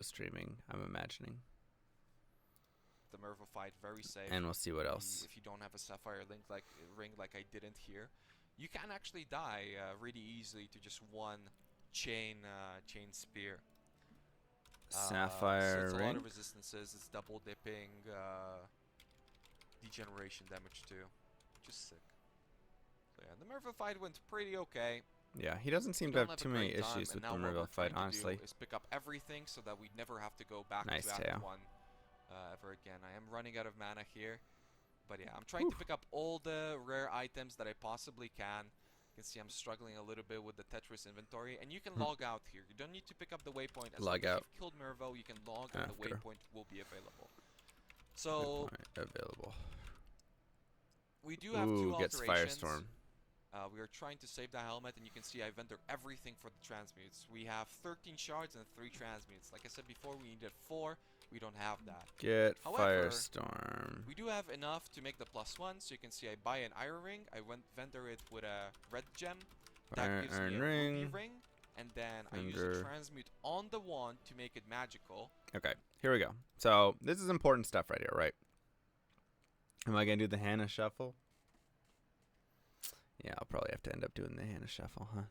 streaming, I'm imagining. The Merva fight very safe. And we'll see what else. If you don't have a Sapphire ring like I didn't here, you can actually die really easily to just one chain spear. Sapphire so it's ring. a lot of resistances. It's double dipping, degeneration damage too, which is sick. So yeah, the Merva fight went pretty okay. Yeah, he doesn't seem to have too many issues with the Merva fight, honestly. Is pick up everything so that we never have to go back to Act 1 ever again. I am running out of mana here. But yeah, I'm trying to pick up all the rare items that I possibly can. You can see I'm struggling a little bit with the Tetris inventory. And you can log out here. You don't need to pick up the waypoint. As long as you've killed Mervo, you can log and the waypoint will be available. So, we do have two alterations. Gets Firestorm. We are trying to save the helmet, and you can see I vendor everything for the transmutes. We have 13 shards and 3 transmutes. Like I said before, we needed 4. We don't have that. However, Firestorm. We do have enough to make the +1, so you can see I buy an iron ring. I vendor it with a red gem. That gives me a ruby ring. And then I use a transmute on the wand to make it magical. Okay, here we go. So, this is important stuff right here, right? Am I going to do the Hannah Shuffle? Yeah, I'll probably have to end up doing the Hannah Shuffle, huh?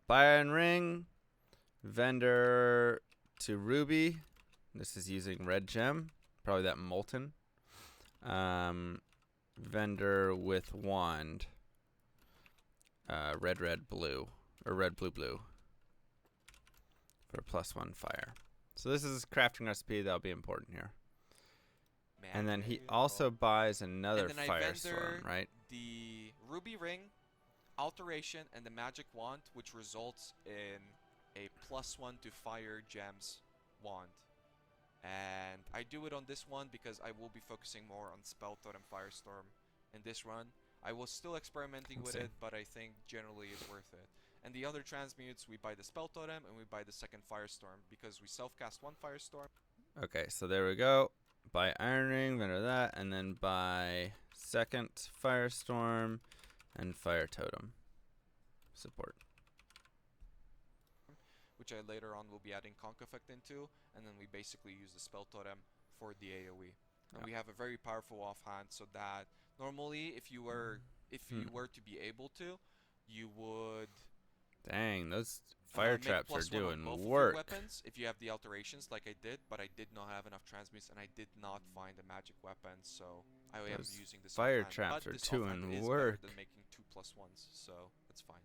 Buy an ring. Vendor to ruby. This is using red gem. Probably that molten. Vendor with wand. Red, red, blue. Or red, blue, blue. For +1 fire. So this is crafting recipe that'll be important here. And then he also buys another Firestorm, right? The ruby ring, alteration, and the magic wand, which results in a +1 to fire gems wand. And I do it on this one because I will be focusing more on Spell Totem Firestorm in this run. I was still experimenting with it, but I think generally it's worth it. And the other transmutes, we buy the Spell Totem and we buy the second Firestorm because we self-cast 1 Firestorm. Okay, so there we go. Buy Iron Ring, vendor that, and then buy second Firestorm and Fire Totem support. Which I later on will be adding Conk Effect into, and then we basically use the Spell Totem for the AoE. And we have a very powerful offhand, so that normally if you were to be able to, you would. Dang, those fire traps are doing work. Weapons if you have the alterations like I did, but I did not have enough transmutes and I did not find a magic weapon, so I am using this fire traps are doing work. Than making 2 +1s, so that's fine.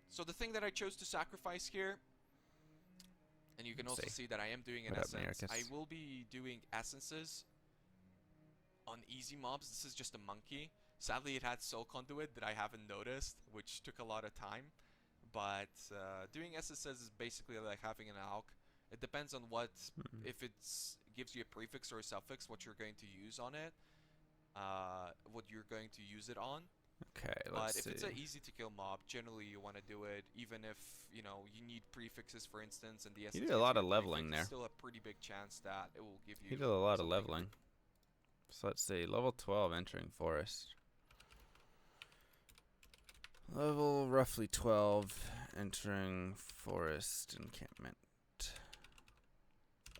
So the thing that I chose to sacrifice here, and you can also see that I am doing an essence. I will be doing essences on easy mobs. This is just a monkey. Sadly, it had Soul Conduit that I haven't noticed, which took a lot of time. But doing essences is basically like having an alch. It depends on what, if it gives you a prefix or a suffix, what you're going to use on it, what you're going to use it on. Okay, let's see. But if it's an easy to kill mob, generally you want to do it, even if you need prefixes, for instance, and the essence. You did a lot of leveling there. Still a pretty big chance that it will give you. He did a lot of leveling. So let's see, level 12 entering forest. Level roughly 12 entering forest encampment.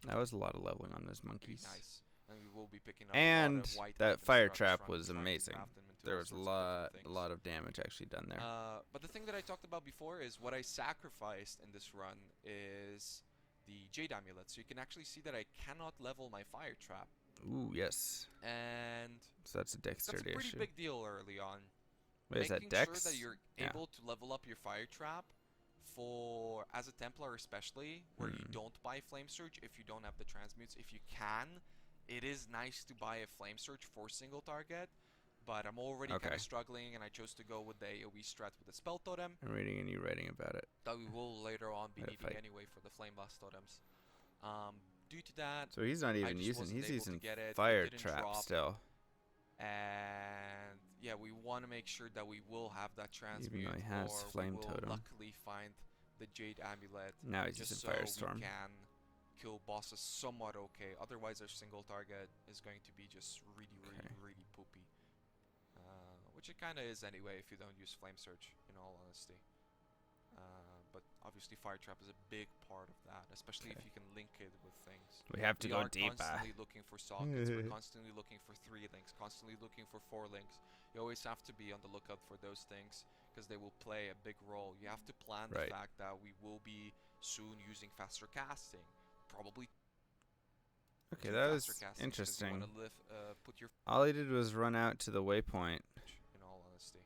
That was a lot of leveling on those monkeys. Nice. And we will be picking up and a lot of white that fire trap was amazing. There was a lot of damage actually done there. But the thing that I talked about before is what I sacrificed in this run is the Jade Amulet. So you can actually see that I cannot level my fire trap. Ooh, yes. And so that's a dexterity issue. That's a pretty big deal early on. Wait, is that dex? Making sure that you're able to level up your fire trap for, as a Templar especially, where you don't buy Flame Surge if you don't have the transmutes. If you can, it is nice to buy a Flame Surge for single target. But I'm already kind of struggling, and I chose to go with the AoE strat with the Spell Totem. I'm reading and you writing about it. That we will later on be needing anyway for the Flame Blast Totems. Due to that, so he's not even using, he's using fire trap still. And yeah, we want to make sure that we will have that transmute. Even though he has Flame Totem. Luckily find the Jade Amulet. Now he's using Firestorm. We can kill bosses somewhat okay. Otherwise, our single target is going to be just really poopy. Which it kind of is anyway if you don't use Flame Surge, in all honesty. But obviously Fire Trap is a big part of that, especially if you can link it with things. We have to go deeper. We are constantly looking for sockets, we're constantly looking for 3 links, constantly looking for 4 links. You always have to be on the lookout for those things because they will play a big role. You have to plan the fact that we will be soon using faster casting, probably. Okay, that was interesting. All he did was run out to the waypoint. In all honesty.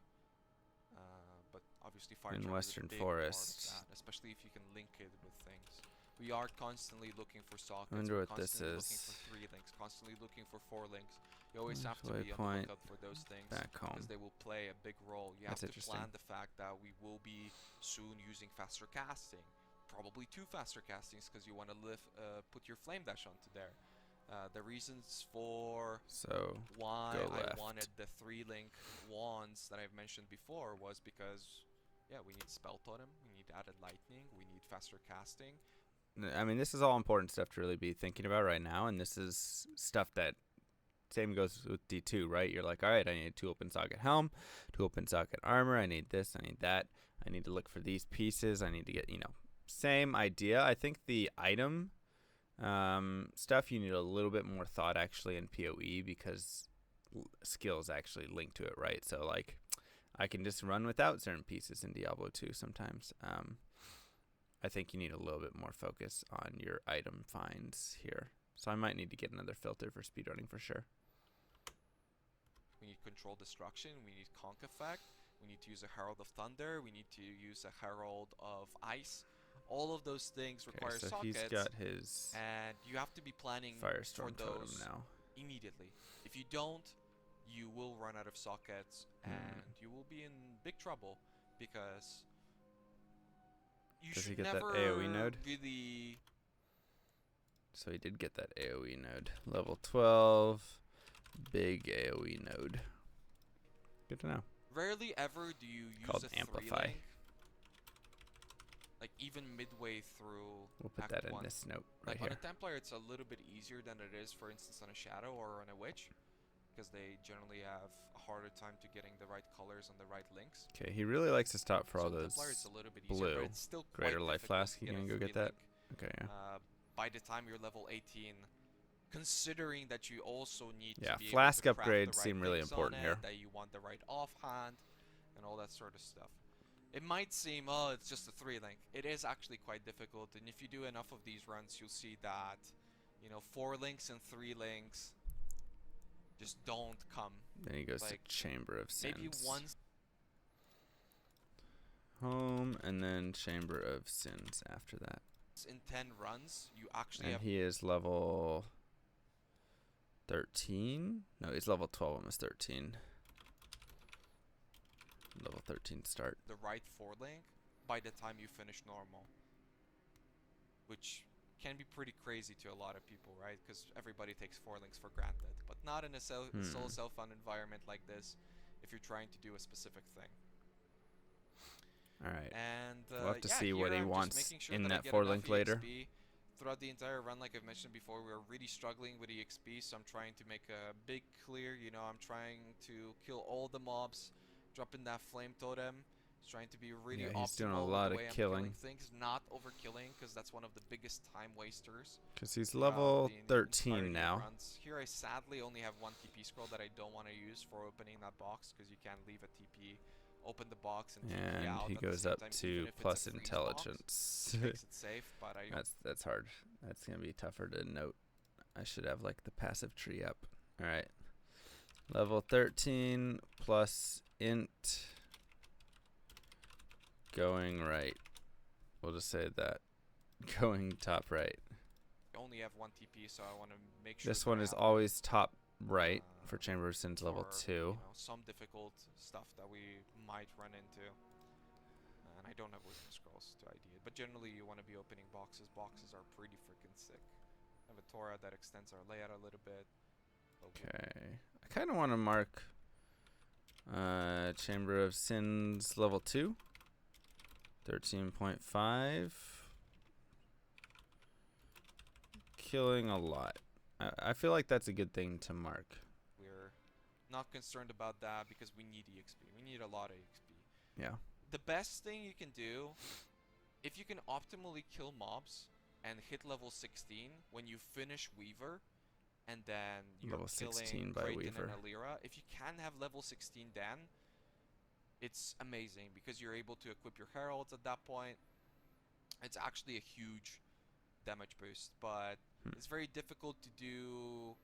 But obviously Fire in Trap Western is a big Forest. part of that, especially if you can link it with things. We are constantly looking for sockets. I wonder what this is. Looking for 3 links, constantly looking for 4 links. You always have to be on the lookout for those things because they will play a big role. You have to plan the fact that we will be soon using faster casting, probably 2 faster castings because you want to put your flame dash onto there. The reasons for why I wanted the 3-link wands that I've mentioned before was because, yeah, we need spell totem, we need added lightning, we need faster casting. I mean, this is all important stuff to really be thinking about right now, and this is stuff that same goes with D2, right? You're like, all right, I need 2 open socket helm, 2 open socket armor, I need this, I need that, I need to look for these pieces, I need to get, you know, same idea. I think the item stuff, you need a little bit more thought actually in PoE because skills actually link to it, right? So like I can just run without certain pieces in Diablo 2 sometimes. I think you need a little bit more focus on your item finds here. So I might need to get another filter for speedrunning for sure. We need control destruction, we need conk effect, we need to use a Herald of Thunder, we need to use a Herald of Ice. All of those things require so sockets, he's got his and you have to be planning Firestorm for those now. Immediately. If you don't, you will run out of sockets, and you will be in big trouble because you Does he should get never that AoE node? really. So he did get that AoE node. Level 12, big AoE node. Good to know. Rarely ever do you use Called a Amplify. 3-link. Like even midway through We'll put Act that in 1. this note Like right on here. a Templar, it's a little bit easier than it is, for instance, on a Shadow or on a Witch, because they generally have a harder time to getting the right colors on the right links. Okay, he really likes to stop for all those Templar, it's a little bit blue. easier, but it's still Greater quite Life difficult Flask, to you gonna a go get that? 3-link. Okay, yeah. By the time you're level 18, considering that you also need to be flask able to craft upgrades the right seem really links important on it, here. that you want the right offhand, and all that sort of stuff. It might seem, oh, it's just a 3-link. It is actually quite difficult, and if you do enough of these runs, you'll see that, you know, 4 links and 3 links just don't come. Then he goes like, to Chamber of Sins. Maybe once. Home, and then Chamber of Sins after that. In 10 runs, you actually and have. He is level 13? No, he's level 12, almost 13. Level 13 start. The right 4-link by the time you finish normal, which can be pretty crazy to a lot of people, right? Because everybody takes 4 links for granted, but not in a solo self-found environment like this if you're trying to do a specific thing. All right. And we'll have to see here what he I'm wants sure in that I get 4-link enough later. EXP. Throughout the entire run, like I've mentioned before, we're really struggling with EXP, so I'm trying to make a big clear. You know, I'm trying to kill all the mobs, drop in that flame totem. Trying to be really optimal. He's doing a lot of killing. Things, not overkilling, because that's one of the biggest time wasters. Because he's level 13 now. Here I sadly only have 1 TP scroll that I don't want to use for opening that box, because you can't leave a TP, open the box, and TP out. He goes up to plus intelligence. Box, makes it safe, but that's hard. That's gonna be tougher to note. I should have like the passive tree up. All right, level 13 plus int. Going right. We'll just say that. Going top right. I only have 1 TP, so I want to make sure. This one is always top right for Chamber of Sins level 2. You know, some difficult stuff that we might run into. And I don't have wisdom scrolls to ID it. But generally, you want to be opening boxes. Boxes are pretty freaking sick. I have a Torah that extends our layout a little bit. Okay. I kind of want to mark Chamber of Sins level 2. 13.5. Killing a lot. I feel like that's a good thing to mark. We're not concerned about that because we need EXP. We need a lot of EXP. Yeah. The best thing you can do if you can optimally kill mobs and hit level 16 when you finish Weaver, and then you're level 16 by Kraken Weaver. and Alira, if you can have level 16 then, it's amazing because you're able to equip your heralds at that point. It's actually a huge damage boost, but it's very difficult to do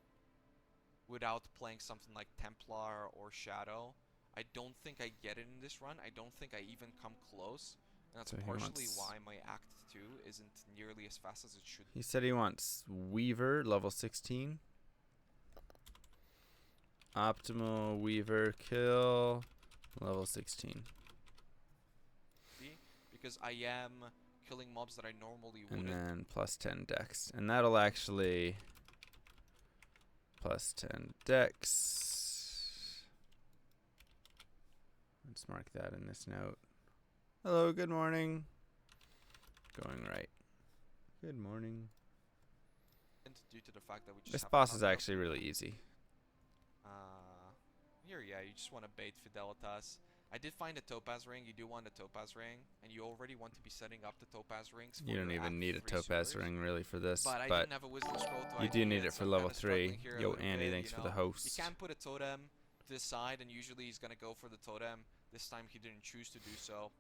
without playing something like Templar or Shadow. I don't think I get it in this run. I don't think I even come close. And that's So partially why my Act 2 isn't nearly as fast as it should be. He said he wants Weaver, level 16. Optimal Weaver kill, level 16. Because I am killing mobs that I normally wouldn't. And then plus 10 dex. And that'll actually... plus 10 dex. Let's mark that in this note. Hello, good morning. Going right. Good morning. Due to the fact that we just this boss is actually really easy. Here, yeah, you just want to bait Fidelitas. I did find a Topaz ring. You do want a Topaz ring, and you already want to be setting up the Topaz rings. You don't even need a Topaz ring really for this, but I didn't have a Wisdom Scroll to you do need it for level 3. Yo, Andy, thanks for the host. You can put a totem to this side, and usually he's gonna go for the totem. This time he didn't choose to do so.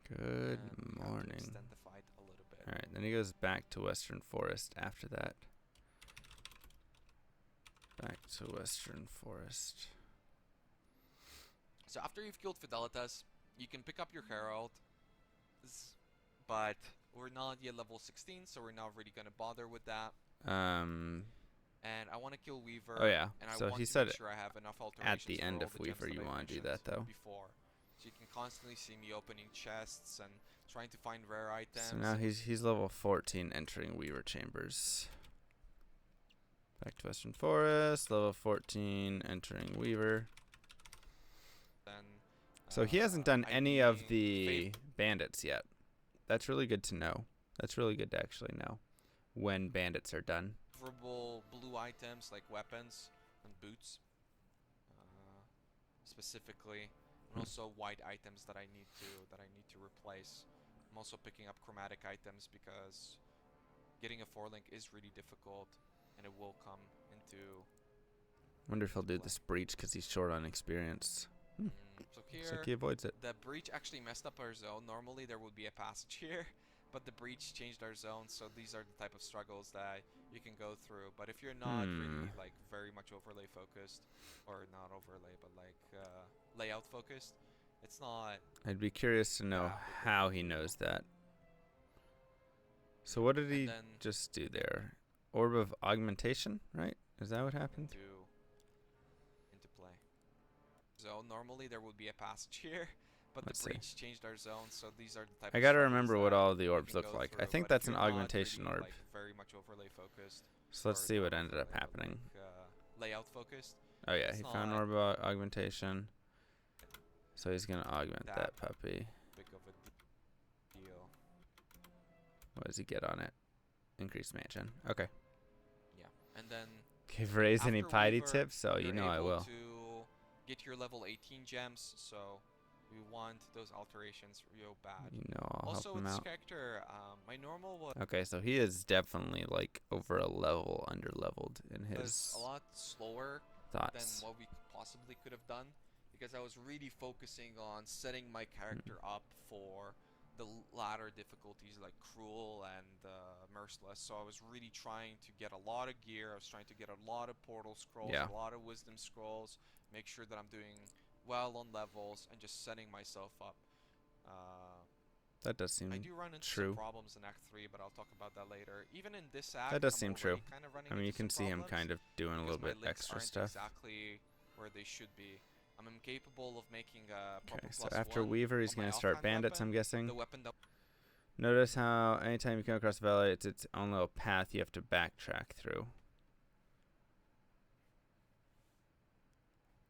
Good morning. Extend the fight a little bit. Alright, then he goes back to Western Forest after that. Back to Western Forest. So after you've killed Fidelitas, you can pick up your Herald, but we're not yet level 16, so we're not really going to bother with that. And I want to kill Weaver. Oh yeah, and so I want he to said make sure I have enough at the end for of all the Weaver gems you that I want to do mentioned that though. Before. So you can constantly see me opening chests and trying to find rare items. So now he's level 14 entering Weaver Chambers. Back to Western Forest, level 14 entering Weaver. Then, so he hasn't done any of the bandits yet. That's really good to know. That's really good to actually know when bandits are done. Favorable blue items like weapons and boots, specifically, and also white items that I need to replace. I'm also picking up chromatic items because getting a 4-link is really difficult, and it will come into. Wonder if he'll do this breach because he's short on experience. So here, looks like he avoids it. The breach actually messed up our zone. Normally there would be a passage here, but the breach changed our zone. So these are the type of struggles that you can go through. But if you're not really like very much overlay focused, or not overlay, but like layout focused, it's not. I'd be curious to know how he knows that. So what did he just do there? Orb of Augmentation, right? Is that what happened? Into play. So normally there would be a passage here, but the breach changed our zone, so these are the type I gotta remember what all of the orbs look like. I think that's an augmentation orb. Like very much overlay focused. So let's see what ended up happening. Like, layout focused. Oh yeah, he found orb of augmentation. So he's gonna augment that puppy. Big of a deal. What does he get on it? Increased mansion. Okay. Yeah, and then give Raiz any piety tips? So you know I will. To get your level 18 gems, so we want those alterations real bad. You know I'll help him out. Also, with this character, my normal was. Okay, so he is definitely like over a level under-leveled in his. A lot slower thoughts than what we possibly could have done, because I was really focusing on setting my character up for the latter difficulties like Cruel and Merciless. So I was really trying to get a lot of gear. I was trying to get a lot of portal scrolls, a lot of wisdom scrolls, make sure that I'm doing well on levels and just setting myself up. That does seem I do run into some problems in Act 3, but I'll talk about that later. Even in this act, that does seem true. Kind of I mean, you can see him kind of doing a little bit extra stuff. Exactly where they should be. I'm incapable of making a proper so after Weaver, he's going to start bandits, weapon. I'm guessing. The weapon Notice how anytime you come across a valley, it's its own little path you have to backtrack through.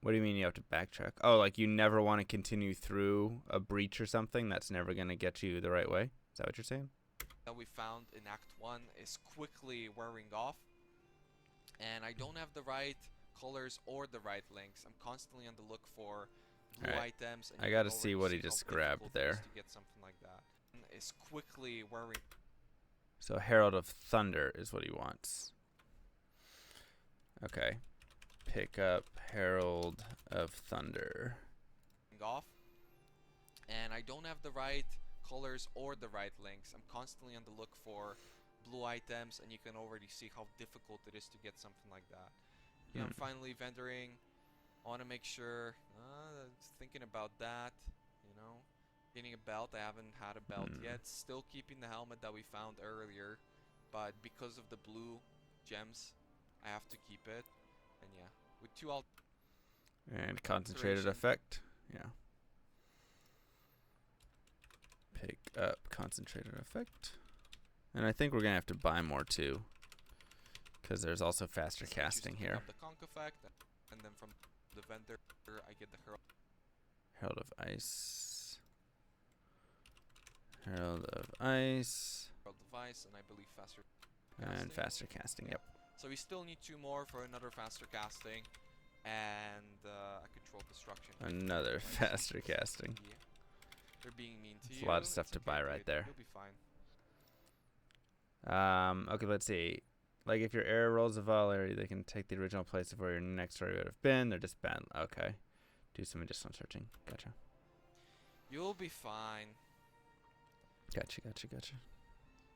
What do you mean you have to backtrack? Oh, like you never want to continue through a breach or something that's never going to get you the right way? Is that what you're saying? That we found in Act 1 is quickly wearing off. And I don't have the right colors or the right links. I'm constantly on the look for blue items. And I got to see what he just grabbed there. To get something like that. is quickly wearing. So Herald of Thunder is what he wants. Okay. Pick up Herald of Thunder. Off. And I don't have the right colors or the right links. I'm constantly on the look for blue items, and you can already see how difficult it is to get something like that. Yeah, I'm finally vendoring. I want to make sure, thinking about that, you know, getting a belt. I haven't had a belt yet. Still keeping the helmet that we found earlier, but because of the blue gems, I have to keep it. And yeah, with 2 and concentrated effect. Yeah. Pick up concentrated effect. And I think we're going to have to buy more too, because there's also faster casting here. The conch effect, and then from the vendor, I get the Herald of Ice. Herald of Ice. Herald of Ice, and I believe faster casting. And faster casting, yep. So we still need 2 more for another faster casting, and a controlled destruction. Another faster casting. Yeah. They're being mean to you. There's a lot of stuff to buy right there. You'll be fine. Okay, let's see. Like if your error rolls a area, they can take the original place of where your next story would have been. They're just bad. Okay. Do some additional searching. Gotcha. You'll be fine. Gotcha.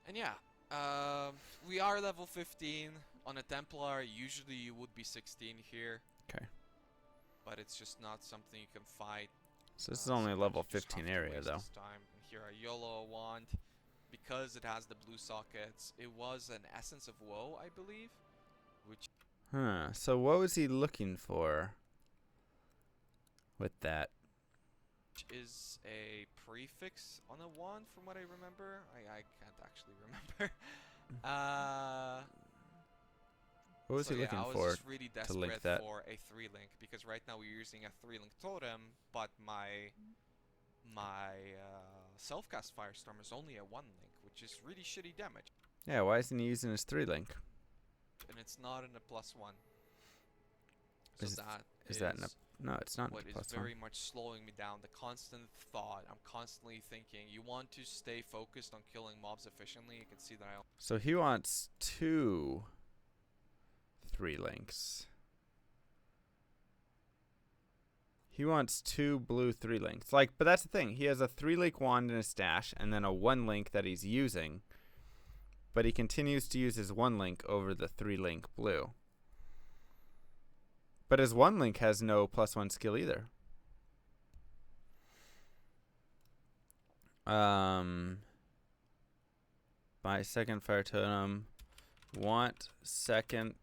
And yeah, we are level 15 on a Templar. Usually you would be 16 here. Okay. But it's just not something you can fight. So this is only a level 15 area though. And here a YOLO wand. Because it has the blue sockets, it was an Essence of Woe, I believe. Which. So what was he looking for with that? Which is a prefix on a wand, from what I remember. I can't actually remember. What was he looking for? I was just really to link desperate that? for a 3-link, because right now we're using a 3-link totem, but my self-cast Firestorm is only a 1-link, which is really shitty damage. Yeah, why isn't he using his 3-link? And it's not in a +1. So is that in a... No, it's not in a +1. What is very much slowing me down, the constant thought. I'm constantly thinking, you want to stay focused on killing mobs efficiently. You can see that I... So he wants 2 3-links. He wants 2 blue 3-links. Like, but that's the thing. He has a 3-link wand in his stash and then a 1-link that he's using. But he continues to use his 1-link over the 3-link blue. But his 1-link has no +1 skill either. Buy second fire totem. Want second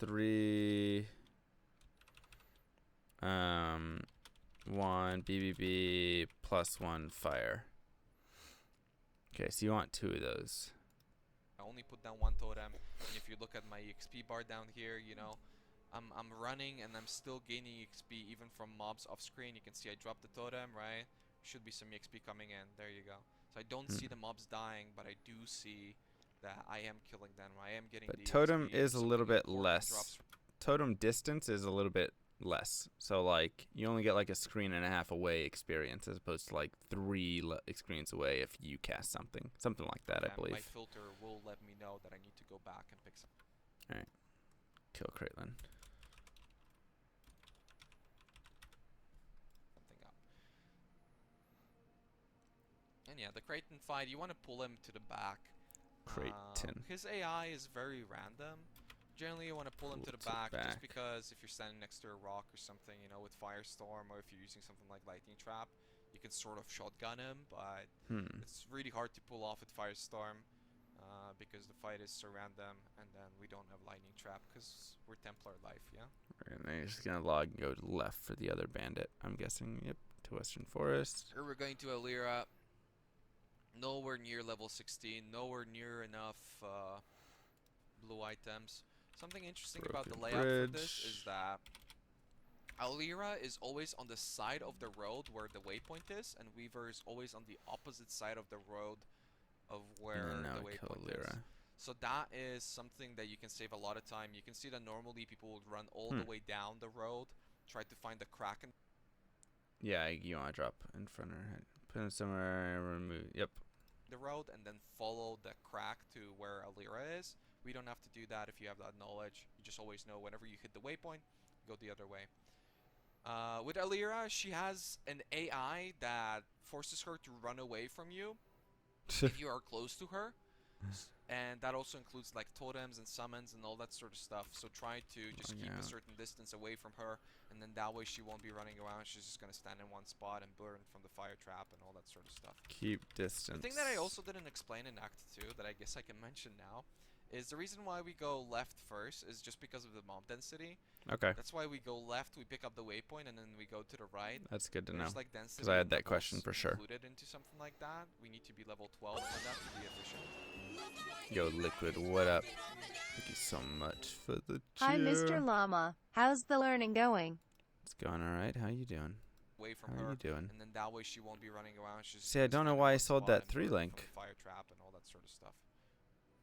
3 1 BBB +1 fire. Okay, so you want 2 of those. I only put down 1 totem, and if you look at my EXP bar down here, you know, I'm running and I'm still gaining EXP even from mobs off screen. You can see I dropped the totem, right? Should be some EXP coming in. There you go. So I don't see the mobs dying, but I do see that I am killing them. I am getting but the totem EXP. is a little bit less. Totem distance is a little bit less. So like you only get like a screen and a half away experience as opposed to like 3 screens away if you cast something like that. I believe my filter will let me know that I need to go back and pick something. All right, kill Caitlyn. Up. And yeah, the Creighton fight, you want to pull him to the back. Creighton. His AI is very random. Generally, you want to pull him to the back just because if you're standing next to a rock or something, you know, with Firestorm, or if you're using something like Lightning Trap, you can sort of shotgun him, but it's really hard to pull off with Firestorm because the fight is so random, and then we don't have Lightning Trap because we're Templar life, yeah? And they're just going to log and go to the left for the other bandit, I'm guessing. Yep, to Western Forest. Here we're going to Alira. Nowhere near level 16, nowhere near enough blue items. Something interesting about the layout for this is that Alira is always on the side of the road where the waypoint is, and Weaver is always on the opposite side of the road of where the waypoint is. So that is something that you can save a lot of time. You can see that normally people would run all the way down the road, try to find the crack. Yeah, you want to drop in front of her head. Put him somewhere. Remove. Yep. The road and then follow the crack to where Alira is. We don't have to do that if you have that knowledge. You just always know whenever you hit the waypoint, go the other way. With Alira, she has an AI that forces her to run away from you if you are close to her. And that also includes like totems and summons and all that sort of stuff. So try to just keep a certain distance away from her, and then that way she won't be running around. She's just gonna stand in one spot and burn from the fire trap and all that sort of stuff. Keep distance. The thing that I also didn't explain in Act 2 that I guess I can mention now is the reason why we go left first is just because of the mob density. Okay. That's why we go left, we pick up the waypoint, and then we go to the right. That's good to know. Like density because I had that question for sure. Included into something like that. We need to be level 12 for that to be efficient. Yo, Liquid, what up? Thank you so much for the cheer. Hi, Mr. Llama. How's the learning going? It's going all right. How you doing? Away from How her, you doing? and then that way she won't be running around. She's See, I don't know why I sold that 3 link. Fire trap and all that sort of stuff.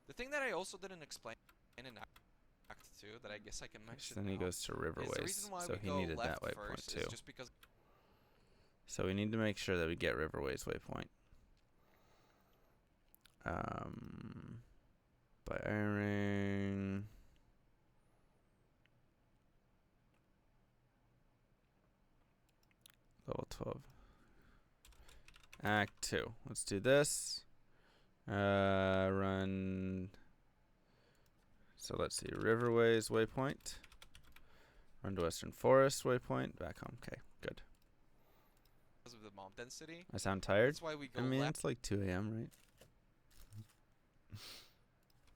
The thing that I also didn't explain in Act 2 that I guess I can mention. Then he goes to Riverways, so he needed that waypoint too. Just because so we need to make sure that we get Riverways waypoint. Firing. Level 12. Act 2. Let's do this. Run. So let's see. Riverways waypoint. Run to Western Forest waypoint. Back home. Okay, good. Because of the mob density. I sound tired? That's why we go I mean, left. it's like 2 a.m., right?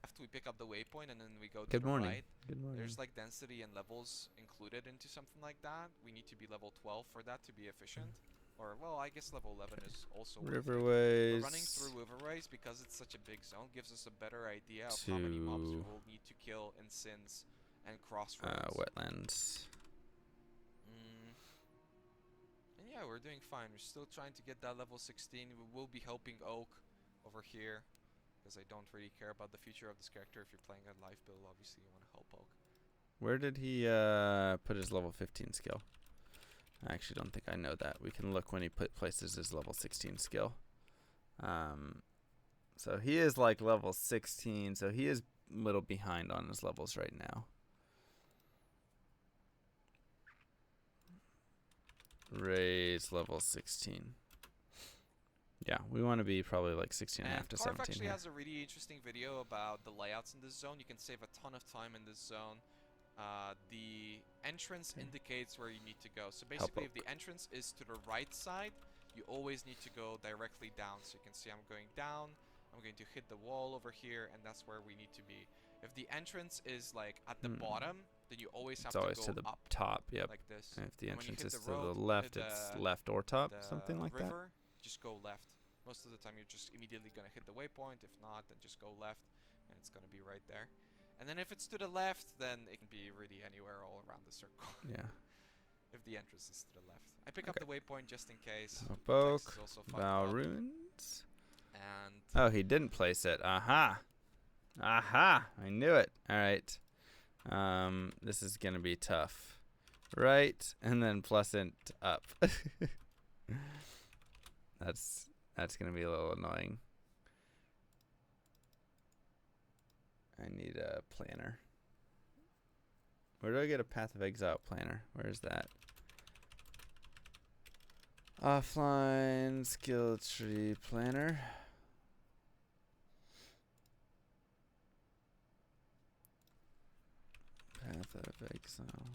After we pick up the waypoint and then we go to Good the morning. right. Good morning. There's like density and levels included into something like that. We need to be level 12 for that to be efficient. Or, well, I guess level 11 is also Riverways. Running through Riverways because it's such a big zone gives us a better idea of how many mobs we will need to kill in Sins and Crossroads. Wetlands. And yeah, we're doing fine. We're still trying to get that level 16. We will be helping Oak over here because I don't really care about the future of this character. If you're playing a life build, obviously you want to help Oak. Where did he put his level 15 skill? I actually don't think I know that. We can look when he places his level 16 skill. So he is like level 16, so he is a little behind on his levels right now. Raiz level 16. Yeah, we want to be probably like 16 and a half to 17 actually here. Has a really interesting video about the layouts in this zone. You can save a ton of time in this zone. The entrance indicates where you need to go. So basically, if the entrance is to the right side, you always need to go directly down. So you can see I'm going down. I'm going to hit the wall over here, and that's where we need to be. If the entrance is like at the bottom, then you always have to go to the up top. Yep. Like this. And if the entrance is to road, the left, it's left or top, something like river, just go left. Most of the time, you're just immediately gonna hit the waypoint. If not, then just go left, and it's gonna be right there. And then if it's to the left, then it can be really anywhere all around the circle. Yeah. If the entrance is to the left. I pick up the waypoint just in case. Boke, Val Runes. And oh, he didn't place it. Aha. Aha. I knew it. All right. This is going to be tough. Right. And then pleasant up. That's going to be a little annoying. I need a planner. Where do I get a Path of Exile planner? Where is that? Offline skill tree planner. Path of Exile.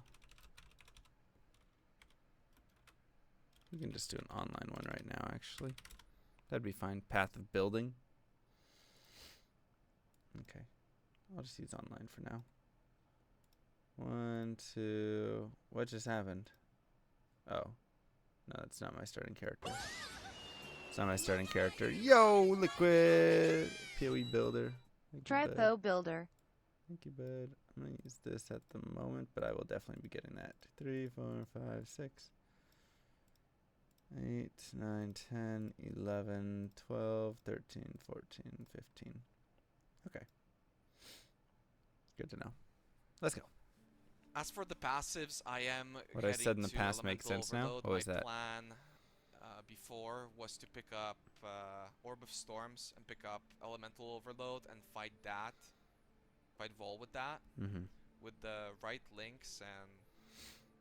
We can just do an online one right now, actually. That'd be fine. Path of Building. Okay. I'll just use online for now. 1, 2. What just happened? Oh. No, that's not my starting character. It's not my starting character. Yo, Liquid! PoE Builder. Tripo Builder. Thank you, bud. I'm going to use this at the moment, but I will definitely be getting that. 3, 4, 5, 6, 8, 9, 10, 11, 12, 13, 14, 15. Okay. Good to know. Let's go. As for the passives, I am what I said in the past makes sense now. What was that? Plan before was to pick up Orb of Storms and pick up Elemental Overload and fight Vol with that. With the right links and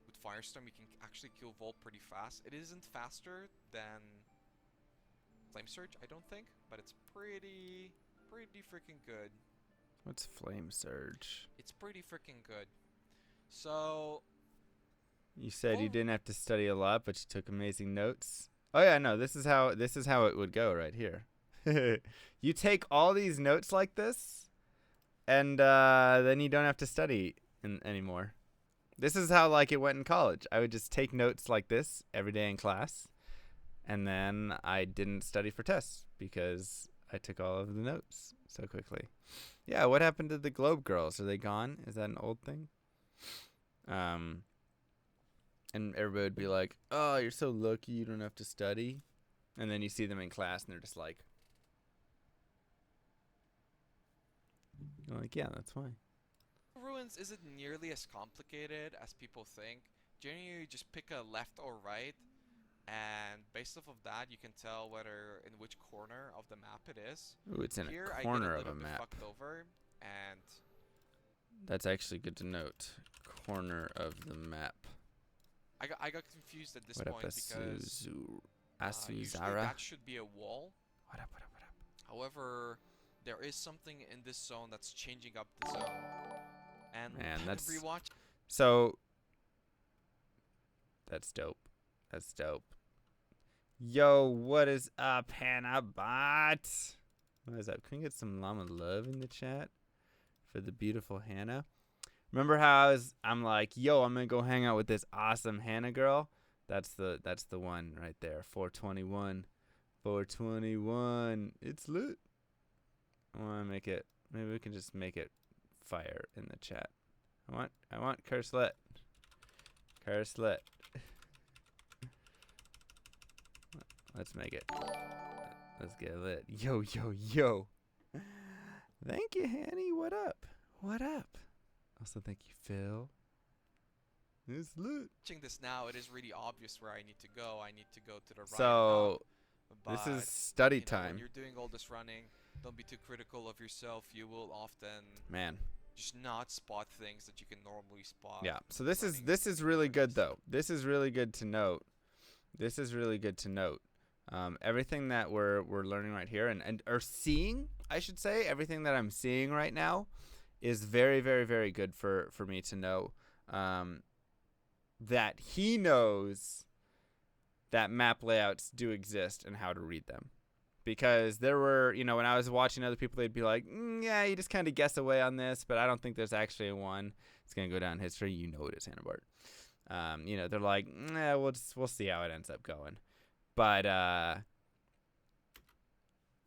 with Firestorm, you can actually kill Vol pretty fast. It isn't faster than Flame Surge, I don't think, but it's pretty freaking good. What's Flame Surge? It's pretty freaking good. So you said you didn't have to study a lot, but you took amazing notes. Oh yeah, no, this is how it would go right here. You take all these notes like this, and then you don't have to study anymore. This is how like it went in college. I would just take notes like this every day in class, and then I didn't study for tests because I took all of the notes so quickly. Yeah, what happened to the Globe Girls? Are they gone? Is that an old thing? And everybody would be like, "Oh, you're so lucky you don't have to study." And then you see them in class and they're just like, yeah, that's why. Ruins isn't nearly as complicated as people think. Generally, you just pick a left or right, and based off of that, you can tell whether in which corner of the map it is. Ooh, it's in Here, a corner I get of a a little bit map. fucked over, and that's actually good to note. Corner of the map. I got confused at this point because usually that should be a wall. What up? However, there is something in this zone that's changing up the zone. And man, that's rewatch. So that's dope. That's dope. Yo, what is up, Hannah Bot? What is up? Can we get some llama love in the chat for the beautiful Hannah? Remember how I'm like, yo, I'm gonna go hang out with this awesome Hannah girl? That's the one right there. 421. 421. It's lit. I wanna make it, maybe we can just make it fire in the chat. I want Curselet. Curselet. Let's make it. Let's get lit. Yo. Thank you, Hanny. What up? What up? Also, thank you, Phil. It's lit. Watching this now, it is really obvious where I need to go. I need to go to the right. So, but, this is study time. When you're doing all this running, don't be too critical of yourself. You will often just not spot things that you can normally spot. Yeah. So this is really good though. This is really good to note. Everything that we're learning right here and are seeing, I should say, everything that I'm seeing right now is very, very, very good for me to know that he knows that map layouts do exist and how to read them. Because there were, when I was watching other people, they'd be like, yeah, you just kind of guess away on this, but I don't think there's actually a one. It's going to go down in history. You know it is, Hannah Bart. They're like, we'll see how it ends up going. But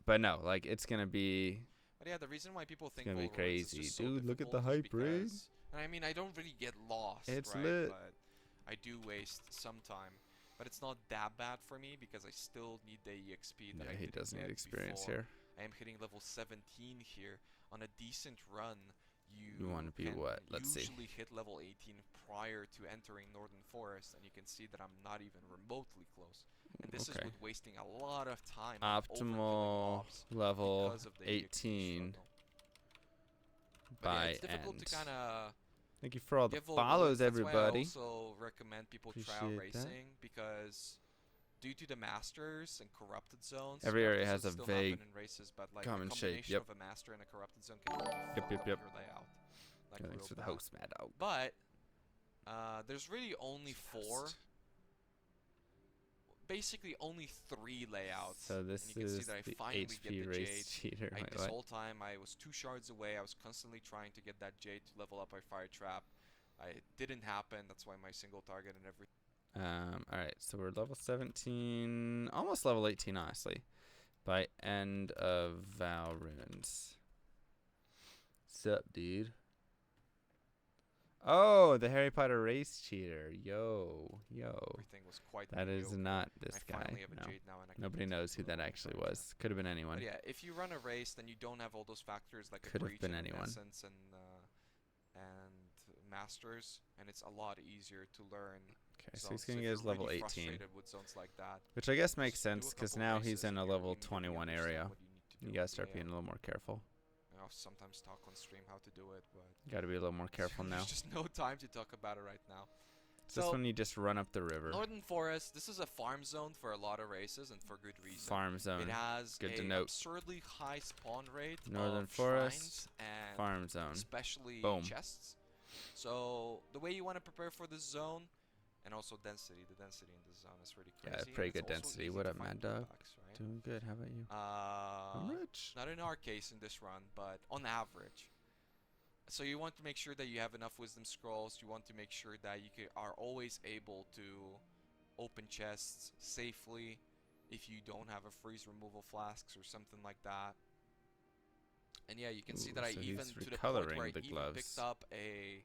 no, like, it's going to be... But yeah, the reason why people think it's gonna be crazy, so dude. Look at the hype, right? And I mean, I don't really get lost, it's right? lit. But I do waste some time. But it's not that bad for me because I still need the EXP that he does need experience here. I am hitting level 17 here on a decent run. You want to be what? Let's see. Usually hit level 18 prior to entering Northern Forest, and you can see that I'm not even remotely close. And this is with wasting a lot of time. Optimal level 18 by it's difficult end. To kinda thank you for all the follows, everybody. That's why I also recommend people try out racing because due to the masters and corrupted zones, every area has a vague in races, but like common a combination shape. Yep. of a master and a corrupted zone can fuck up your layout. Like thanks for the host, Mad Dog. But there's really only basically only 3 layouts. So this and you can is see that the I finally HP get the race jade. cheater. This whole time I was 2 shards away. I was constantly trying to get that jade to level up my fire trap. It didn't happen. That's why my single target and everything. Alright, so we're level 17, almost level 18, honestly, by end of Val Ruins. Sup, dude? Oh, the Harry Potter race cheater. Yo. Everything was quite that is not this guy. No. Nobody knows who that actually was. Could have been anyone. But yeah, if you run a race, then you don't have all those factors like could have been anyone. Essence and masters, and it's a lot easier to learn. Okay, so he's going to get his level 18. With zones like that, which I guess makes sense, because now he's in a level 21 area. You gotta start being a little more careful. I'll sometimes talk on stream how to do it, but... You gotta be a little more careful now. There's just no time to talk about it right now. So this one you just run up the river. Northern Forest, this is a farm zone for a lot of races, and for good reason. Farm zone. It has good to an note. absurdly high spawn rate Northern of Forest, and farm zone. especially Boom. chests. So the way you want to prepare for this zone, and also density. The density in this zone is really crazy. Yeah, pretty good density. What up, Mad Dog? Right? Doing good. How about you? I'm rich. Not in our case in this run, but on average. So you want to make sure that you have enough wisdom scrolls. You want to make sure that you are always able to open chests safely if you don't have a freeze removal flasks or something like that. And yeah, you can see that I even to the point where I even picked up a...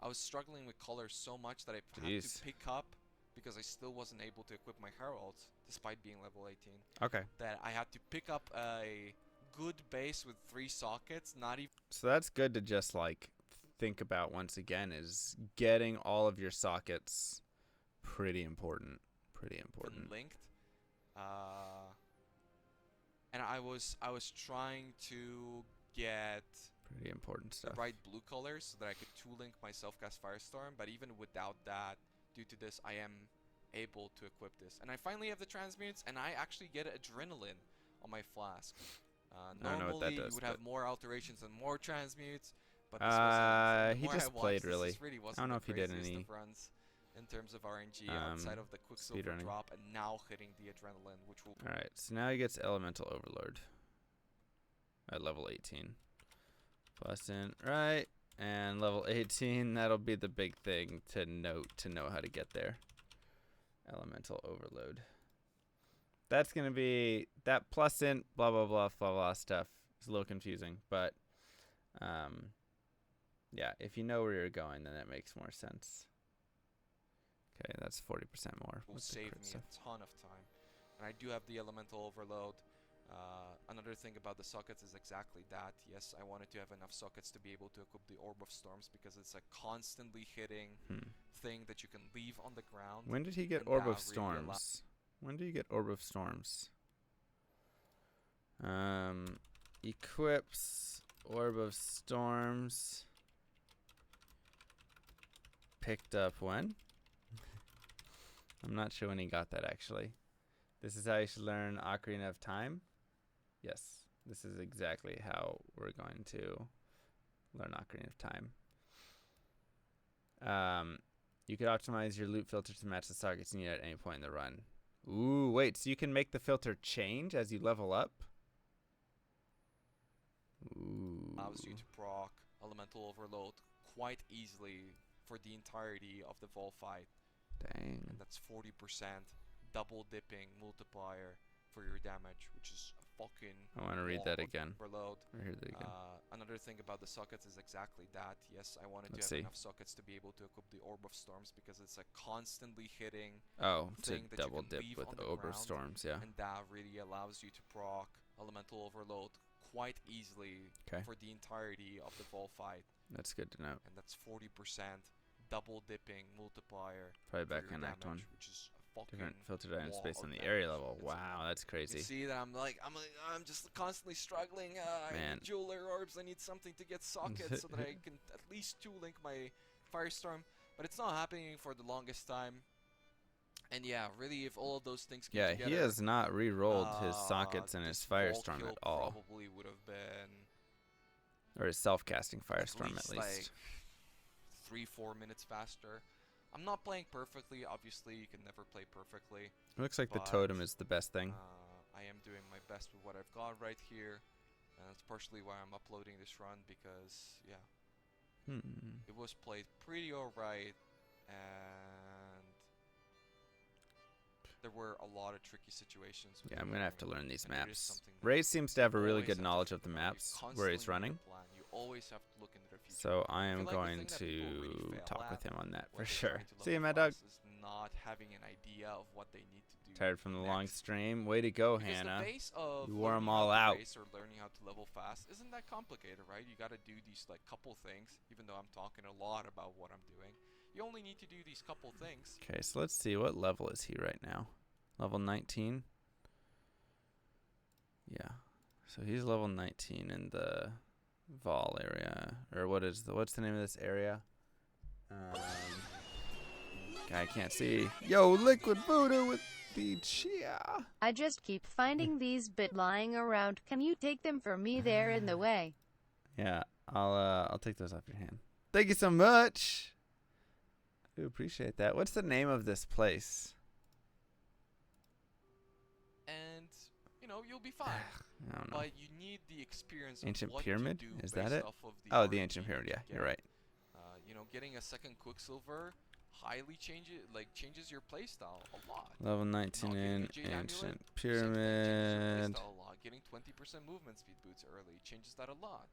I was struggling with colors so much that I had to pick up, because I still wasn't able to equip my heralds despite being level 18. Okay. That I had to pick up a good base with 3 sockets, not even... So that's good to just like think about once again, is getting all of your sockets pretty important. Pretty important. Linked. And I was trying to get... pretty important stuff. The right blue colors so that I could 2-link my self-cast Firestorm, but even without that, due to this, I am able to equip this. And I finally have the transmutes, and I actually get adrenaline on my flask. Normally, you would have more alterations and more transmutes, but this he just played really. I don't know if he did any runs in terms of RNG outside of the Quicksilver drop, and now hitting the adrenaline, which will... Alright, so now he gets Elemental Overload at level 18. Plus in, right, and level 18, that'll be the big thing to note, to know how to get there. Elemental Overload. That's going to be, that plus int, blah, blah, blah, blah, blah stuff. It's a little confusing, but, yeah, if you know where you're going, then that makes more sense. Okay, that's 40% more. Will save me a ton of time. And I do have the Elemental Overload. Another thing about the sockets is exactly that. Yes, I wanted to have enough sockets to be able to equip the Orb of Storms, because it's a constantly hitting thing that you can leave on the ground. When did he get Orb of Storms? When did you get Orb of Storms? Equips Orb of Storms. Picked up when? I'm not sure when he got that, actually. This is how you should learn Ocarina of Time. Yes, this is exactly how we're going to learn Ocarina of Time. You could optimize your loot filter to match the sockets you need at any point in the run. Ooh, wait, so you can make the filter change as you level up? Ooh. Allows you to proc Elemental Overload quite easily for the entirety of the Vol fight. Dang. And that's 40% double dipping multiplier for your damage, which is a fucking... I want to read that again. Overload. Read that again. Another thing about the sockets is exactly that. Yes, I wanted to have enough sockets to be able to equip the Orb of Storms, because it's a constantly hitting thing to double dip with Orb of Storms, yeah. And that really allows you to proc Elemental Overload quite easily for the entirety of the Vol fight. That's good to know. And that's 40% double dipping multiplier. Probably back in Act 1. Which is a different filtered item space on the area level. Wow, that's crazy. You see that I'm just constantly struggling. I need jeweler orbs. I need something to get sockets so that I can at least 2-link my Firestorm. But it's not happening for the longest time. And yeah, really, if all of those things came together, he has not re-rolled his sockets and his Firestorm at all. Probably would have been, or his self-casting Firestorm at least. Like 3-4 minutes faster. I'm not playing perfectly. Obviously, you can never play perfectly. It looks like the totem is the best thing. I am doing my best with what I've got right here. And that's partially why I'm uploading this run, because, yeah. It was played pretty alright. And there were a lot of tricky situations. Yeah, I'm going to have to learn these maps. Raiz seems to have a really good knowledge of the maps where he's running. You always have to look into their future. So I am going to talk with him on that for sure. See you, Mad Dog. Not having an idea of what they need to do. Tired from the long stream? Way to go, Hannah. You wore them all out. Or learning how to level fast isn't that complicated, right? You got to do these like couple things, even though I'm talking a lot about what I'm doing. you only need to do these couple things. Okay, so let's see. What level is he right now? Level 19? Yeah. So he's level 19 in the Vol area. Or what's the name of this area? I can't see. Yo, Liquid Voodoo with the Chia. I just keep finding these bit lying around. Can you take them for me? They're in the way. Yeah, I'll take those off your hand. Thank you so much. I appreciate that. What's the name of this place? And you know, you'll be fine. I don't know. But you need the experience Ancient of what Pyramid? to do Is based that it? off of Oh, the RNG Ancient Pyramid. you Yeah, get. you're right. You know, getting a second Quicksilver highly changes your playstyle a lot. Level 19 in Ancient Pyramid. A lot. Getting 20% movement speed boots early changes that a lot.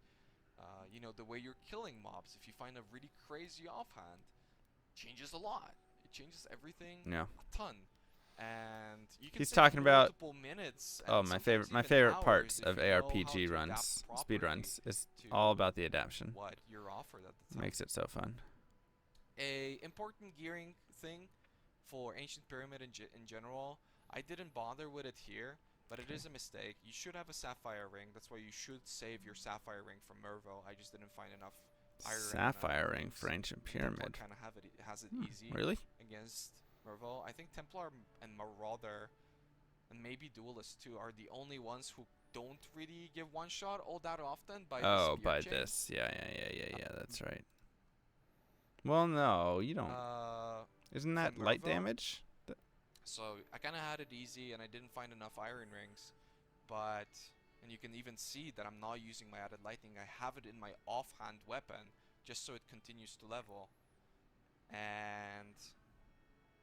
You know, the way you're killing mobs, if you find a really crazy offhand, changes a lot. It changes everything a ton. And you can He's talking about minutes my favorite parts of ARPG runs, speedruns, is all about the adaptation. What you're offered at the time. Makes it so fun. A important gearing thing for Ancient Pyramid in general, I didn't bother with it here, but it is a mistake. You should have a Sapphire Ring. That's why you should save your Sapphire Ring from Mervo. I just didn't find enough iron. Sapphire Ring for Ancient Pyramid. Kind of has it easy. Really? Against Mervo. I think Templar and Marauder, and maybe Duelist too, are the only ones who don't really give one shot all that often by this. Yeah, that's right. Well, no, you don't. Isn't that light damage? So I kind of had it easy, and I didn't find enough iron rings. But, and you can even see that I'm not using my added lightning. I have it in my offhand weapon, just so it continues to level. And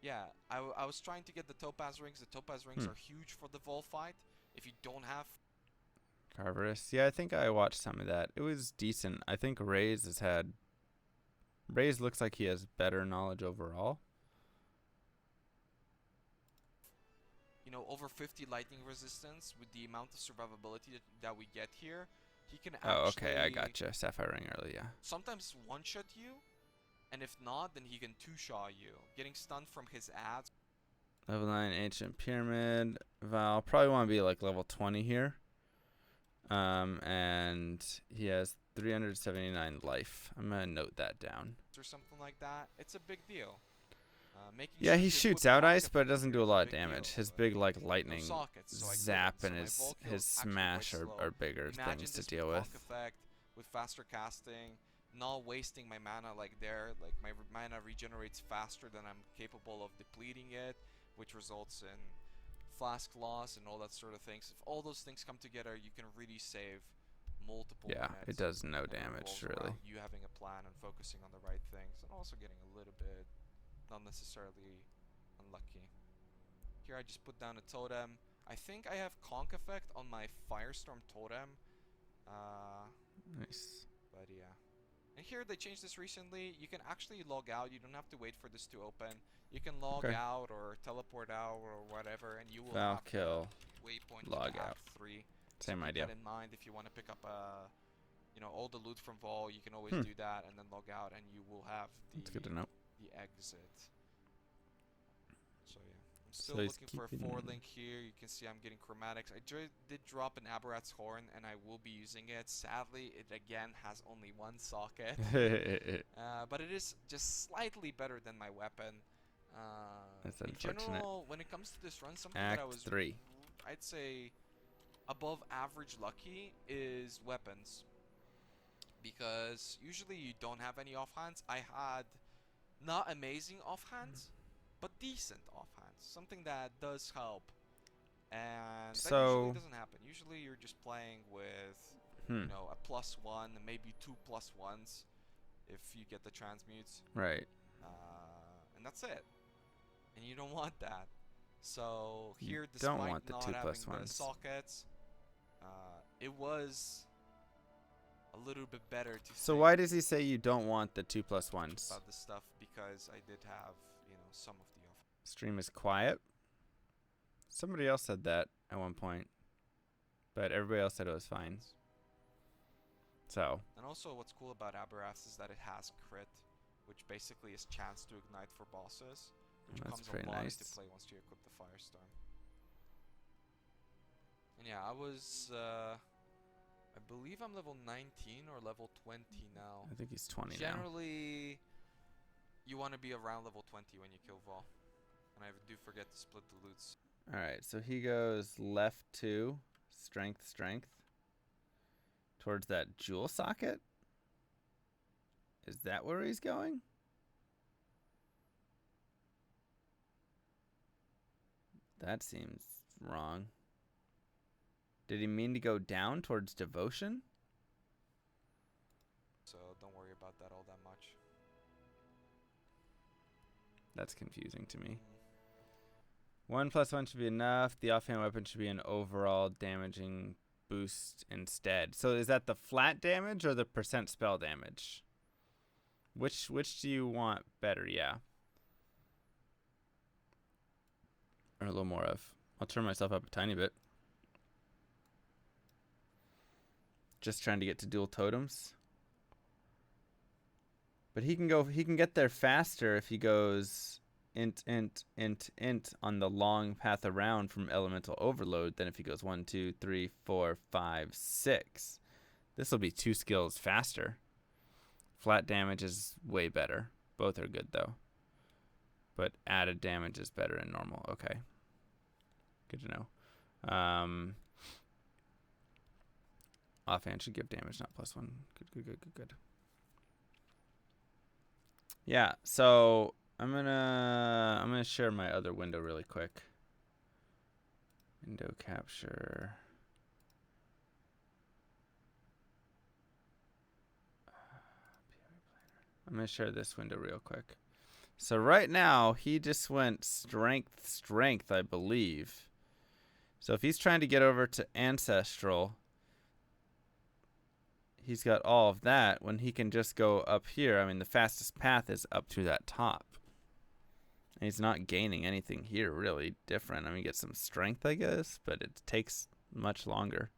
yeah, I was trying to get the Topaz rings. The Topaz rings are huge for the Vol fight. If you don't have Carverus, yeah, I think I watched some of that. It was decent. I think Raiz looks like he has better knowledge overall. You know, over 50 lightning resistance with the amount of survivability that we get here, he can actually... Oh, okay, I gotcha. Sapphire Ring early, yeah. Sometimes one-shot you, and if not, then he can two-shot you. Getting stunned from his ads. Level 9 Ancient Pyramid. Val probably want to be like level 20 here. And he has 379 life. I'm going to note that down. Or something like that. It's a big deal. Yeah, he shoots out ice, but it doesn't do a lot of damage. His big like lightning zap and his smash are bigger things to deal with. Effect with faster casting, not wasting my mana like my mana regenerates faster than I'm capable of depleting it, which results in flask loss and all that sort of things. If all those things come together, you can really save multiple minutes. It does no damage really. You having a plan and focusing on the right things, and also getting a little bit not necessarily unlucky. Here I just put down a totem. I think I have conk effect on my Firestorm totem. Nice. But yeah. And here they changed this recently. You can actually log out. You don't have to wait for this to open. You can log out or teleport out or whatever, and you will have kill. Waypoint log out. 3. Same so idea. Keep that in mind if you want to pick up all the loot from Vol. You can always do that and then log out, and you will have That's good to know. The exit. So yeah, I'm still looking for a 4-link here. You can see I'm getting chromatics. I did drop an Aberrat's Horn, and I will be using it. Sadly, it again has only one socket, but it is just slightly better than my weapon. That's in unfortunate. general, when it comes to this run, something Act that I was 3. I'd say above average lucky is weapons, because usually you don't have any offhands. I had not amazing offhands, but decent offhands, something that does help, and that usually doesn't happen. Usually you're just playing with you know, a +1 and maybe 2 +1s if you get the transmutes, right, and that's it, and you don't want that. So here, you don't despite want the not 2 having +1s. the sockets, it was a little bit better to. So why does he say you don't want the 2 +1s? About this stuff, because I did have, you know, some of the off. Stream is quiet. Somebody else said that at one point, but everybody else said it was fine. So. And also, what's cool about Aberrath is that it has crit. which basically is chance to ignite for bosses, which That's comes pretty a lot nice. into play once you equip the Firestorm. And yeah, I was, I believe I'm level 19 or level 20 now. I think he's 20 now. Generally, you want to be around level 20 when you kill Vol. And I do forget to split the loots. Alright, so he goes left 2, strength, strength, towards that jewel socket? Is that where he's going? That seems wrong. Did he mean to go down towards devotion? So don't worry about that all that much. That's confusing to me. 1+1 should be enough. The offhand weapon should be an overall damaging boost instead. So is that the flat damage or the percent spell damage? Which do you want better? Yeah. Or a little more of. I'll turn myself up a tiny bit. Just trying to get to dual totems. But he can get there faster if he goes int on the long path around from elemental overload than if he goes 1, 2, 3, 4, 5, 6. This will be 2 skills faster. Flat damage is way better. Both are good though. But added damage is better in normal. Okay. Good to know. Offhand should give damage, not +1. Good. Yeah, so I'm gonna share my other window really quick. Window capture. I'm gonna share this window real quick. So right now he just went strength, I believe. So if he's trying to get over to ancestral, he's got all of that when he can just go up here. I mean, the fastest path is up to that top. And he's not gaining anything here really different. I mean, get some strength, I guess, but it takes much longer.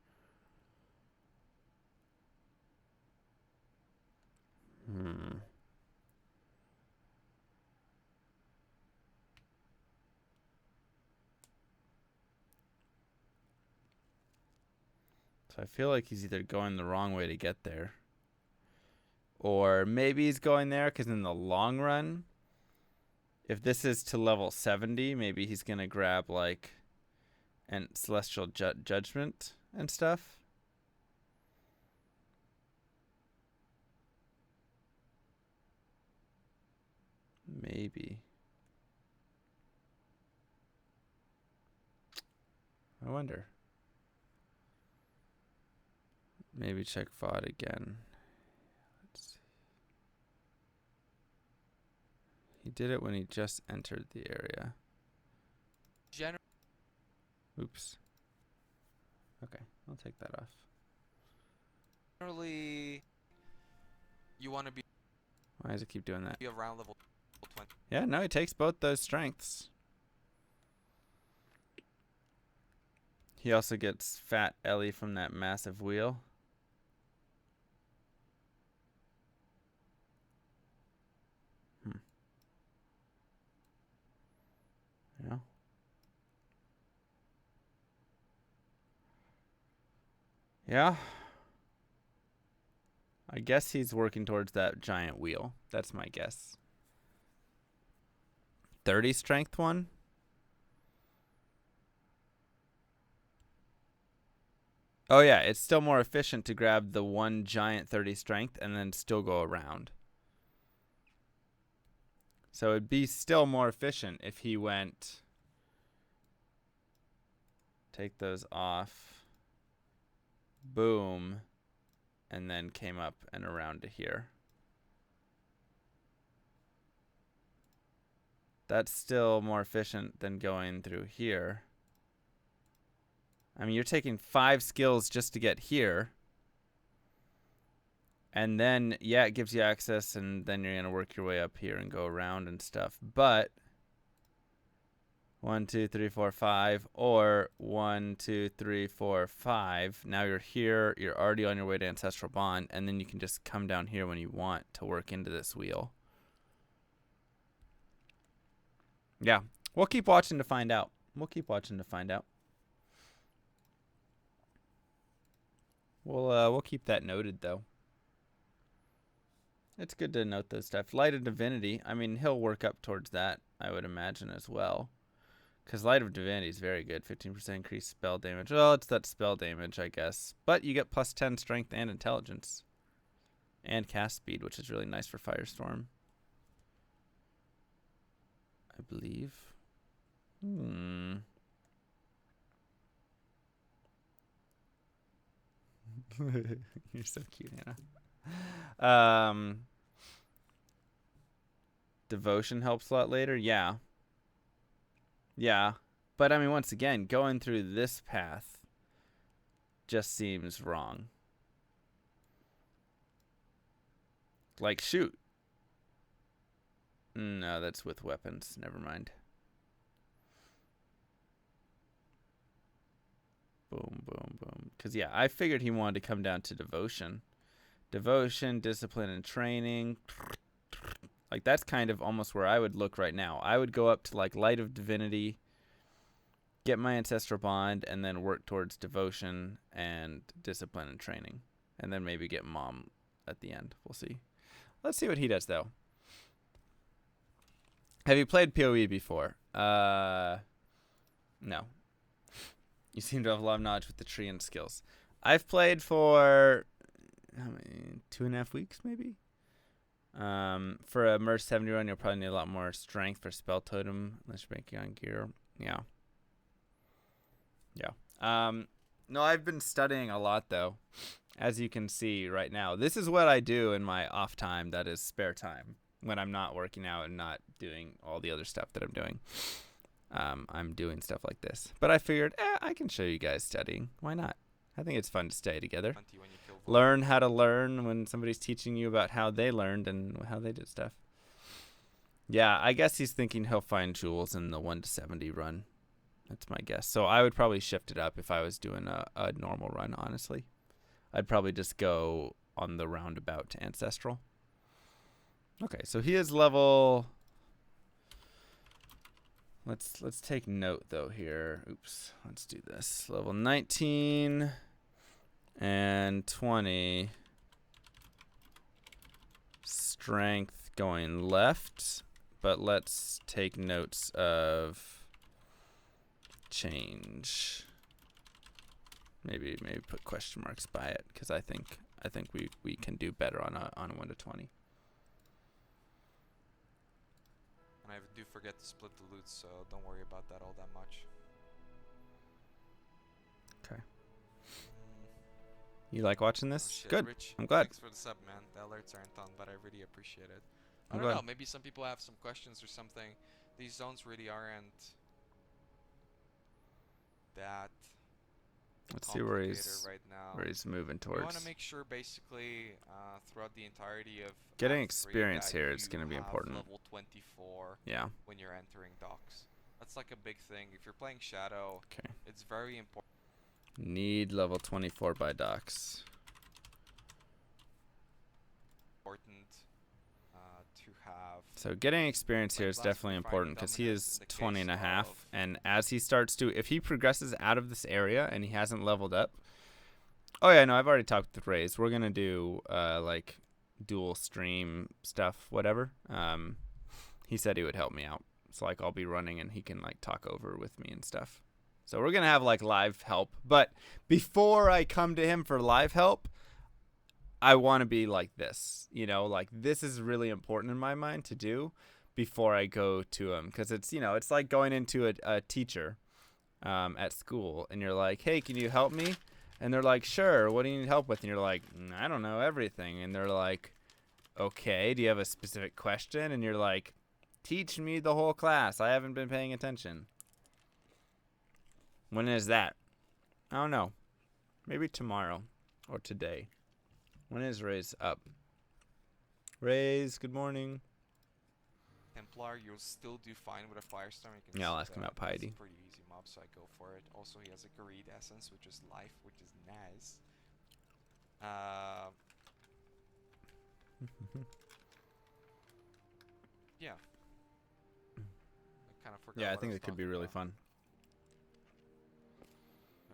So I feel like he's either going the wrong way to get there, or maybe he's going there because in the long run, if this is to level 70, maybe he's going to grab like and celestial judgment and stuff. Maybe. I wonder. Maybe check VOD again. Let's see. He did it when he just entered the area. Oops. Okay, I'll take that off. Generally, you want to be. Why does it keep doing that? Be around level 20. Yeah, no, he takes both those strengths. He also gets Fat Ellie from that massive wheel. Yeah. Yeah. I guess he's working towards that giant wheel. That's my guess. 30 strength one? Oh yeah, it's still more efficient to grab the one giant 30 strength and then still go around. So it'd be still more efficient if he went, take those off, boom, and then came up and around to here. That's still more efficient than going through here. I mean, you're taking 5 skills just to get here. And then, yeah, it gives you access, and then you're going to work your way up here and go around and stuff. But 1, 2, 3, 4, 5, or 1, 2, 3, 4, 5. Now you're here. You're already on your way to Ancestral Bond, and then you can just come down here when you want to work into this wheel. Yeah, we'll keep watching to find out. We'll keep watching to find out. We'll keep that noted though. It's good to note those stuff. Light of Divinity. I mean, he'll work up towards that, I would imagine as well. Because Light of Divinity is very good. 15% increased spell damage. Well, it's that spell damage, I guess. But you get plus 10 strength and intelligence. And cast speed, which is really nice for Firestorm. I believe. You're so cute, Hannah. Devotion helps a lot later. Yeah. Yeah. But, I mean, once again, going through this path just seems wrong. Like, shoot. No, that's with weapons. Never mind. Boom, boom, boom. Because, yeah, I figured he wanted to come down to devotion. Devotion, discipline, and training. Like, that's kind of almost where I would look right now. I would go up to, like, Light of Divinity, get my Ancestral Bond, and then work towards devotion and discipline and training. And then maybe get Mom at the end. We'll see. Let's see what he does, though. Have you played PoE before? No. You seem to have a lot of knowledge with the tree and skills. I've played for, how many, 2.5 weeks, maybe? For a Merge 70 run, you'll probably need a lot more strength for Spell Totem, unless you're making on gear. Yeah. Yeah. No, I've been studying a lot, though, as you can see right now. This is what I do in my off time, that is spare time, when I'm not working out and not doing all the other stuff that I'm doing. I'm doing stuff like this. But I figured, I can show you guys studying. Why not? I think it's fun to stay together. Learn how to learn when somebody's teaching you about how they learned and how they did stuff. Yeah, I guess he's thinking he'll find jewels in the 1 to 70 run. That's my guess. So I would probably shift it up if I was doing a normal run, honestly. I'd probably just go on the roundabout to Ancestral. Okay, so he is level... Let's take note, though, here. Oops, let's do this. Level 19 and 20. Strength going left, but let's take notes of change. Maybe put question marks by it, because I think we can do better on a 1 to 20. And I do forget to split the loot, so don't worry about that all that much. Okay. You like watching this? Oh shit, good. Rich, I'm glad. Thanks for the sub, man. The alerts aren't on, but I really appreciate it. I don't know. Maybe some people have some questions or something. These zones really aren't that. Let's see where he's right now. Where he's moving towards. You want to make sure, basically, throughout the entirety of getting experience here is going to be important. Level 24. Yeah. When you're entering docks, that's like a big thing. If you're playing Shadow, okay, it's very important. Need level 24 by docks. To have. So getting experience here is definitely important because he is 20 and a half, and as he starts to, if he progresses out of this area and he hasn't leveled up. Oh yeah, no, I've already talked with Raiz. We're gonna do like dual stream stuff, whatever. He said he would help me out, so like I'll be running and he can like talk over with me and stuff. So we're gonna have like live help, but before I come to him for live help, I want to be like this, you know, like this is really important in my mind to do before I go to him. Because it's, you know, it's like going into a teacher at school and you're like, hey, can you help me? And they're like, sure. What do you need help with? And you're like, I don't know, everything. And they're like, okay, do you have a specific question? And you're like, teach me the whole class. I haven't been paying attention. When is that? I don't know. Maybe tomorrow or today. When is Raiz up? Raiz, good morning. Templar, you'll still do fine with a Firestorm. You can yeah, I'll ask him about Piety. It's a pretty easy mob, so I go for it. Also, he has a Greed Essence, which is life, which is nice. Yeah. kind of forgot. Yeah, I what think was it could be talking really about. fun.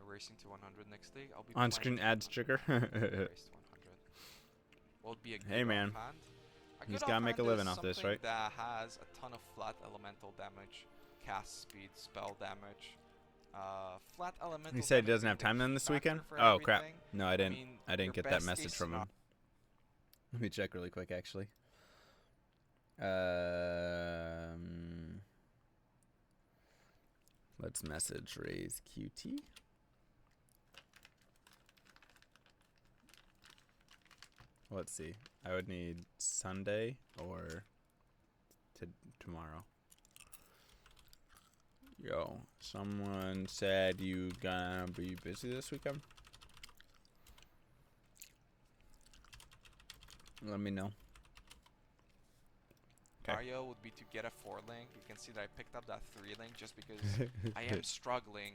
Racing to 100 next day. I'll be On-screen ads trigger. race to 100. What would be a good Hey, man. offhand? A He's good gotta make a offhand living is off this, something right? That has a ton of flat elemental damage, cast speed, spell damage. Flat elemental. He said he damage doesn't have being the time then key this factor weekend. for Oh crap! everything. No, I didn't. mean, I didn't your get that best message case from him. Let me check really quick, actually. Let's message RaizQT. Let's see. I would need Sunday or tomorrow. Yo, someone said you gonna be busy this weekend? Let me know. Mario would be to get a 4-link. You can see that I picked up that 3-link just because I am struggling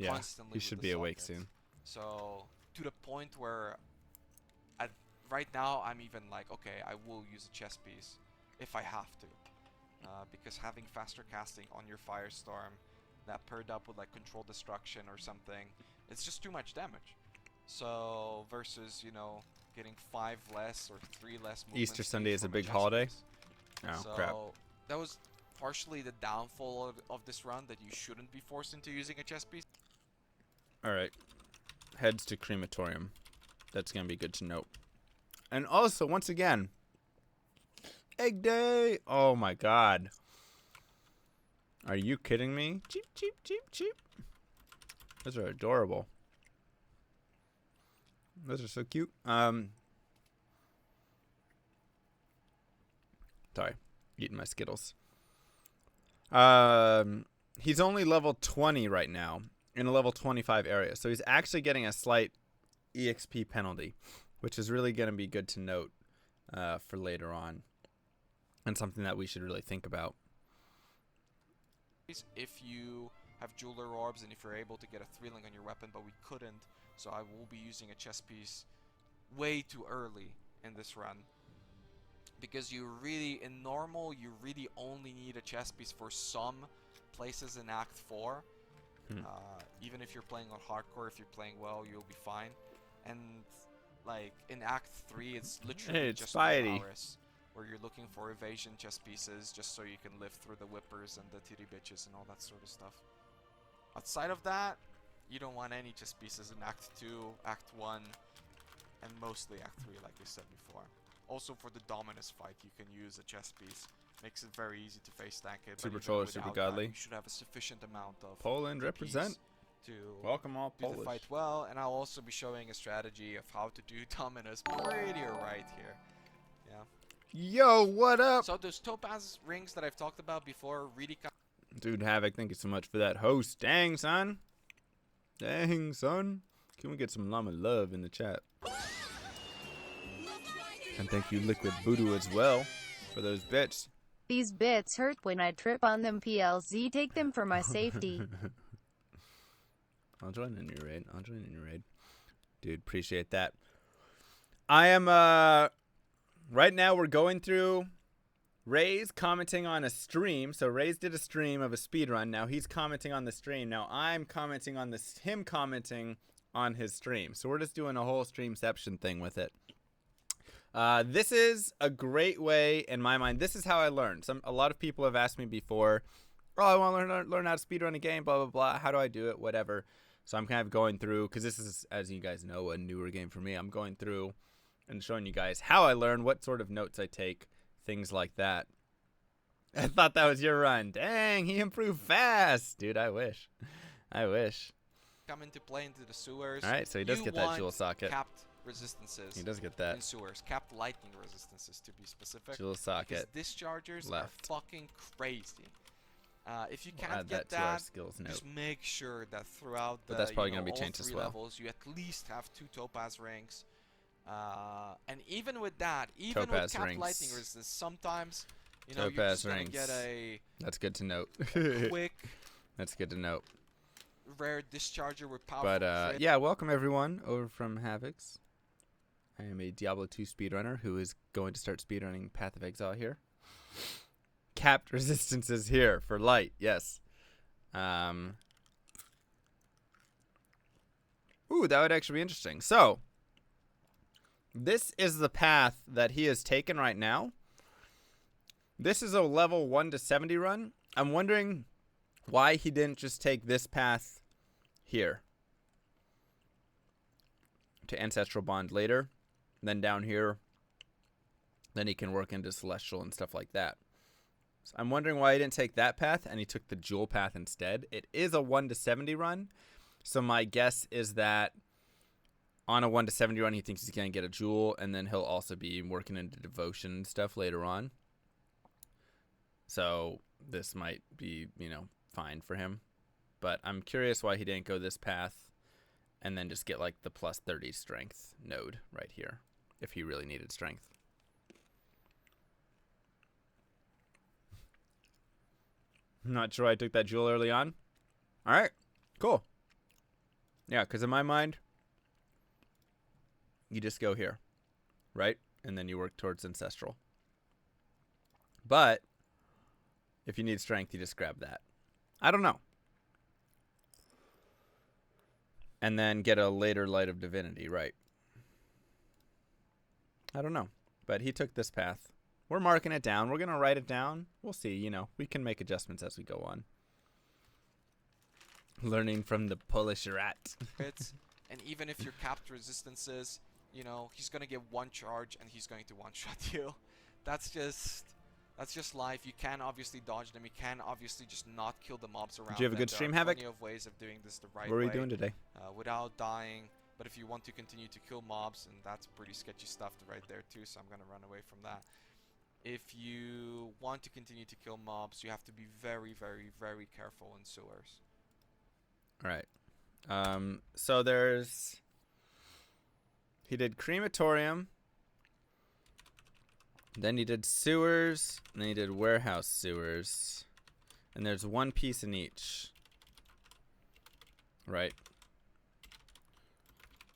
constantly. You should be awake soon. So to the point where right now I'm even like, okay, I will use a chess piece if I have to, because having faster casting on your Firestorm that paired up with like Control Destruction or something, it's just too much damage. So versus, you know, getting 5 less or 3 less movement Easter Sunday speed is a from big chess holiday. piece. Oh So crap! that was partially the downfall of this run, that you shouldn't be forced into using a chess piece. All right, heads to crematorium. That's gonna be good to note. And also, once again, egg day. Oh my god! Are you kidding me? Cheap, cheap, cheap, cheap. Those are adorable. Those are so cute. Sorry, eating my Skittles. He's only level 20 right now in a level 25 area, so he's actually getting a slight EXP penalty, which is really going to be good to note for later on, and something that we should really think about. If you have jeweler orbs and if you're able to get a 3-link on your weapon, but we couldn't, so I will be using a chess piece way too early in this run. Because you really, in normal, you really only need a chess piece for some places in Act 4. Even if you're playing on hardcore, if you're playing well, you'll be fine. And like in Act 3, it's literally just Paris, where you're looking for evasion chess pieces just so you can live through the whippers and the titty bitches and all that sort of stuff. Outside of that, you don't want any chess pieces in Act 2, Act 1, and mostly Act 3, like I said before. Also for the Dominus fight, you can use a chess piece. Makes it very easy to face tank it. Super troller, super godly. You should have a sufficient amount of Poland represent. To welcome all do Polish. the fight well, and I'll also be showing a strategy of how to do Dominus pretty right here. Yeah. Yo, what up? So those topaz rings that I've talked about before really come. Dude, Havoc, thank you so much for that host. Dang, son. Dang, son. Can we get some llama love in the chat? And thank you, Liquid Voodoo, as well, for those bits. These bits hurt when I trip on them. PLZ, take them for my safety. I'll join in your raid. I'll join in your raid. Dude, appreciate that. I am, right now we're going through Raiz commenting on a stream. So Raiz did a stream of a speedrun. Now he's commenting on the stream. Now I'm commenting on this, him commenting on his stream. So we're just doing a whole streamception thing with it. This is a great way, in my mind. This is how I learned. A lot of people have asked me before, oh, I want to learn how to speedrun a game, blah, blah, blah. How do I do it? Whatever. So I'm kind of going through, because this is, as you guys know, a newer game for me. I'm going through and showing you guys how I learn, what sort of notes I take, things like that. I thought that was your run. Dang, he improved fast. Dude, I wish. I wish. Come into play into the sewers. All right, so he does get that jewel socket. Capped resistances. He does get that. In sewers. Capped lightning resistances, to be specific. Jewel socket. Because dischargers left. are fucking crazy. If you We'll can't add get that to our skills note. just make sure that throughout the that's probably gonna be all changed as 3 well. levels, you at least have 2 topaz rings. And even with that, even Topaz with capped rings. lightning resistance, sometimes you know you're Topaz just gonna rings. get a That's good to note. quick That's good to note. rare discharger with powerful But crit. yeah, welcome everyone over from Havocs. I am a Diablo 2 speedrunner who is going to start speedrunning Path of Exile here. capped resistances here for light. Yes. Ooh, that would actually be interesting. So, this is the path that he has taken right now. This is a level 1 to 70 run. I'm wondering why he didn't just take this path here to Ancestral Bond later, then down here, then he can work into Celestial and stuff like that. So I'm wondering why he didn't take that path and he took the Jewel path instead. It is a 1 to 70 run, so my guess is that on a 1 to 70 run, he thinks he's going to get a Jewel, and then he'll also be working into Devotion and stuff later on. So this might be, you know, fine for him. But I'm curious why he didn't go this path and then just get like the plus 30 strength node right here if he really needed strength. I'm not sure I took that Jewel early on. All right, cool. Yeah, because in my mind, you just go here, right? And then you work towards Ancestral. But if you need strength, you just grab that. I don't know. And then get a later Light of Divinity, right? I don't know. But he took this path. We're marking it down. We're going to write it down. We'll see. You know, we can make adjustments as we go on. Learning from the Polish rat. And even if your capped resistances, you know, he's going to get one charge and he's going to one-shot you. That's just life. You can obviously dodge them. You can obviously just not kill the mobs around. Did you have a good stream, Havoc? Plenty of ways of doing this the right way. What are you doing today? Without dying. But if you want to continue to kill mobs, and that's pretty sketchy stuff right there too, so I'm going to run away from that. If you want to continue to kill mobs, you have to be very, very, very careful in sewers. All right. So there's... He did Crematorium. Then he did Sewers. And then he did Warehouse Sewers. And there's one piece in each. Right.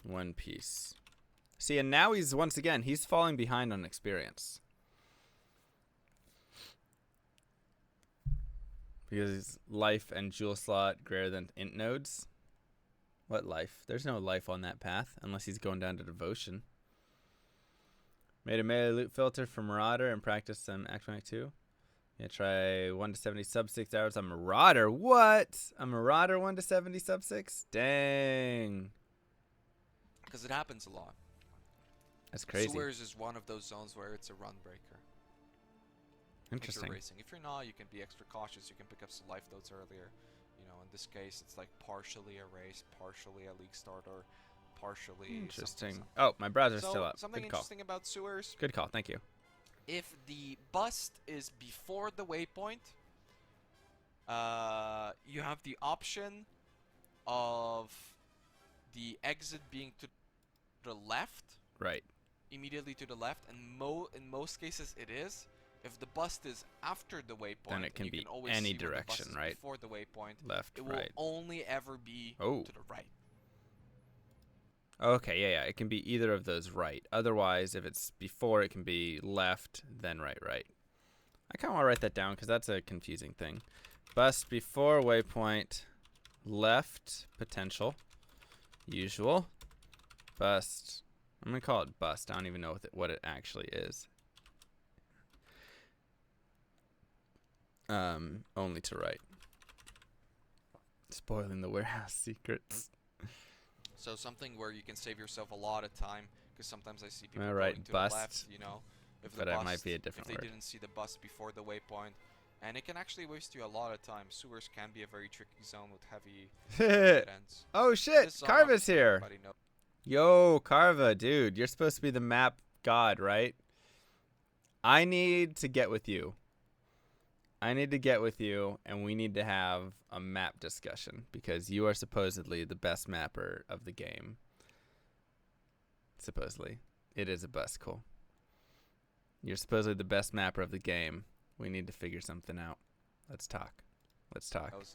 One piece. See, and now he's, once again, he's falling behind on experience. Because life and jewel slot greater than int nodes. What life? There's no life on that path unless he's going down to Devotion. Made a melee loot filter for Marauder and practice some Action 2. Yeah, try 1 to 70 sub 6 hours on Marauder. What? A Marauder 1 to 70 sub 6? Dang. Because it happens a lot. That's crazy. Sewers is one of those zones where it's a run breaker. Interesting. If you're racing. If you're not, you can be extra cautious. You can pick up some life nodes earlier. You know, in this case, it's like partially a race, partially a league starter, partially. Interesting. Oh, my browser's still up. Something Good call. interesting about sewers. Good call. Thank you. If the bust is before the waypoint, you have the option of the exit being to the left. Right. Immediately to the left, and in most cases it is. If the bust is after the waypoint, then it can be any direction, right? Before the waypoint, left, it will right. only ever be to the right. Okay, yeah. It can be either of those right. Otherwise, if it's before, it can be left, then right. I kind of want to write that down because that's a confusing thing. Bust before waypoint, left, potential, usual, bust. I'm going to call it bust. I don't even know what it actually is. Only to right. Spoiling the warehouse secrets. So something where you can save yourself a lot of time, because sometimes I see people going to bust, the left, you know, but it might be a different if they word. didn't see the bust before the waypoint, and it can actually waste you a lot of time. Sewers can be a very tricky zone with heavy ends. Oh shit, Carva's here. Yo, Carva, dude, you're supposed to be the map god, right? I need to get with you. And we need to have a map discussion because you are supposedly the best mapper of the game. Supposedly. It is a buzzkill. You're supposedly the best mapper of the game. We need to figure something out. Let's talk. That was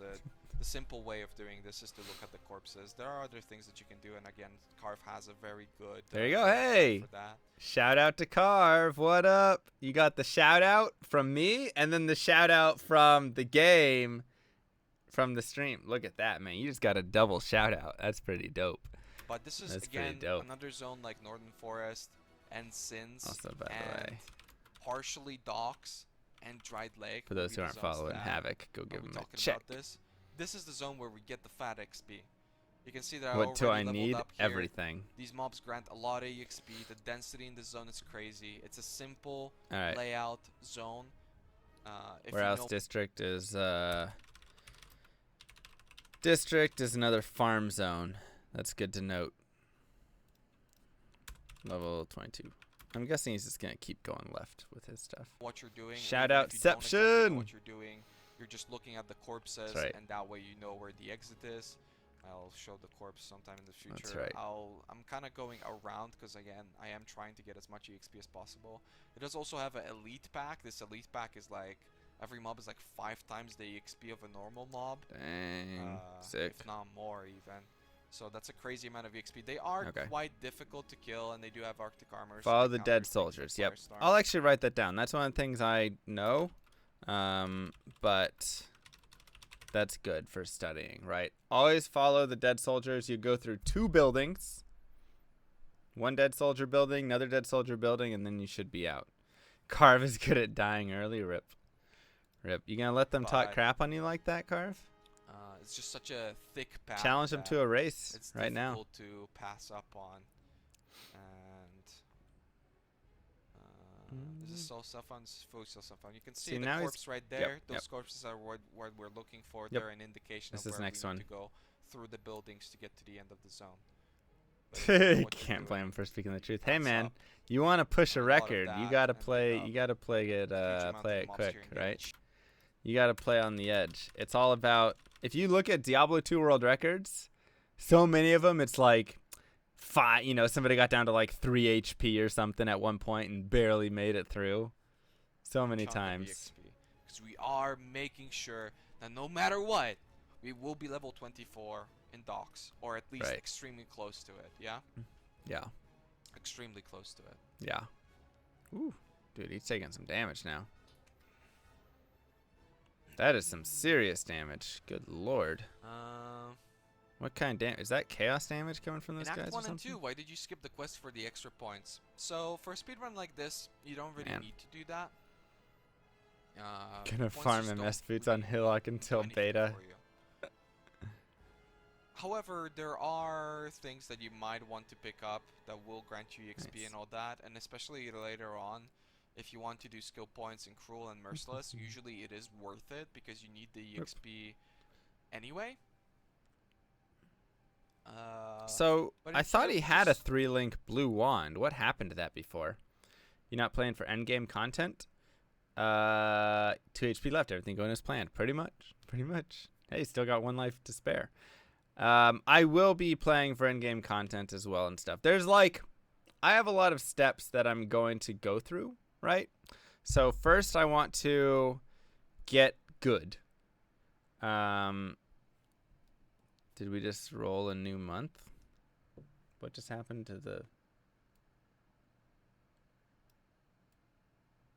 the simple way of doing this is to look at the corpses. There are other things that you can do, and again, Carve has a very good. There you go. Hey, for that. Shout out to Carve. What up? You got the shout out from me, and then the shout out from the game, from the stream. Look at that, man. You just got a double shout out. That's pretty dope. But this is again another zone like Northern Forest and Sins also, by the way, partially Docks and Dried Lake. For those who aren't following Havoc, go give them a check. This is the zone where we get the fat XP. You can see that what do I need? Everything. These mobs grant a lot of EXP. The density in this zone is crazy. It's a simple layout zone. Warehouse District is another farm zone. That's good to note. Level 22. I'm guessing he's just gonna keep going left with his stuff. What you're doing. Shout out Ception. Exactly what you're doing. You're just looking at the corpses, and that way you know where the exit is. I'll show the corpse sometime in the future. That's right. I'm kind of going around because again, I am trying to get as much EXP as possible. It does also have an elite pack. This elite pack is like every mob is like 5 times the EXP of a normal mob. Dang, sick. If not more even. So that's a crazy amount of EXP. They are quite difficult to kill, and they do have Arctic armor. Follow the dead soldiers. Yep. I'll actually write that down. That's one of the things I know. But that's good for studying, right? Always follow the dead soldiers. You go through 2 buildings. One dead soldier building, another dead soldier building, and then you should be out. Carve is good at dying early. Rip. You gonna let them talk crap on you like that, Carve? It's just such a thick path. Challenge them to a race right now. It's difficult to pass up on. And this is so fun. Fully so fun. You can see the corpse right there. Those corpses are what we're looking for. They're an indication of where we need to go through the buildings to get to the end of the zone. Can't blame him for speaking the truth. Hey man, you want to push a record? You gotta play. You gotta play it. Play it quick, right? You gotta play on the edge. It's all about. If you look at Diablo 2 world records, so many of them, it's like 5. You know, somebody got down to like 3 HP or something at one point and barely made it through. So many times. Because we are making sure that no matter what, we will be level 24 in Docks, or at least extremely close to it. Yeah. Yeah. Extremely close to it. Yeah. Ooh, dude, he's taking some damage now. That is some serious damage. Good lord. What kind of damage? Is that chaos damage coming from those guys Act 1 or something? and 2, why did you skip the quest for the extra points? So, for a speedrun like this, you don't really need to do that. Gonna farm MS boots on Hillock until beta. However, there are things that you might want to pick up that will grant you EXP and all that, and especially later on. If you want to do skill points in Cruel and Merciless, usually it is worth it because you need the EXP anyway. So, I thought he had a 3-link blue wand. What happened to that before? You're not playing for endgame content? 2 HP left. Everything going as planned. Pretty much. Hey, still got 1 life to spare. I will be playing for endgame content as well and stuff. There's like... I have a lot of steps that I'm going to go through. Right? So first I want to get good. Did we just roll a new month? What just happened to the...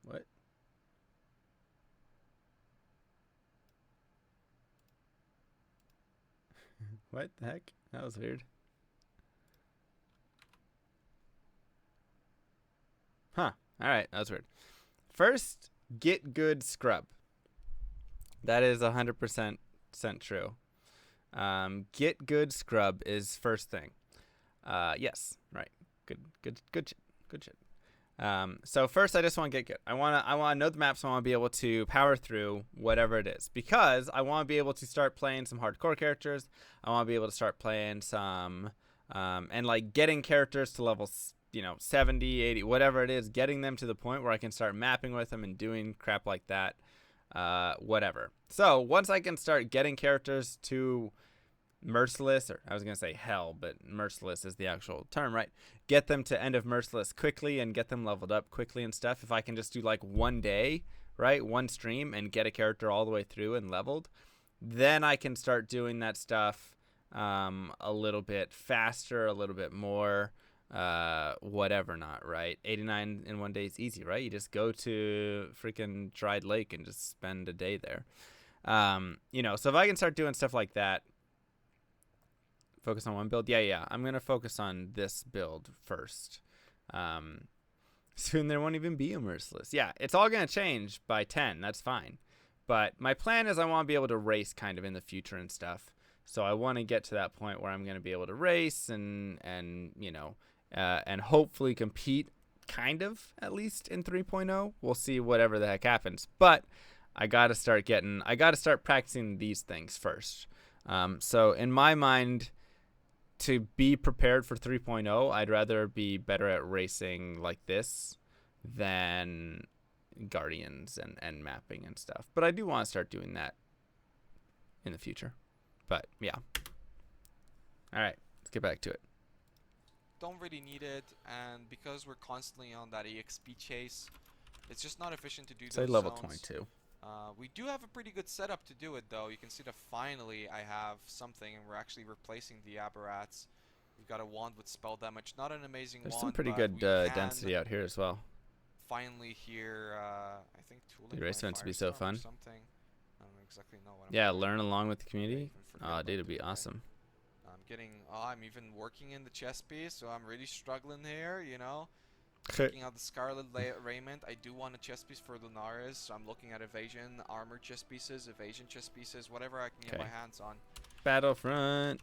What? What the heck? That was weird. Huh. Alright, that's weird. First, get good scrub. That is 100% true. Get good scrub is first thing. Yes, right. Good shit. So first, I just want to get good. I want to know the maps. I want to be able to power through whatever it is because I want to be able to start playing some hardcore characters. I want to be able to start playing some and like getting characters to levels. 70, 80, whatever it is, getting them to the point where I can start mapping with them and doing crap like that, whatever. So once I can start getting characters to Merciless, or I was going to say Hell, but Merciless is the actual term, right? Get them to end of Merciless quickly and get them leveled up quickly and stuff. If I can just do like 1 day, right, 1 stream and get a character all the way through and leveled, then I can start doing that stuff a little bit faster, a little bit more, whatever not, right? 89 in 1 day is easy, right? You just go to freaking Dried Lake and just spend a day there. You know, so if I can start doing stuff like that, focus on one build. Yeah. I'm going to focus on this build first. Soon there won't even be a Merciless. Yeah, it's all going to change by 10. That's fine. But my plan is I want to be able to race kind of in the future and stuff. So I want to get to that point where I'm going to be able to race and you know, and hopefully compete kind of at least in 3.0. We'll see whatever the heck happens. But I got to start practicing these things first. So in my mind, to be prepared for 3.0, I'd rather be better at racing like this than Guardians and mapping and stuff. But I do want to start doing that in the future. But yeah. All right, let's get back to it. Don't really need it, and because we're constantly on that EXP chase, it's just not efficient to do those Say level zones. 22. We do have a pretty good setup to do it, though. You can see that finally I have something, and we're actually replacing the Aberrats. We've got a wand with spell damage. Not an amazing There's wand, some pretty but good density out here as well. Finally here, I think tooling The race meant to be so fun. Something. I don't exactly know what Yeah, I'm learn along with the community. Oh, dude, it'd be today. awesome. I'm even working in the chest piece, so I'm really struggling here, you know. Checking out the Scarlet Raiment. I do want a chest piece for Lunaris, so I'm looking at Evasion, armor chest pieces, Evasion chest pieces, whatever I can get my hands on. Battlefront.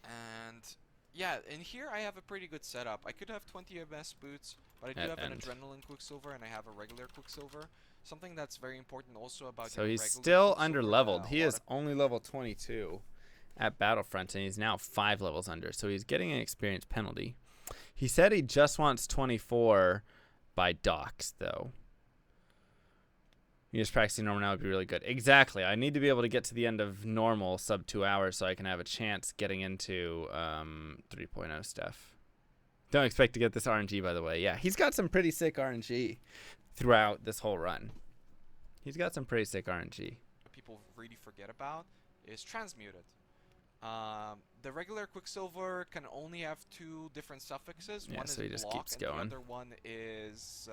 And yeah, in here I have a pretty good setup. I could have 20 MS boots, but I do have an Adrenaline Quicksilver and I have a regular Quicksilver. Something that's very important also about So he's still under leveled. He is only level 22 at Battlefront, and he's now 5 levels under. So he's getting an experience penalty. He said he just wants 24 by docks, though. You just practicing normal now would be really good. Exactly. I need to be able to get to the end of normal sub 2 hours so I can have a chance getting into 3.0 stuff. Don't expect to get this RNG, by the way. Yeah, he's got some pretty sick RNG throughout this whole run. He's got some pretty sick RNG. What people really forget about is transmuted. The regular Quicksilver can only have 2 different suffixes. Yeah, one so is he just block, keeps and going. the other one is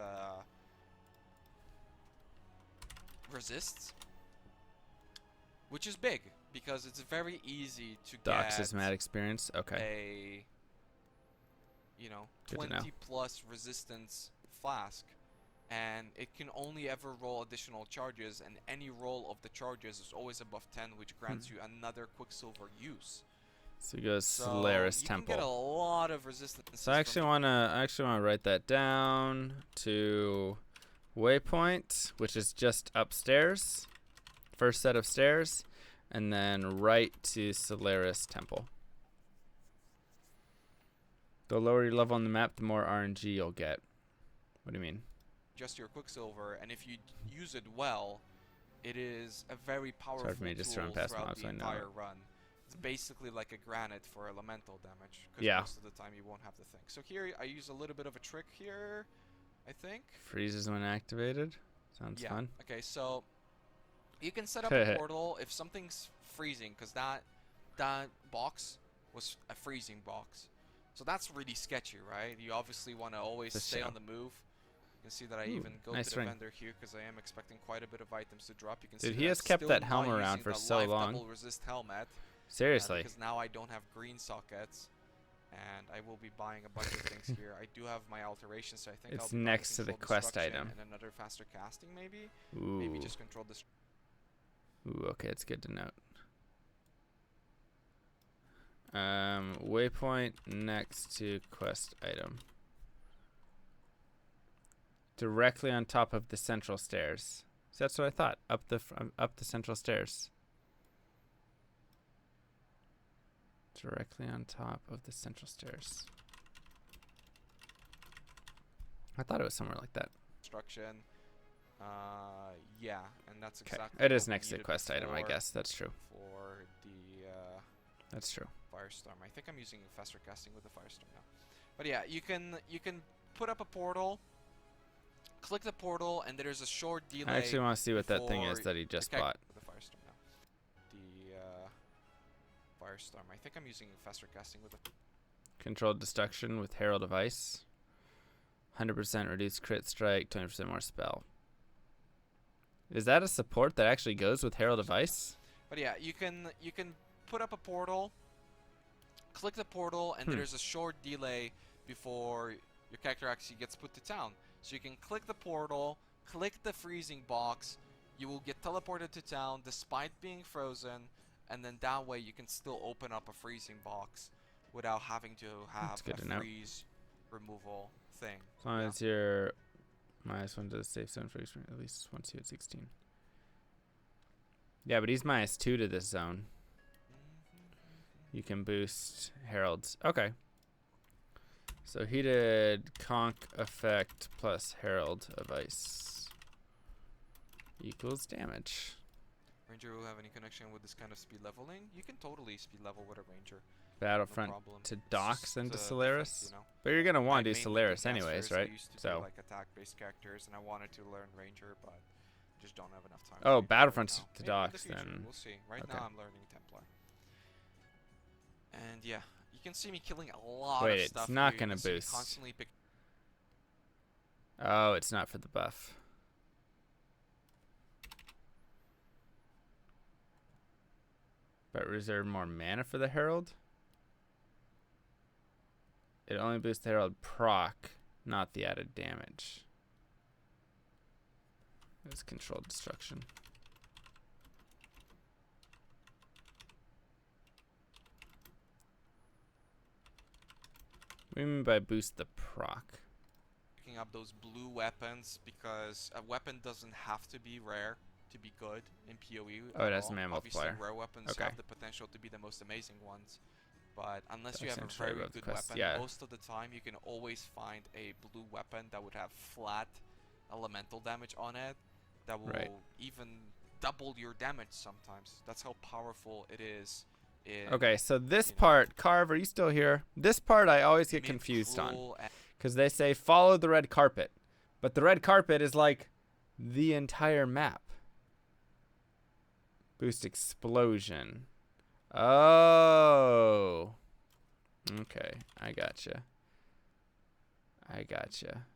resists, which is big because it's very easy to Docks get is mad experience. a Okay. 20 plus resistance flask, and it can only ever roll additional charges, and any roll of the charges is always above 10, which grants you another Quicksilver use. So he goes Solaris Temple. You can get a lot of resistance. So I actually wanna write that down to Waypoint, which is just upstairs, first set of stairs, and then right to Solaris Temple. The lower your level on the map, the more RNG you'll get. What do you mean? Just your Quicksilver, and if you use it well, it is a very powerful tool throughout the entire run. It's basically like a granite for elemental damage, because most of the time you won't have the thing. So here I use a little bit of a trick here, I think. Freezes when activated. Sounds fun. Okay, so you can set up a portal if something's freezing, because that box was a freezing box. So that's really sketchy, right? You obviously want to always stay on the move. You can see that I even go to the vendor here because I am expecting quite a bit of items to drop. You can see he has kept that helmet around for so long. Double resist helmet. Seriously. Because now I don't have green sockets, and I will be buying a bunch of things here. I do have my alterations, so I think it's I'll be next to the quest item. And another faster casting, maybe. Ooh. Maybe just control this. Ooh, okay, it's good to note. Waypoint next to quest item. Directly on top of the central stairs. So that's what I thought. Up the central stairs. Directly on top of the central stairs. I thought it was somewhere like that. Construction. Yeah, and that's exactly. It is next to the quest item, I guess. That's true. For the. That's true. Firestorm. I think I'm using faster casting with the Firestorm now. But yeah, you can put up a portal. Click the portal, and there's a short delay. I actually want to see what that thing is that he just bought. The Firestorm now. Firestorm. I think I'm using faster casting with a Controlled destruction with Herald of Ice. 100% reduced crit strike, 20% more spell. Is that a support that actually goes with Herald of Ice? But yeah, you can put up a portal, click the portal, and there's a short delay before your character actually gets put to town. So you can click the portal, click the freezing box, you will get teleported to town despite being frozen, and then that way you can still open up a freezing box without having to have a freeze removal thing. As long as you're -1 to the safe zone for at least once you hit 16. Yeah, but he's -2 to this zone. You can boost Heralds. Okay. So he did Conk effect plus Herald of Ice equals damage. Ranger will have any connection with this kind of speed leveling? You can totally speed level with a Ranger. Battlefront no to Dox and to Solaris, Solaris? But you're going to want to do Solaris anyways, right? So like attack-based characters, and I wanted to learn Ranger, but just don't have enough time. Oh, Battlefront to Dox, then. We'll see. Right now I'm learning Templar. And yeah, you can see me killing a lot of stuff. Wait, it's not going to boost. Oh, it's not for the buff. But reserve more mana for the Herald? It only boosts the Herald proc, not the added damage. It's controlled destruction. What do you mean by boost the proc? Picking up those blue weapons because a weapon doesn't have to be rare to be good in PoE. Oh, it has a mana multiplier. Obviously, rare weapons have the potential to be the most amazing ones. But unless you have a very good weapon, most of the time you can always find a blue weapon that would have flat elemental damage on it that will even double your damage sometimes. That's how powerful it is. Okay, so this part, Carve, are you still here? This part I always get confused on. Because they say follow the red carpet. But the red carpet is like the entire map. Boost explosion. Oh. Okay, I gotcha. I gotcha.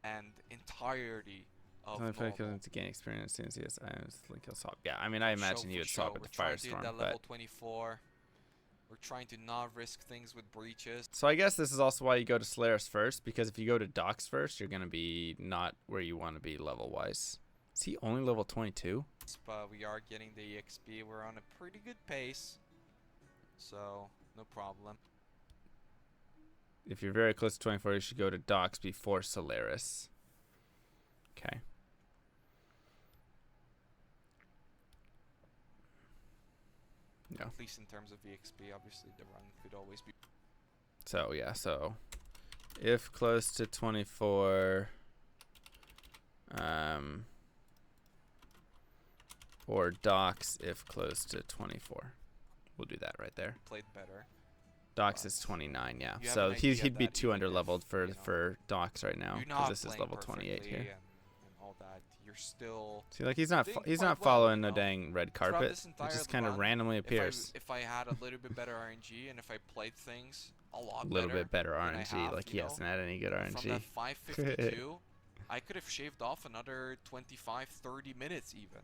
And entirety of to gain experience since yes, I think he'll swap. Yeah, I mean I imagine he would swap with the Firestorm, but level 24. We're trying to not risk things with breaches. So I guess this is also why you go to Solaris first, because if you go to Dox first, you're gonna be not where you want to be level wise. Is he only level 22? But we are getting the EXP. We're on a pretty good pace, so no problem. If you're very close to 24, you should go to Dox before Solaris. Okay. Yeah. At least in terms of EXP, obviously the run could always be. So yeah, so if close to 24, or Dox if close to 24. We'll do that right there. Played better. Dox is 29, yeah. So he'd be 2 under leveled for Dox right now because this is level 28 here. And all that. You're still see, like he's not following the dang red carpet. It just kind of randomly appears. If I had a little bit better RNG and if I played things a lot better RNG, like he hasn't had any good RNG. From that 552, I could have shaved off another 25-30 minutes even.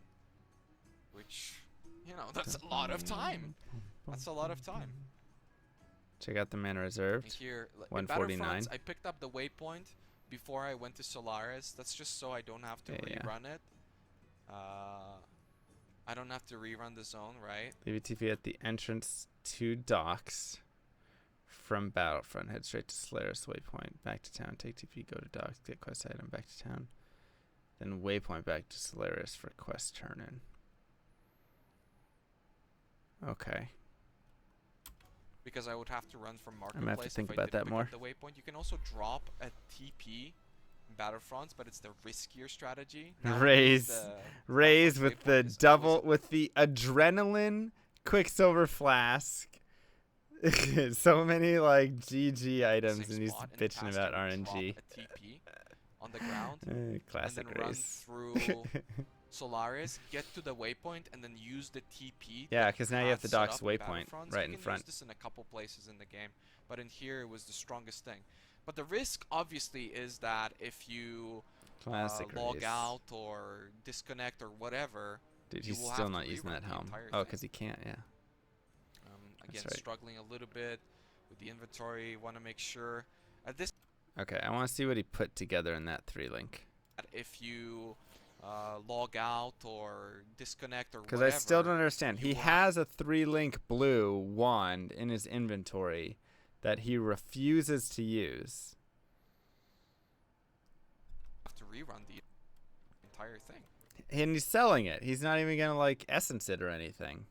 Which, you know, that's a lot of time. That's a lot of time. Check out the mana reserved. Here, 149. I picked up the waypoint before I went to Solaris. That's just so I don't have to rerun it. I don't have to rerun the zone, right? Leave TP at the entrance to Dox from Battlefront. Head straight to Solaris waypoint. Back to town. Take TP. Go to Dox. Get quest item. Back to town. Then waypoint back to Solaris for quest turn-in. Okay. Because I would have to run from Marketplace. I'm gonna have to think about that more. The waypoint. You can also drop a TP in Battlefronts, but it's the riskier strategy. Raiz with the double with the adrenaline Quicksilver flask. So many like GG items, and he's bitching about RNG. A TP on the ground. Classic and then Raiz. Run through Solaris, get to the waypoint, and then use the TP. Yeah, because now you have the dock's waypoint right in front. Use this in a couple places in the game, but in here it was the strongest thing. But the risk, obviously, is that if you log out or disconnect or whatever, dude, he's still not using that helm. Oh, because he can't, yeah. Again, struggling a little bit with the inventory. Want to make sure at this. Okay, I want to see what he put together in that 3-link. If you log out or disconnect or whatever. Because I still don't understand. He has a 3-link blue wand in his inventory that he refuses to use. Have to rerun the entire thing. And he's selling it. He's not even gonna like essence it or anything.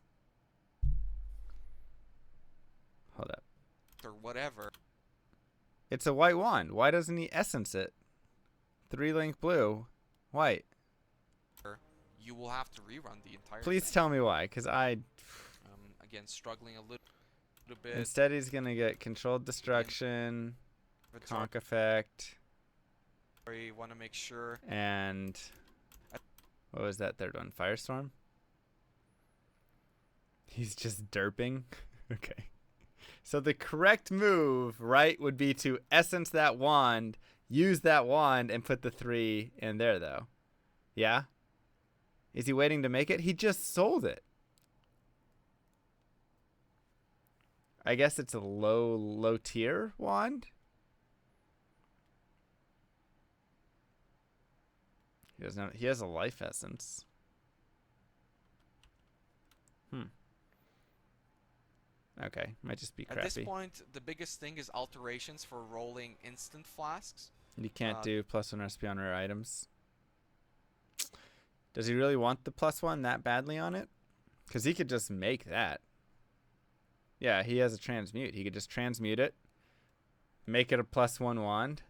Hold up. Or whatever. It's a white wand. Why doesn't he essence it? 3-link blue, white. You will have to rerun the entire Please thing. tell me why, because I... again, struggling a little bit. Instead, he's going to get controlled destruction, conk effect. Want to make sure. And what was that third one? Firestorm? He's just derping? Okay. So the correct move, right, would be to essence that wand, use that wand, and put the 3 in there, though. Yeah? Is he waiting to make it? He just sold it. I guess it's a low tier wand. He has a life essence. Okay, might just be crappy. At this point, the biggest thing is alterations for rolling instant flasks. You can't do +1 recipe on rare items. Does he really want the +1 that badly on it? Because he could just make that. Yeah, he has a transmute. He could just transmute it, make it a +1 wand,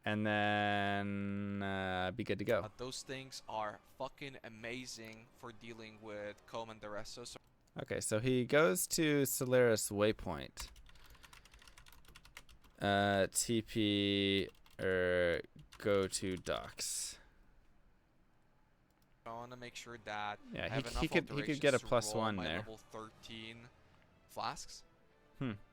and then be good to go. Those things are fucking amazing for dealing with Com and the rest. Okay, so he goes to Solaris Waypoint. TP or go to docks. I want to make sure that yeah, he could get a +1 there. Level 13 flasks.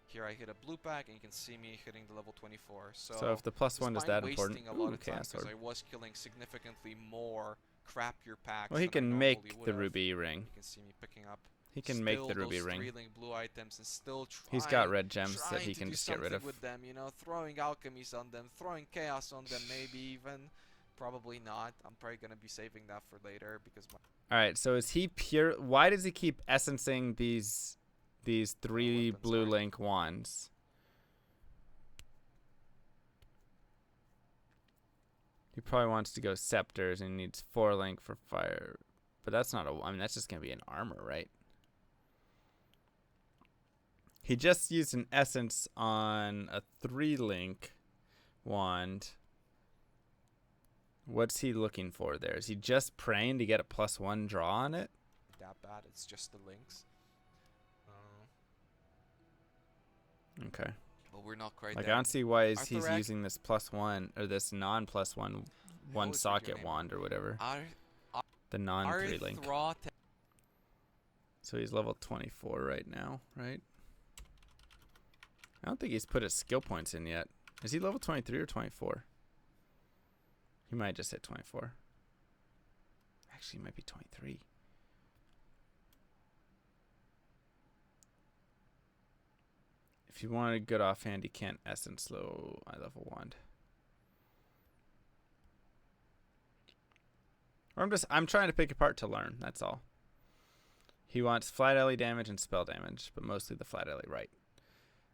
Here I hit a blue pack, and you can see me hitting the level 24. So if the +1 is that important, a lot of time because I was killing significantly more crappier packs. Well, he can make the ruby ring. You can see me picking up. He can make the ruby ring. 3-link blue items and still he's got red gems that he can just get rid of. With them, you know, throwing alchemies on them, throwing chaos on them, maybe even. Probably not. I'm probably gonna be saving that for later because. All right. So is he pure? Why does he keep essencing these 3 blue link wands? He probably wants to go scepters and needs 4-link for fire, but that's not a. I mean, that's just gonna be an armor, right? He just used an essence on a 3-link wand. What's he looking for there? Is he just praying to get a +1 draw on it? That bad. It's just the links. Okay. But we're not quite like there. I don't see why he's using this +1 or this non+1 one socket wand or whatever. The non 3-link. So he's level 24 right now, right? I don't think he's put his skill points in yet. Is he level 23 or 24? He might just hit 24. Actually, he might be 23. If you want a good offhand, he can't essence low eye level wand. Or I'm trying to pick apart to learn, that's all. He wants flat LE damage and spell damage, but mostly the flat LE right.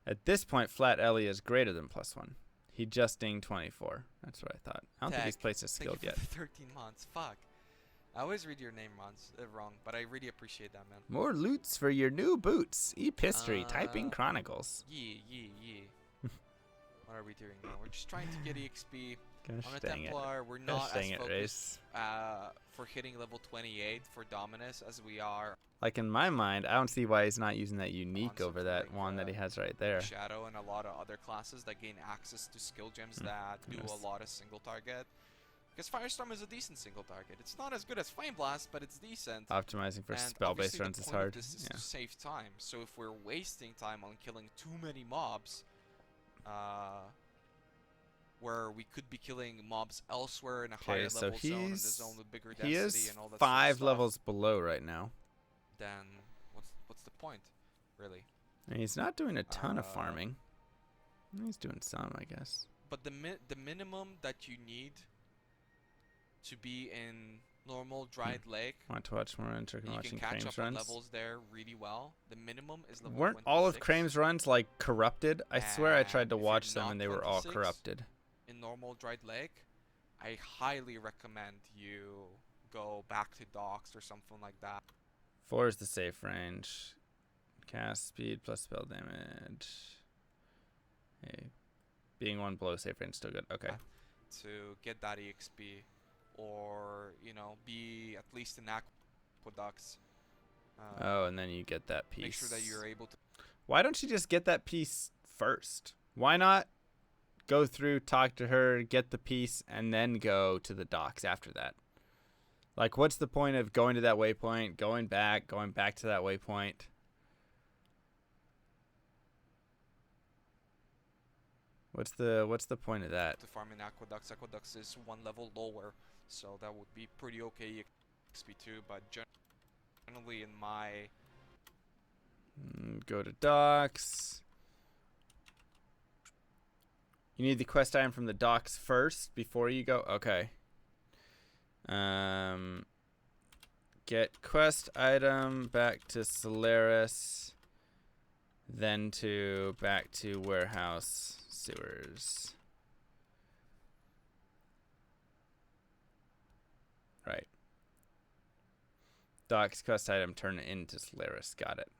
At this point, flat LE is greater than +1. He just dinged 24. That's what I thought. I don't think he's placed his skill yet. 13 months. Fuck. I always read your name wrong, but I really appreciate that, man. More loots for your new boots. History, typing chronicles. Yeah. What are we doing now? We're just trying to get EXP. Gosh, on a dang Templar, it. we're not as focused for hitting level 28 for Dominus as we are. Like in my mind, I don't see why he's not using that unique over that wand that he has right there. Shadow and a lot of other classes that gain access to skill gems that do a lot of single target. Because Firestorm is a decent single target. It's not as good as Flame Blast, but it's decent. Optimizing for and spell-based runs is hard. This is to save time. So if we're wasting time on killing too many mobs, where we could be killing mobs elsewhere in a higher level zone, in the zone with bigger density and all that. He is 5 sort of levels below right now. Then what's the point, really? And he's not doing a ton of farming. He's doing some, I guess. But the minimum that you need to be in normal dried lake. Want to watch more Intercom watching you can catch Krame's up runs? on levels there really well. The minimum is level Weren't 26. all of Krame's runs like corrupted? I swear I tried to watch them and they were all corrupted. In normal dried lake, I highly recommend you go back to docks or something like that. 4 is the safe range. Cast speed plus spell damage. Hey. Being 1 below safe range still good. Okay. To get that EXP, or be at least in aqueducts. Oh, and then you get that piece. Make sure that you're able to. Why don't you just get that piece first? Why not go through, talk to her, get the piece, and then go to the docks after that? Like, what's the point of going to that waypoint, going back to that waypoint? What's the point of that? To farm in aqueducts. Aqueducts is 1 level lower, so that would be pretty okay XP2. But generally, in my go to docks. You need the quest item from the docks first before you go. Okay. Get quest item back to Solaris, then back to warehouse. Sewers. Right. Docks quest item, turn it into Solaris. Got it.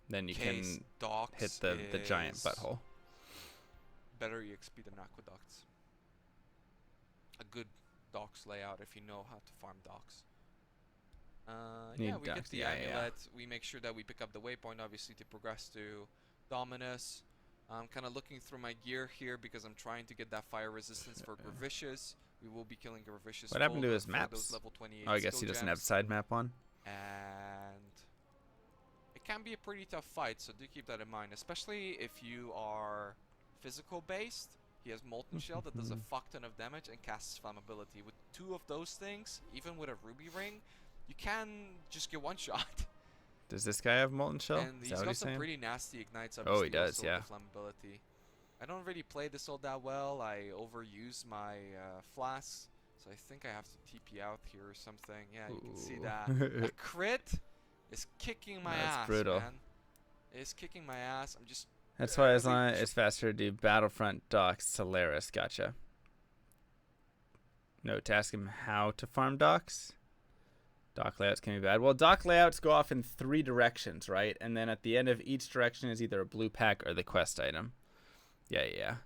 Then you can hit the giant butthole. Better EXP than aqueducts. A good docks layout if you know how to farm docks. Yeah, we get the amulet. We make sure that we pick up the waypoint, obviously, to progress to Dominus. I'm kind of looking through my gear here because I'm trying to get that fire resistance for Gravicious. We will be killing Gravicious. What happened to his maps? Those level 28 I guess he doesn't have side map on. And it can be a pretty tough fight, so do keep that in mind. Especially if you are physical based. He has Molten Shell that does a fuck ton of damage and casts Flammability. With 2 of those things, even with a Ruby Ring, you can just get one shot. Does this guy have Molten Shell? And he's got some pretty nasty ignites. Oh, he does, yeah. Flammability. I don't really play this all that well. I overuse my flasks, so I think I have to TP out here or something. Yeah, you can see that. A crit is kicking my ass, that's brutal. man. It's kicking my ass. I'm just. That's why it's faster to do Battlefront docks Solaris. Gotcha. No, to ask him how to farm docks. Dock layouts can be bad. Well, dock layouts go off in 3 directions, right? And then at the end of each direction is either a blue pack or the quest item. Yeah.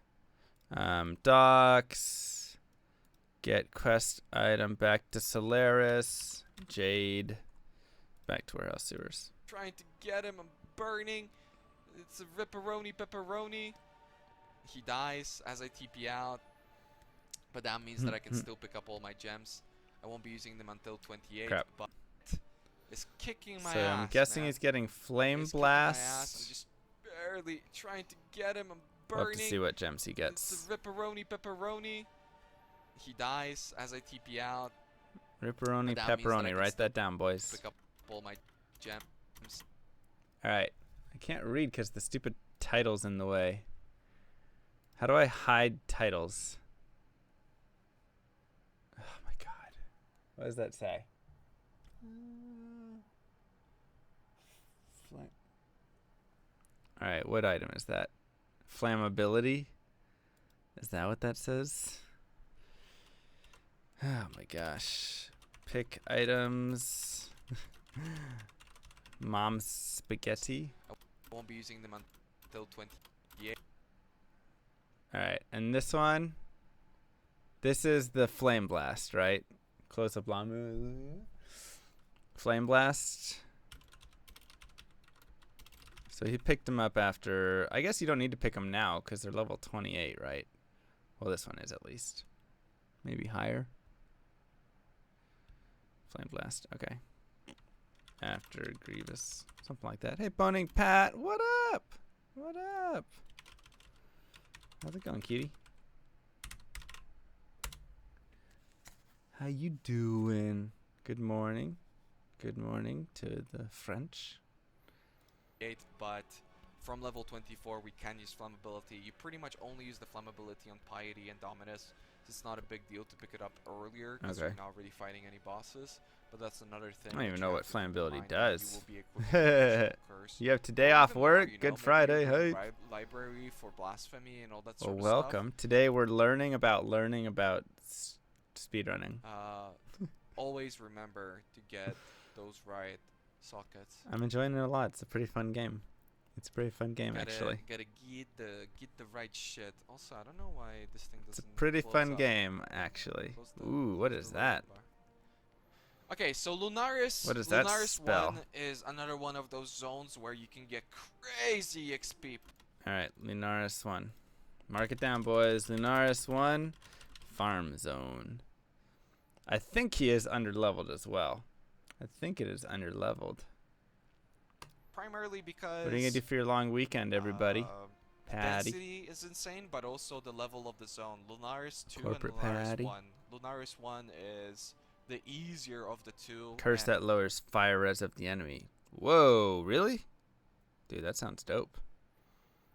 Docks. Get quest item back to Solaris. Jade. Back to warehouse sewers. Trying to get him. I'm burning. It's a pepperoni. He dies as I TP out. But that means that I can still pick up all my gems. I won't be using them until 28. Crap. But it's kicking my ass. So I'm guessing he's getting Flame Blast. I'm just barely trying to get him. I'm burning. We'll have to see what gems he gets. It's a pepperoni. He dies as I TP out. Ripperoni, pepperoni. Write that down, boys. Pick up all my gems. Alright. I can't read because the stupid title's in the way. How do I hide titles? Oh my god. What does that say? Alright, what item is that? Flammability? Is that what that says? Oh my gosh. Pick items. Mom's spaghetti. I won't be using them until 28. Alright, and this one. This is the Flame Blast, right? Close up long. Flame Blast. So he picked them up after. I guess you don't need to pick them now because they're level 28, right? Well, this one is at least. Maybe higher. Flame Blast. Okay. After Grievous. Something like that. Hey, Boning Pat. What up? What up? How's it going, cutie? How you doing? Good morning. Good morning to the French. But from level 24, we can use flammability. You pretty much only use the flammability on Piety and Dominus. It's not a big deal to pick it up earlier because you're not really fighting any bosses. But that's another thing. I don't even know what flammability does. You have today off work. Good Friday. Hey. Library for blasphemy and all that sort of welcome. Stuff. Today we're learning about speedrunning. Always remember to get those right sockets. I'm enjoying it a lot. It's a pretty fun game. It's a pretty fun game, actually. Gotta get the right shit. Also, I don't know why this thing doesn't. It's a pretty fun game, actually. Ooh, what is that? Okay, so Lunaris. What is that spell? 1 is another one of those zones where you can get crazy XP. All right, Lunaris 1. Mark it down, boys. Lunaris 1, farm zone. I think he is underleveled as well. I think it is underleveled. Primarily because... What are you going to do for your long weekend, everybody? Patty. Density is insane, but also the level of the zone. Lunaris 2 Corporate and Lunaris Patty. 1. Lunaris 1 is the easier of the two. Curse that lowers fire res of the enemy. Whoa, really? Dude, that sounds dope.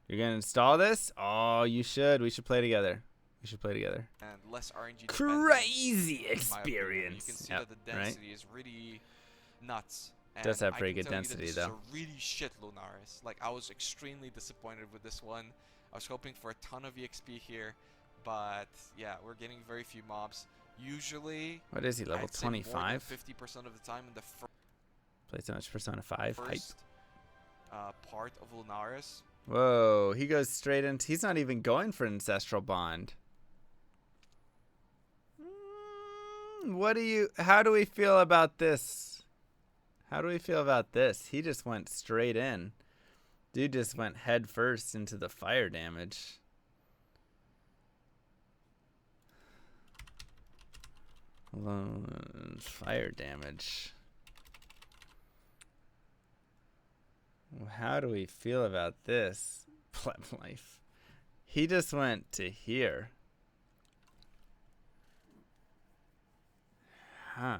You're going to install this? Oh, you should. We should play together. We should play together. And less RNG crazy experience. You can see that the density is really nuts. It does have pretty good density, though. This is a really shit Lunaris. Like, I was extremely disappointed with this one. I was hoping for a ton of EXP here, but yeah, we're getting very few mobs. Usually, what is he, level 25? 50% of the time in the plays so much Persona 5. First part of Lunaris. Whoa, he goes straight into. He's not even going for Ancestral Bond. How do we feel about this? How do we feel about this? He just went straight in. Dude just went head first into the fire damage. Fire damage. How do we feel about this? Pleb life. He just went to here. Huh.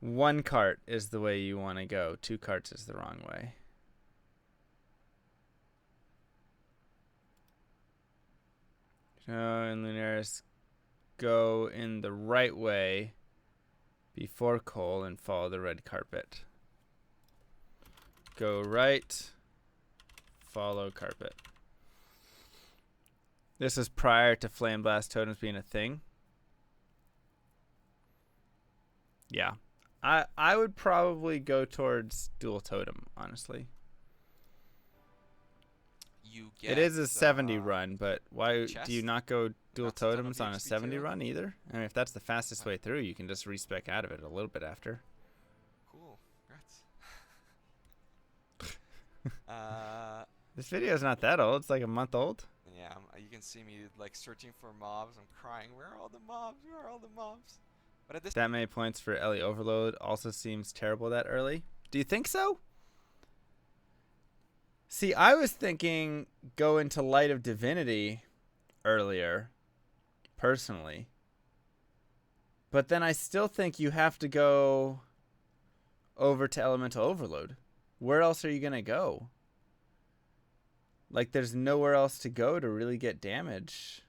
1 cart is the way you want to go. 2 carts is the wrong way. So in Lunaris, go in the right way before Cole and follow the red carpet. Go right, follow carpet. This is prior to Flame Blast totems being a thing. Yeah. I would probably go towards dual totem, honestly. It is a 70 run, but why do you not go dual totems on a 70 run either? I mean, if that's the fastest way through, you can just respec out of it a little bit after. Cool. Congrats. This video is not that old. It's like a month old. Yeah, you can see me like searching for mobs. I'm crying. Where are all the mobs? Where are all the mobs? But at this that many points for Ellie Overload also seems terrible that early. Do you think so? See, I was thinking go into Light of Divinity earlier, personally. But then I still think you have to go over to Elemental Overload. Where else are you going to go? Like, there's nowhere else to go to really get damage.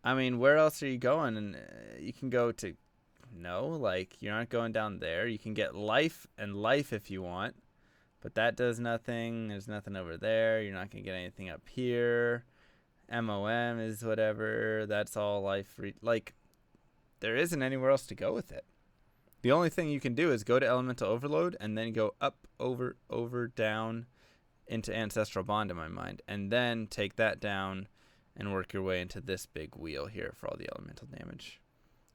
I mean, where else are you going? And you can go to... No, like, you're not going down there. You can get life and life if you want. But that does nothing. There's nothing over there. You're not going to get anything up here. MOM is whatever. That's all life. Like, there isn't anywhere else to go with it. The only thing you can do is go to Elemental Overload and then go up, over, down into Ancestral Bond in my mind. And then take that down and work your way into this big wheel here for all the elemental damage.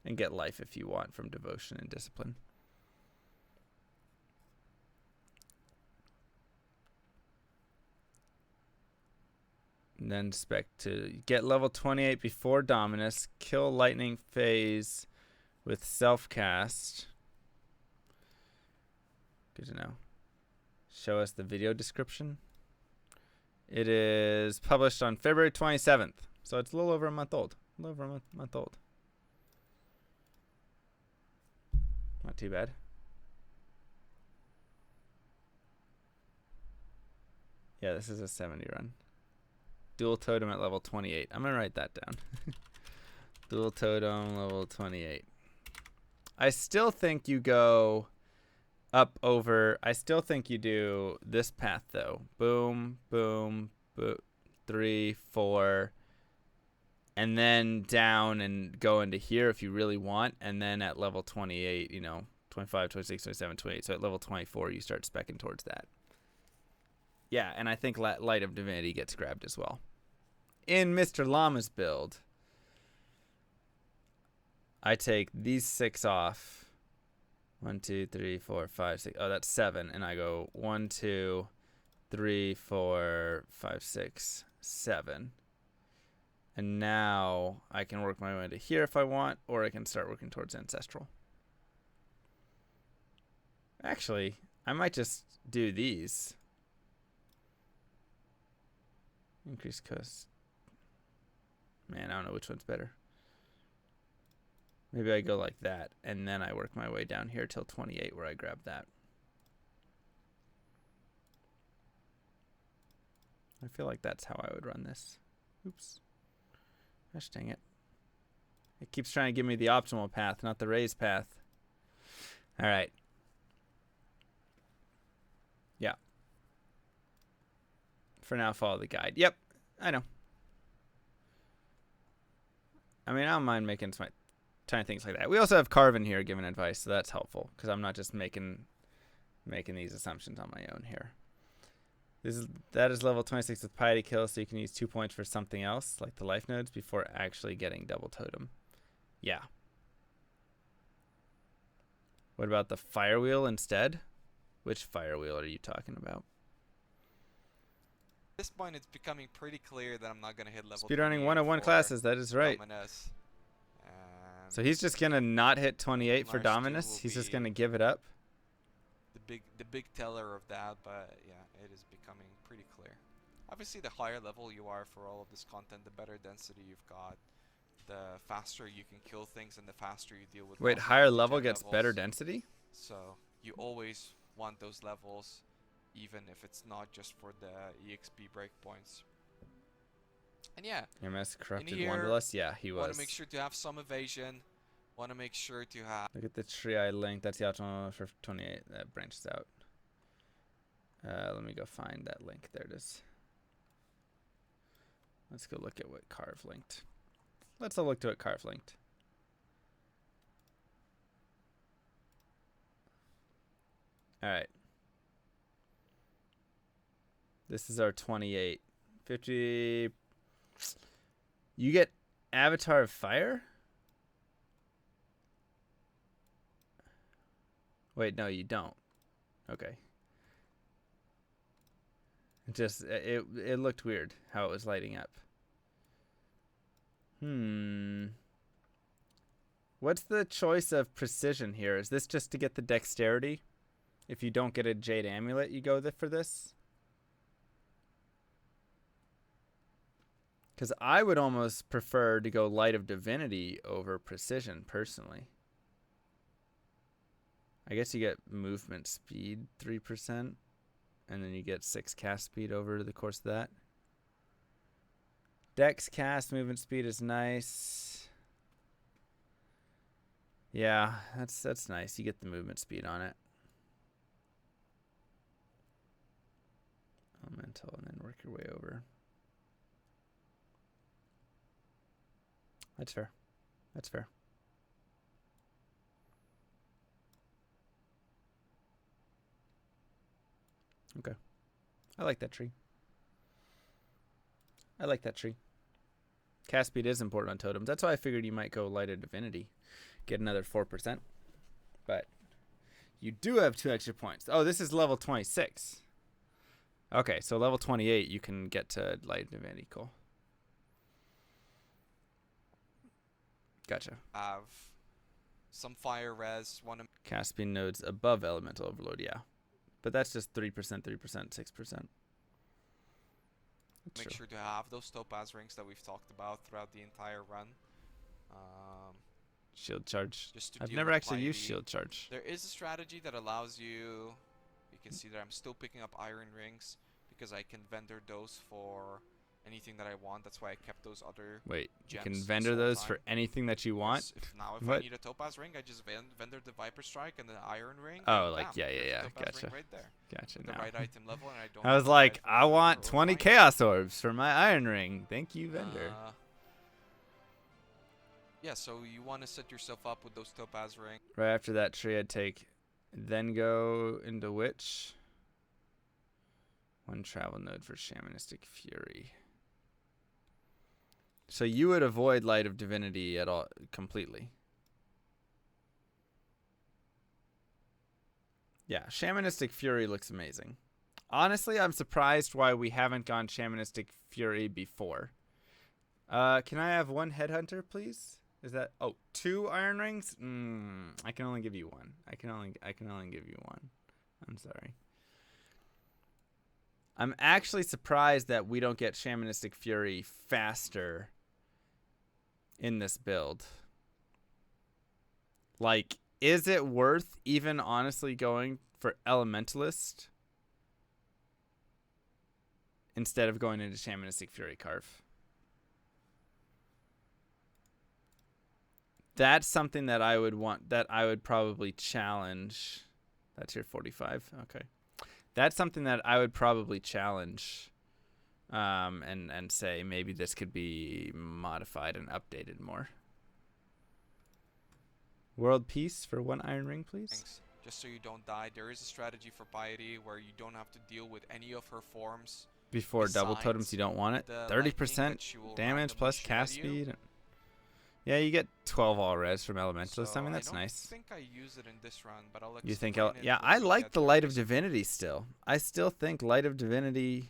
And get life if you want from Devotion and Discipline. And then spec to get level 28 before Dominus. Kill lightning phase with self-cast. Good to know. Show us the video description. It is published on February 27th. So it's a little over a month old. A little over a month old. Not too bad. Yeah, this is a 70 run. Dual totem at level 28. I'm going to write that down. Dual totem level 28. I still think you go up over. I still think you do this path though. Boom, boom, boom. 3, 4. And then down and go into here if you really want. And then at level 28, you know, 25, 26, 27, 28. So at level 24, you start speccing towards that. Yeah, and I think Light of Divinity gets grabbed as well. In Mr. Llama's build, I take these 6 off. 1, 2, 3, 4, 5, 6. Oh, that's 7. And I go 1, 2, 3, 4, 5, 6, 7. And now I can work my way to here if I want, or I can start working towards Ancestral. Actually, I might just do these. Increase cost. Man, I don't know which one's better. Maybe I go like that, and then I work my way down here till 28 where I grab that. I feel like that's how I would run this. Oops. Gosh dang it. It keeps trying to give me the optimal path, not the Raiz path. All right. Yeah. For now, follow the guide. Yep, I know. I mean, I don't mind making some tiny things like that. We also have Carvin here giving advice, so that's helpful because I'm not just making these assumptions on my own here. That is level 26 with Piety Kill, so you can use 2 points for something else, like the life nodes, before actually getting double totem. Yeah. What about the fire wheel instead? Which fire wheel are you talking about? At this point, it's becoming pretty clear that I'm not going to hit level Speedrunning 101 classes, that is right. Dominus. So he's just going to not hit 28 for Dominus? He's just going to give it up? The big teller of that, but yeah, it is becoming pretty clear. Obviously, the higher level you are for all of this content, the better density you've got, the faster you can kill things, and the faster you deal with. Wait, higher level gets better density? So you always want those levels, even if it's not just for the EXP breakpoints. And yeah, MS Corrupted Wanderlust? Yeah, he was. Want to make sure to have some evasion. Want to make sure to have... Look at the tree I linked. That's the optimal for 28. That branches out. Let me go find that link. There it is. Let's go look at what Carve linked. Let's look to what Carve linked. Alright. This is our 28. 50... You get Avatar of Fire? Wait, no, you don't. Okay. It looked weird how it was lighting up. What's the choice of precision here? Is this just to get the dexterity? If you don't get a Jade Amulet, you go for this? Because I would almost prefer to go Light of Divinity over precision, personally. I guess you get movement speed 3%, and then you get 6 cast speed over the course of that. Dex cast movement speed is nice. Yeah, that's nice. You get the movement speed on it. Elemental, and then work your way over. That's fair. That's fair. Okay. I like that tree. I like that tree. Cast speed is important on totems. That's why I figured you might go Light of Divinity. Get another 4%. But you do have 2 extra points. Oh, this is level 26. Okay, so level 28, you can get to Light Divinity. Cool. Gotcha. Have some fire res. Cast speed nodes above Elemental Overload, yeah. But that's just 3%, 3%, 6%. Make sure to have those topaz rings that we've talked about throughout the entire run. Shield charge. Just I've never actually used shield charge. There is a strategy that allows you... You can see that I'm still picking up iron rings because I can vendor those for anything that I want. That's why I kept those other Wait, you gems can vendor those for anything that you want? If I need a topaz ring, I just vendor the Viper Strike and the iron ring. Oh, like, yeah. Gotcha. Right there. Gotcha. The right item level, and I don't. I was like, I want 20 Chaos Orbs for my iron ring. Thank you, vendor. Yeah, so you want to set yourself up with those topaz rings. Right after that tree, I'd take, then go into Witch. 1 travel node for Shamanistic Fury. So you would avoid Light of Divinity at all completely. Yeah, Shamanistic Fury looks amazing. Honestly, I'm surprised why we haven't gone Shamanistic Fury before. Can I have 1 Headhunter, please? Is that 2 iron rings? I can only give you 1. I can only give you 1. I'm sorry. I'm actually surprised that we don't get Shamanistic Fury faster in this build. Like, is it worth even honestly going for Elementalist instead of going into Shamanistic Fury Carve? That's something that I would want, that I would probably challenge. That's your 45. Okay. That's something that I would probably challenge and say maybe this could be modified and updated more. World Peace for 1 iron ring, please. Thanks. Just so you don't die, there is a strategy for Piety where you don't have to deal with any of her forms. Before double totems, you don't want it. 30% damage plus cast speed. Yeah, you get 12 all res from Elementalist. So I mean, that's nice. I think I use it in this run, but I'll you think yeah, I like the Light of Divinity still. I still think Light of Divinity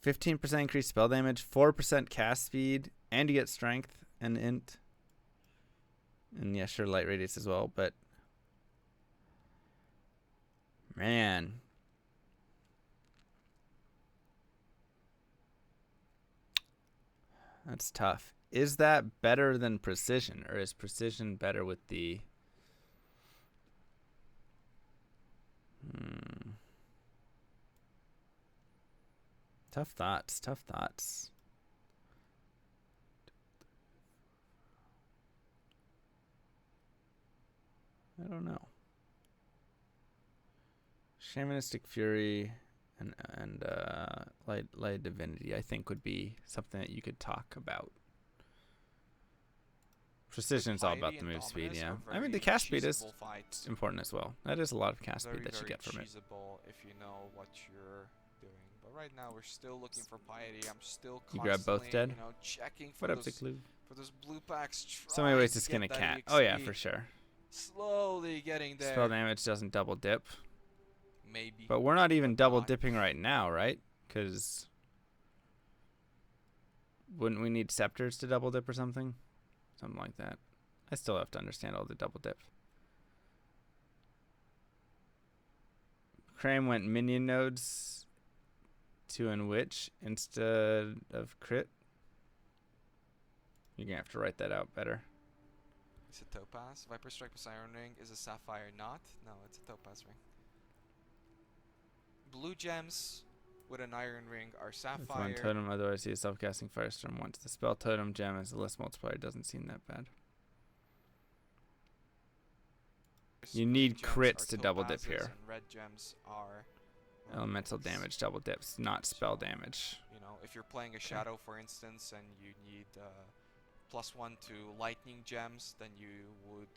15% increased spell damage, 4% cast speed, and you get strength and int. And yeah, sure, light radius as well, but man. That's tough. Is that better than precision, or is precision better with the Tough thoughts. I don't know. Shamanistic Fury and Light Divinity, I think, would be something that you could talk about. Precision is all about the move speed, yeah. I mean, the cast speed is important as well. That is a lot of cast speed that you get from it. If you know what you're doing. But right now, we're still looking for Piety. I'm still constantly, you grab both dead? You know, checking for those blue packs. So many ways to skin a cat. XP. Oh yeah, for sure. Slowly getting there. Spell damage doesn't double dip. Maybe. But we're not even double dipping right now, right? Because wouldn't we need scepters to double dip or something? Something like that. I still have to understand all the double dip. Crane went minion nodes to Enwitch instead of crit. You're going to have to write that out better. It's a topaz. Viper Strike plus Iron Ring is a sapphire not? No, it's a topaz ring. Blue gems with an iron ring are sapphire. It's one totem, otherwise he is self-casting Firestorm once. The spell totem gem as a list multiplier doesn't seem that bad. You need crits to double dip here. Red gems are elemental damage double dips, not spell damage. You know, if you're playing a shadow, for instance, and you need +1 to lightning gems, then you would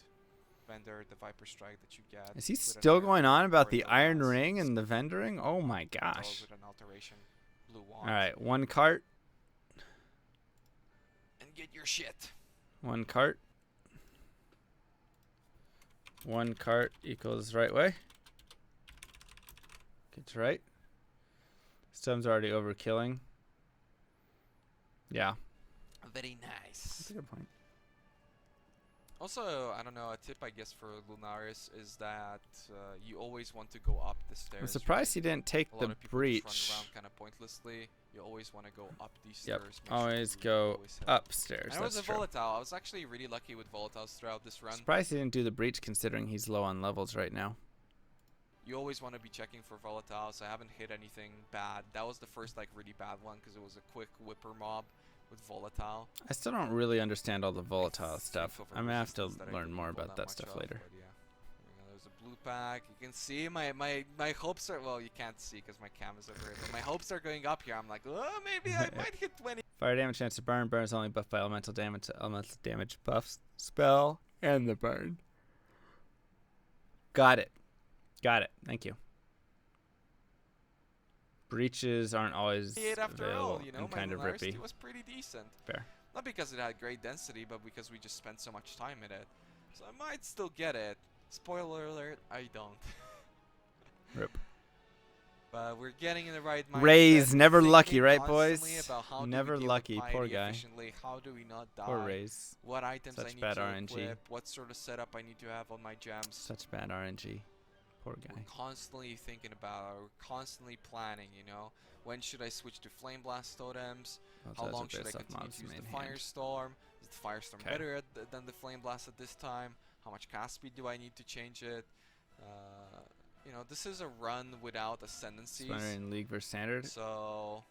vendor the Viper Strike that you get. Is he still going on about the iron ring and the vendoring? Oh my gosh. With an alteration, blue wand. All right, 1 cart. And get your shit. 1 cart. 1 cart equals right way. It's right. Stone's already overkilling. Yeah. Very nice. That's a good point. Also, I don't know, a tip I guess for Lunaris is that you always want to go up the stairs. I'm surprised he didn't take the breach. Just run around kind of pointlessly. You always want to go up these Yep. stairs. Always go upstairs. And it was a volatile. I was actually really lucky with volatiles throughout this run. Surprised he didn't do the breach considering he's low on levels right now. You always want to be checking for volatiles. I haven't hit anything bad. That was the first like really bad one because it was a quick whipper mob with volatile. I still don't really understand all the volatile stuff. I'm gonna have to learn more about that stuff later. Yeah. There's a blue pack. You can see my hopes are, well, you can't see because my cam is over here, but my hopes are going up here. I'm like, oh, maybe I might hit 20. Fire damage chance to burn. Burn is only buffed by elemental damage. Elemental damage buffs spell and the burn. Got it. Got it. Thank you. Breaches aren't always available. You know, and kind of rippy. It was pretty decent. Fair. Not because it had great density, but because we just spent so much time in it. So I might still get it. Spoiler alert, I don't. Rip. But we're getting in the right mindset. Raiz, never lucky, right, boys? Never lucky. Poor guy. How do we not die? Poor Raiz. What items Such I need bad to RNG. equip? What sort of setup I need to have on my gems? Such bad RNG. Poor guy. We're constantly thinking about it. We're constantly planning, you know. When should I switch to Flame Blast totems? How long should I continue to use the Firestorm? Is the Firestorm better than the Flame Blast at this time? How much cast speed do I need to change it? You know, this is a run without ascendancies. In League versus Standard. So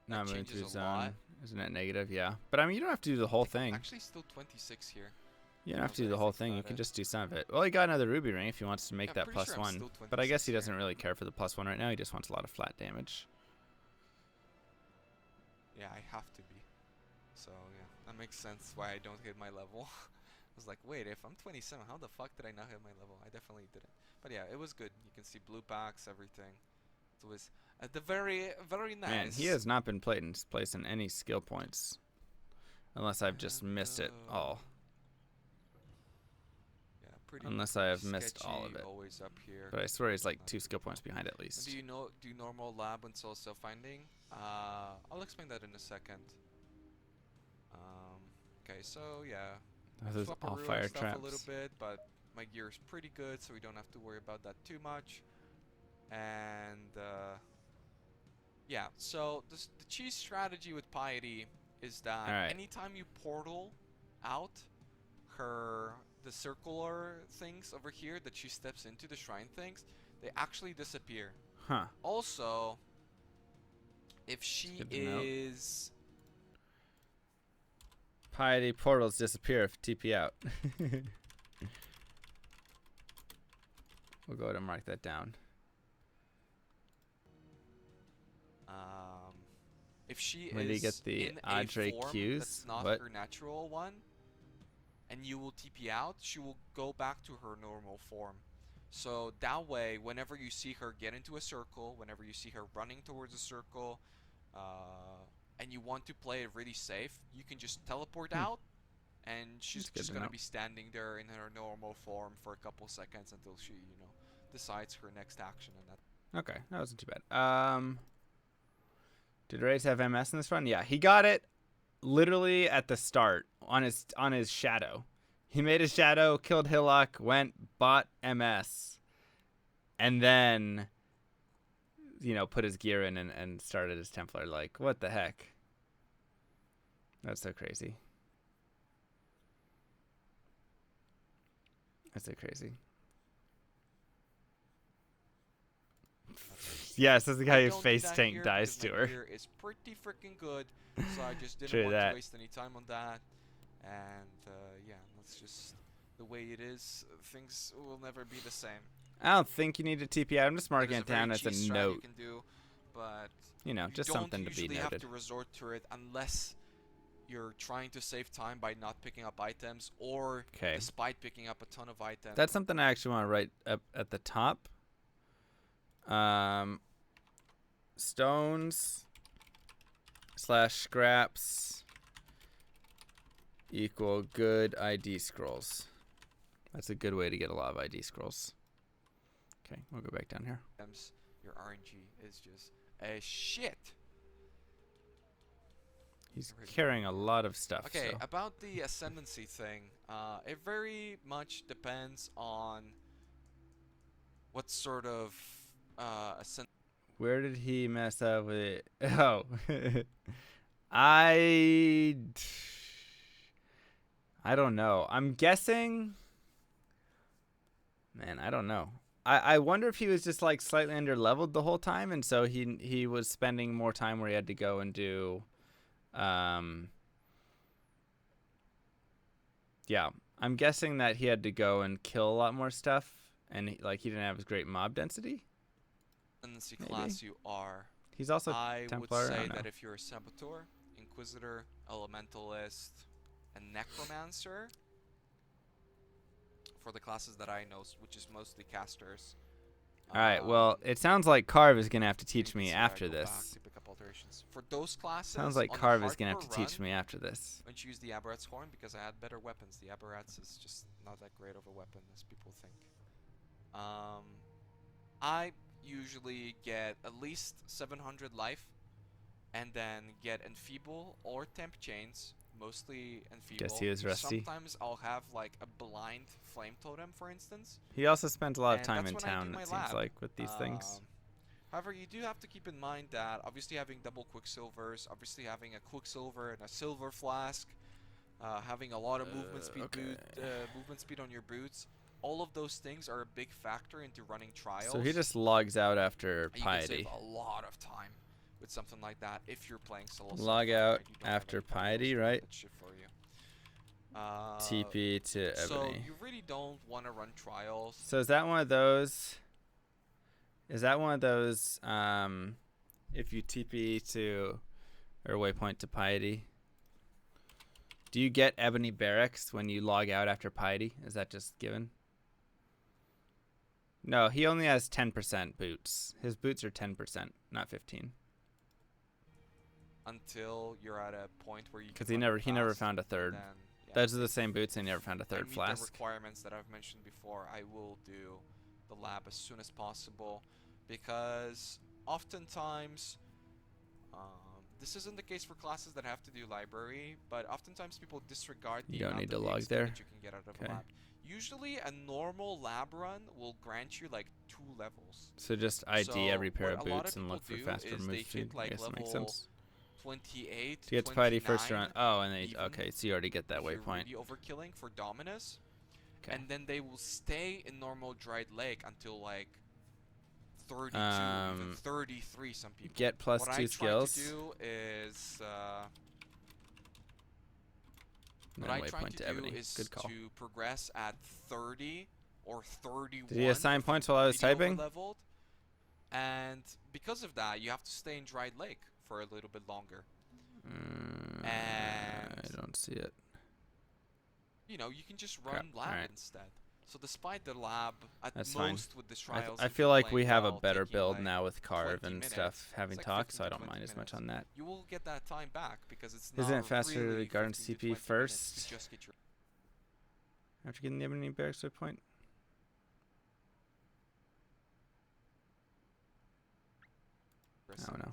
not moving through zone. Isn't that negative? Yeah. But I mean, you don't have to do the whole thing. Actually, still 26 here. You don't have to do the whole thing. You can just do some of it. Well, he got another ruby ring if he wants to make that +1. But I guess he doesn't really care for the +1 right now. He just wants a lot of flat damage. Yeah, I have to be. So yeah, that makes sense why I don't hit my level. I was like, wait, if I'm 27, how the fuck did I not hit my level? I definitely didn't. But yeah, it was good. You can see blue packs, everything. It was at the very nice. Man, he has not been placing any skill points. Unless I've just missed it all. Unless I have missed all of it. Always up here. But I swear he's like 2 skill points behind at least. Do you do normal lab and soul self-finding? I'll explain that in a second. Okay, so yeah. This is all fire traps. A little bit, but my gear is pretty good, so we don't have to worry about that too much. And yeah, so the cheese strategy with Piety is that anytime you portal out the circular things over here that she steps into, the shrine things, they actually disappear. Huh. Also, if she is... Piety portals disappear if TP out. We'll go ahead and mark that down. If she when is get the in a form Qs? that's not her natural one, and you will TP out, she will go back to her normal form. So that way, whenever you see her get into a circle, whenever you see her running towards a circle, and you want to play it really safe, you can just teleport out, and she's just going to be standing there in her normal form for a couple seconds until she, you know, decides her next action. And that. Okay, that wasn't too bad. Did Raiz have MS in this run? Yeah, he got it literally at the start on his shadow. He made his shadow, killed Hillock, went, bought MS, and then, you know, put his gear in and started his Templar. Like, what the heck? That's so crazy. That's so crazy. Yes, that's the guy who face tank dies to her. It's pretty freaking good, so I just didn't want to waste any time on that. And yeah, that's just the way it is. Things will never be the same. I don't think you need to TP out. I'm just marking it down as a note. You can do, but you know, just something to be noted. You don't usually have to resort to it unless you're trying to save time by not picking up items, or despite picking up a ton of items. That's something I actually want to write up at the top. Stones / scraps equal good ID scrolls. That's a good way to get a lot of ID scrolls. Okay, we'll go back down here. your RNG is just a shit. He's carrying a lot of stuff. Okay, so. about the ascendancy thing, it very much depends on what sort of ascend. Where did he mess up with it? Oh, I don't know. I'm guessing. Man, I don't know. I wonder if he was just like slightly under leveled the whole time, and so he was spending more time where he had to go and do. Yeah, I'm guessing that he had to go and kill a lot more stuff, and he didn't have as great mob density. Ascendancy class you are. He's also I Templar. would say that if you're a Saboteur, Inquisitor, Elementalist, and Necromancer, for the classes that I know, which is mostly casters. Alright, well, it sounds like Carve is going to have to teach me after this. For those classes, sounds like Carve is going to have to teach me after this. I'm going to use the Aberrat's Horn because I had better weapons. The Aberrat's is just not that great of a weapon as people think. I usually get at least 700 life and then get Enfeeble or Temp Chains, mostly Enfeeble. Guess he was rusty. Sometimes I'll have like a blind Flame Totem, for instance. He also spends a lot of time in town, it seems like, with these things. However, you do have to keep in mind that obviously having double Quicksilvers, obviously having a Quicksilver and a Silver Flask, having a lot of movement speed on your boots, all of those things are a big factor into running trials. So he just logs out after Piety. You can save a lot of time with something like that if you're playing solo. Log out after Piety, right? TP to Ebony. So you really don't want to run trials. So is that one of those? Is that one of those? If you TP to or waypoint to Piety, do you get Ebony Barracks when you log out after Piety? Is that just given? No, he only has 10% boots. His boots are 10%, not 15. Until you're at a point where you. Because he never found a third. Those are the same boots, and he never found a third flask. The requirements that I've mentioned before, I will do the lab as soon as possible, because oftentimes, this isn't the case for classes that have to do library, but oftentimes people disregard the you don't need to amount of log XP there. that you can get out of a lab. Usually, a normal lab run will grant you like 2 levels. So just ID every pair of boots and look for people faster move speed. Like, I guess that makes sense. 28. To get to Piety first run. Oh, and then okay, so you already get that waypoint. Really overkilling for Dominus, okay. And then they will stay in normal Dried Lake until like 32, even 33. Some people get plus what 2 skills. What I try to do is what I try to do is to progress at 30 or 31. Did he assign points while I was typing? Leveled, and because of that, you have to stay in Dried Lake for a little bit longer. And I don't see it. You know, you can just run lab instead. So despite the lab, that's most fine. with the trials, I feel like we have a better build now with Carve and stuff having talk, so I don't mind as much on that. You will get that time back because it's Isn't not it faster really to garden CP first? just get your After getting the Ebony Barracks waypoint? I don't know.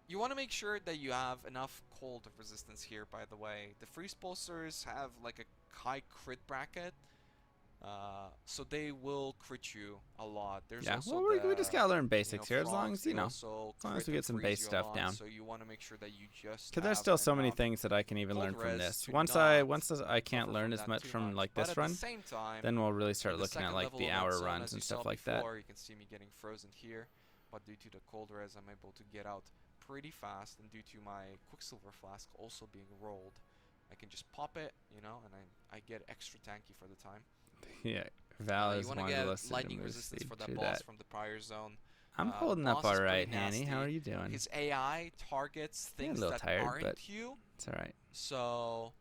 You want to make sure that you have enough cold resistance here, by the way. The freeze pulsers have like a high crit bracket, so they will crit you a lot. There's also we just gotta learn basics here, as long as we get some base stuff down. So you want to make sure that you just. Because there's still so many things that I can even learn from this. Once I can't learn as much from like this run, then we'll really start looking at like the hour runs and stuff like that. You can see me getting frozen here, but due to the cold res, I'm able to get out pretty fast, and due to my Quicksilver Flask also being rolled, I can just pop it, you know, and I get extra tanky for the time. Yeah, Val is one of the lists. lightning resistance for that boss from the prior zone. I'm holding up all right, Hanny. How are you doing? His AI targets things that tired, aren't you. It's all right. So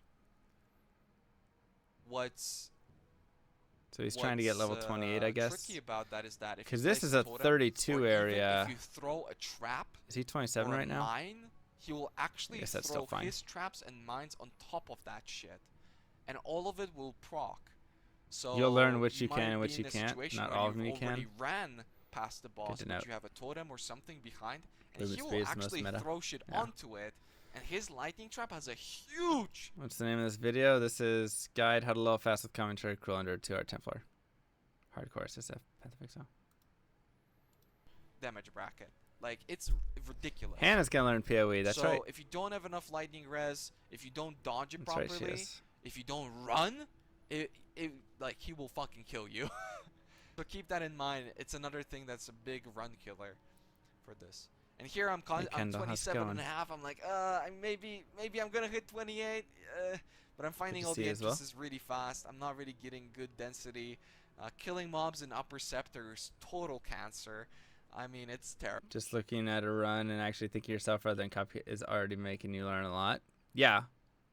So he's trying to get level 28, I guess. Tricky about that is that because this is a 32 area. If you throw a trap, is he 27 right now? Mine, he will actually throw his traps and mines on top of that shit, and all of it will proc. So you'll learn which you can and which you can't. Not all of them you can. Ran past the boss, but you have a totem or something behind, and he will actually throw shit onto it. And his lightning trap has a huge... What's the name of this video? This is Guide How to Level Fast with Commentary, Cruel Under 2-hour Templar. Hardcore SSF, Pixel. Damage bracket. Like, it's ridiculous. Hannah's gonna learn PoE, that's right. So, if you don't have enough lightning res, if you don't dodge it properly, if you don't run, like, he will fucking kill you. So keep that in mind. It's another thing that's a big run killer for this. And here I'm 27 and a half. I'm like, maybe I'm gonna hit 28. But I'm finding all the entrances really fast. I'm not really getting good density. Killing mobs in upper sector is total cancer. I mean, it's terrible. Just looking at a run and actually thinking yourself rather than copy is already making you learn a lot. Yeah.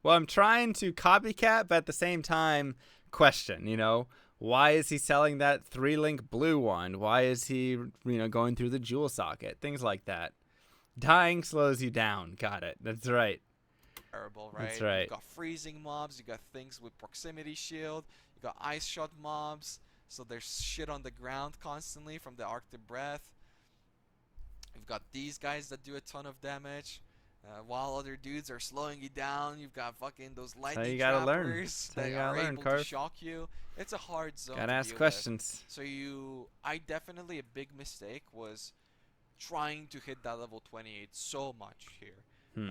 Well, I'm trying to copycat, but at the same time, question, you know, why is he selling that 3-link blue one? Why is he, going through the jewel socket? Things like that. Dying slows you down. Got it. That's right. Terrible, right? That's right. You've got freezing mobs. You got things with proximity shield. You got ice shot mobs. So there's shit on the ground constantly from the Arctic breath. You've got these guys that do a ton of damage. While other dudes are slowing you down, you've got fucking those lightning trappers that are able to shock you. It's a hard zone. Gotta ask questions. So I definitely, a big mistake was trying to hit that level 28 so much here.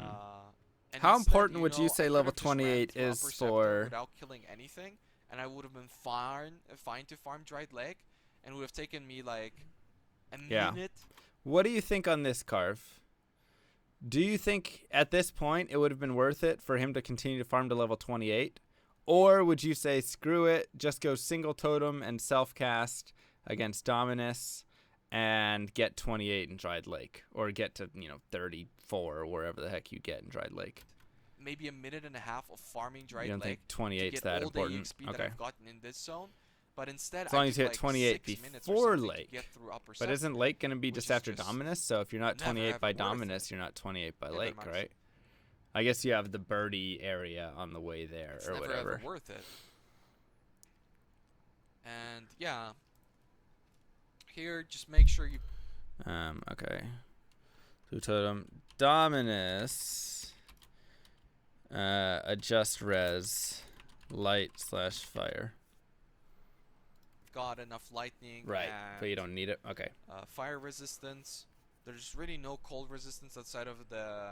How important would you say level 28 is for? Without killing anything, and I would have been fine to farm Dried Lake, and it would have taken me like a minute. What do you think on this, Carve? Do you think at this point it would have been worth it for him to continue to farm to level 28? Or would you say, screw it, just go single totem and self-cast against Dominus and get 28 in Dried Lake? Or get to, 34 or wherever the heck you get in Dried Lake? Maybe a minute and a half of farming Dried Lake. You don't think 28's that important? To get all the EXP that I've gotten in this zone. But instead, as long as you hit 28 before Lake. But isn't Lake going to be just after Dominus? So if you're not 28 by Dominus, you're not 28 by Lake, right? I guess you have the birdie area on the way there or whatever. It's never ever worth it. And yeah, here just make sure you. Okay. Blue totem, Dominus. Adjust res, light/fire. Got enough lightning, right? But you don't need it. Okay. Fire resistance. There's really no cold resistance outside of the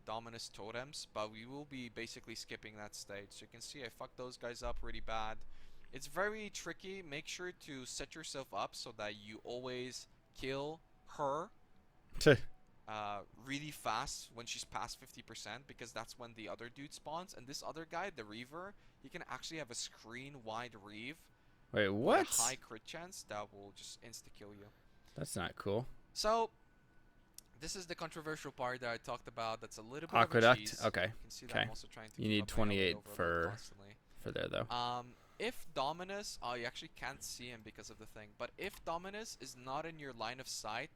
Dominus totems, but we will be basically skipping that stage. So you can see I fucked those guys up really bad. It's very tricky. Make sure to set yourself up so that you always kill her really fast when she's past 50%, because that's when the other dude spawns. And this other guy, the Reaver, he can actually have a screen-wide Reave. Wait, what? With a high crit chance that will just insta-kill you. That's not cool. So, this is the controversial part that I talked about. That's a little bit Aqueduct. Of a cheese. Okay. You can see that I'm also trying to you need 28 for there though. If Dominus, you actually can't see him because of the thing. But if Dominus is not in your line of sight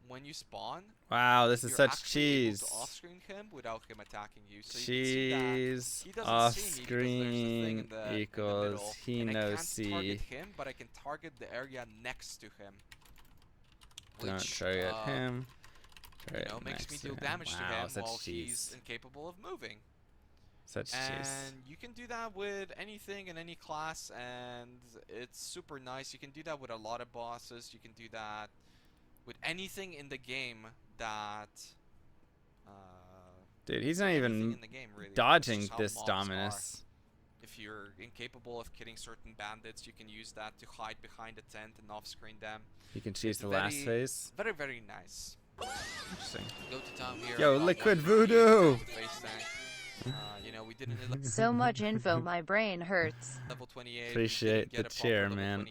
when you spawn, wow, this is such cheese. Able to off-screen him without him attacking you. So cheese you can see that off-screen equals he knows C. I can't target him, but I can target the area next to him. Don't target him. Makes me deal damage to him while he's incapable of moving. Such cheese. And you can do that with anything in any class, and it's super nice. You can do that with a lot of bosses. You can do that with anything in the game that... dude, he's not even really. Dodging this Dominus. If you're incapable of killing certain bandits, you can use that to hide behind a tent and off-screen them. You can choose the last phase. Very, very nice. Interesting. Go to town here. Yo, Liquid Voodoo! We didn't so much info, my brain hurts. Level 28. Appreciate the cheer, man.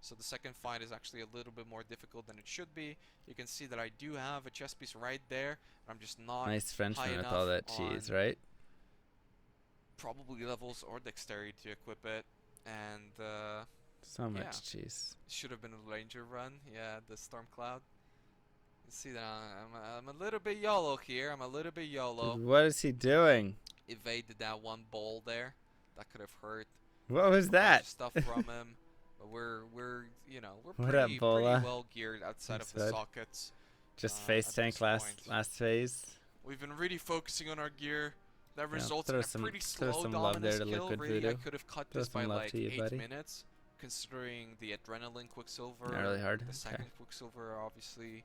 So the second fight is actually a little bit more difficult than it should be. You can see that I do have a chest piece right there. I'm just not nice Frenchman with all that cheese, right? Probably levels or dexterity to equip it. And so much cheese. Should have been a Ranger run. Yeah, the Storm Cloud. You see that I'm a little bit YOLO here. I'm a little bit YOLO. Dude, what is he doing? Evaded that one bowl there. That could have hurt. What was that? Stuff from him. But we're you know, we're What pretty up, Bola? well geared outside of the Good. sockets. Just face tank last phase. We've been really focusing on our gear. That Yeah, results in a pretty slow dominance kill. Really, I could have cut this by like 8 minutes, considering the adrenaline Quicksilver. Not really hard. The second Quicksilver, obviously.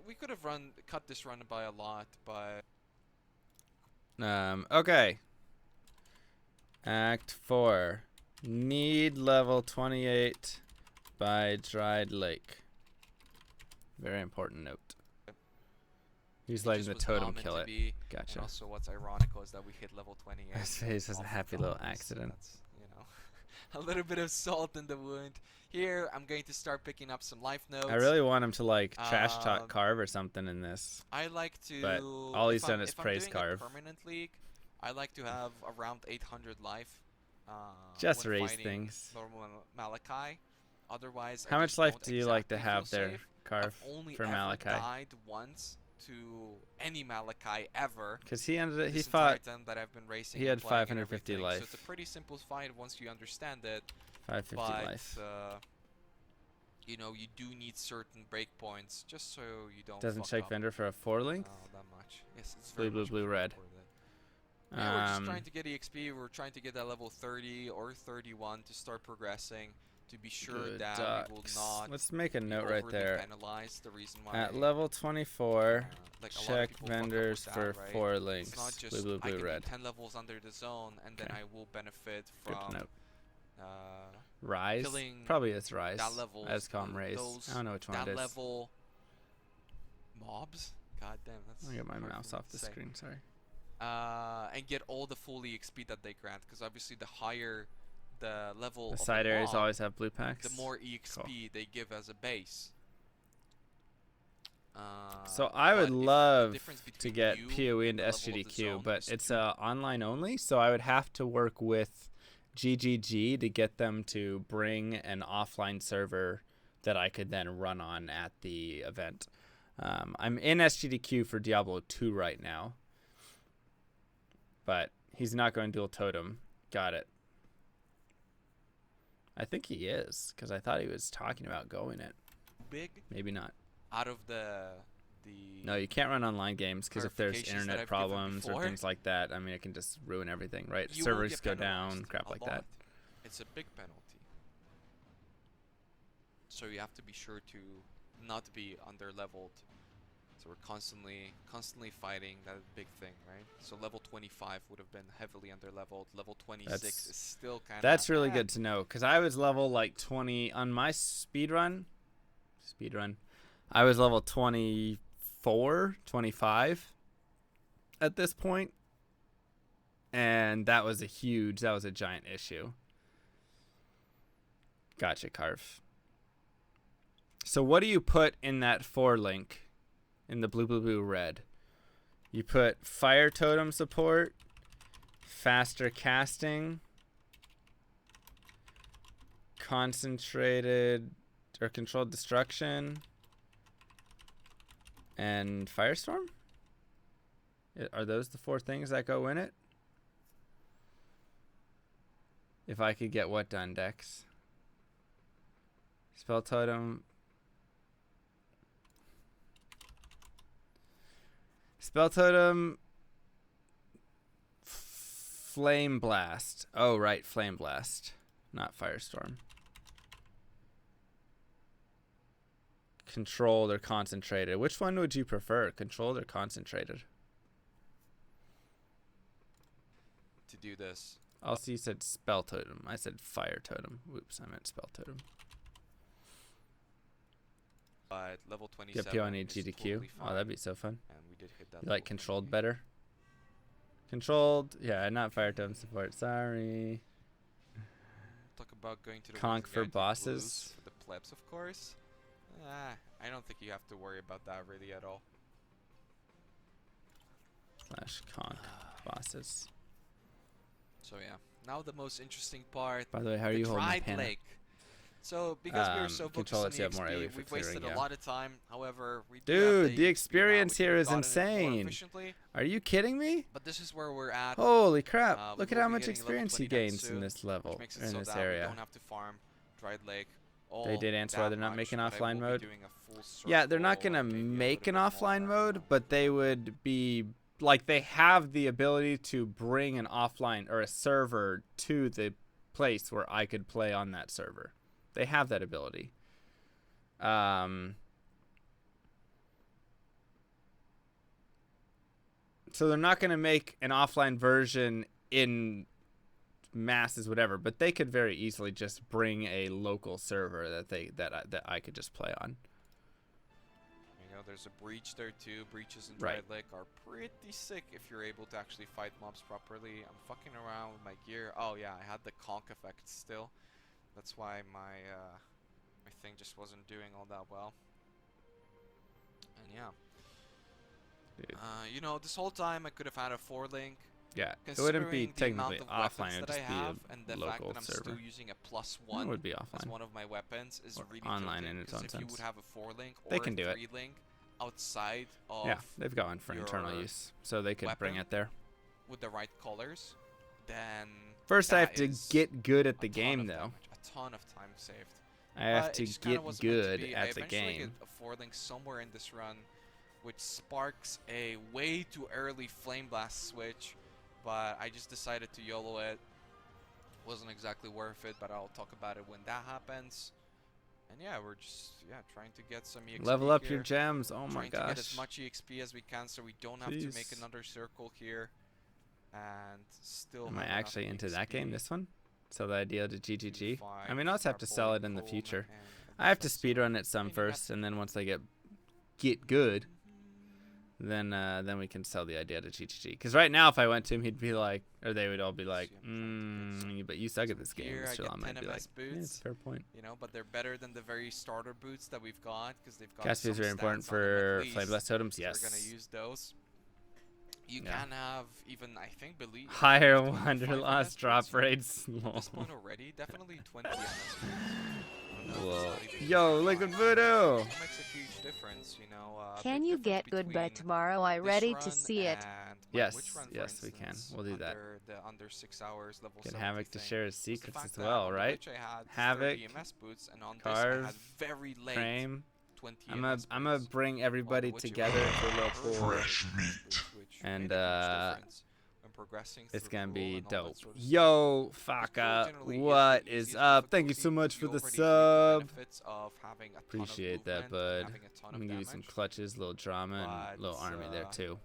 We could have cut this run by a lot, but. Okay. Act 4. Need level 28 by Dried Lake. Very important note. He's letting the totem kill it. Gotcha. And also, what's ironical is that we hit level 28. His face was a happy little accident. That's, you know, a little bit of salt in the wound. Here, I'm going to start picking up some life notes. I really want him to like trash talk Carve or something in this. I like to. But all he's done is praise Carve. If I'm doing a permanent league, I like to have around 800 life. Just raise things. Normal Malachi. Otherwise. How much life do you like to have there, Carve, for Malachi? I've only ever died once to any Malachi ever. Because he fought. That I've been racing he had 550 life. So it's a pretty simple fight once you understand it. 550 life. You know, you do need certain breakpoints just so you don't. Doesn't check vendor for a 4-link? No, that much. Yes, it's blue, blue, blue, red. Yeah, we're just trying to get EXP. We're trying to get that level 30 or 31 to start progressing. To be sure that we will not. Let's make a note right there. Penalize the reason why at level 24, check vendors for 4 links. It's not just blue, blue, blue, I can red. do 10 levels under the zone, and then I will benefit from. Good note. Raiz? Probably it's Raiz. As com Raiz. I don't know which one it is. That level mobs? God damn, that's. I'll get my mouse off the screen, sorry. And get all the full EXP that they grant, because obviously the higher the level the of side the areas mob, always have blue packs. the more EXP they give as a base. So I would love to get PoE into SGDQ, but it's online only, so I would have to work with GGG to get them to bring an offline server that I could then run on at the event. I'm in SGDQ for Diablo 2 right now, but he's not going dual totem. Got it. I think he is, because I thought he was talking about going it. Big? Maybe not. Out of the no, you can't run online games because if there's internet problems or things like that, I mean, it can just ruin everything, right? Servers go down, crap like that. It's a big penalty. So you have to be sure to not be under-leveled. So we're constantly fighting that big thing, right? So level 25 would have been heavily under-leveled. Level 26 is still kind of... That's really good to know, because I was level like 20 on my speedrun. I was level 24, 25 at this point. And that was a giant issue. Gotcha, Carve. So what do you put in that 4-link? In the blue, blue, blue, red. You put fire totem support, faster casting, concentrated or controlled destruction, and firestorm? Are those the 4 things that go in it? If I could get what done, Dex? Spell totem. Spell totem, flame blast. Oh, right, flame blast, not firestorm. Controlled or concentrated. Which one would you prefer, controlled or concentrated? To do this. Also, you said spell totem. I said fire totem. Whoops, I meant spell totem. But level 27. Get PO on GDQ. Totally oh, that'd be so fun. And we did hit that. You like controlled better? Controlled, yeah, not fire totem support. Sorry. Talk about going to the conk for bosses. For the plebs, of course. I don't think you have to worry about that really at all. / conk bosses. So yeah, now the most interesting part. By the way, how are you holding the panel? So because we were so focused on the XP, we've wasted a lot of time. However, we dude, the experience here is insane. Are you kidding me? But this is where we're at. Holy crap! Look at how much experience he gains in this level, which makes it in so this that area. We don't have to farm Dried Lake. They did answer why they're not making offline mode. Yeah, Yeah, they're not going to make an offline mode, but they would be, like, they have the ability to bring an offline or a server to the place where I could play on that server. They have that ability. So they're not going to make an offline version in masses, whatever, but they could very easily just bring a local server that I could just play on. You know, there's a breach there too. Breaches in Dried Lake are pretty sick if you're able to actually fight mobs properly. I'm fucking around with my gear. Oh yeah, I had the conk effect still. That's why my my thing just wasn't doing all that well. And yeah, you know, this whole time I could have had a 4-link. Yeah, it wouldn't be technically offline. It would just be a and the local fact that I'm server. Still using a +1 it would be offline. as one of my weapons is or really online in its own if sense. you would have a 4-link or they can do a it. 3-link outside of they've got one for internal use, so they could bring it there. With the right colors, then first I have to get good at the game, though. A ton of time saved. I have to get good at the game. I eventually get a 4-link somewhere in this run, which sparks a way too early Flame Blast switch, but I just decided to YOLO it. Wasn't exactly worth it, but I'll talk about it when that happens. And yeah, we're just trying to get some EXP. Level up here. Your gems. Oh my gosh. Trying to get as much EXP as we can, so we don't have to make another circle here. And still. Am I actually into that game? This one? Sell the idea to GGG. I mean, I'll just have to sell it in the future. I have to speedrun it some first, and then once I get good, then we can sell the idea to GGG. Because right now, if I went to him, he'd be like, or they would all be like, but you suck at this game. Mr. Lam might be like, it's a fair point. You know, but they're better than the very starter boots that we've got because they've got. Cast is very important for Flame Blast totems. Yes. So we're gonna use those. You can have even, I think, higher Wanderlust drop rates. At this point already, definitely 20 MS. Whoa. Yo, Liquid Voodoo! That makes a huge difference, you know. Can you get good by tomorrow? I'm ready to see it. Yes, yes, we can. We'll do that. Under 6 hours, level Get Havoc to share his secrets as well, right? Havoc, Carve, Frame. I'm gonna bring everybody together for a little pool, and it's gonna be dope. Yo, Faka, what is up? Thank you so much for the sub. Appreciate that, bud. I'm gonna give you some clutches, a little drama, and a little army there too.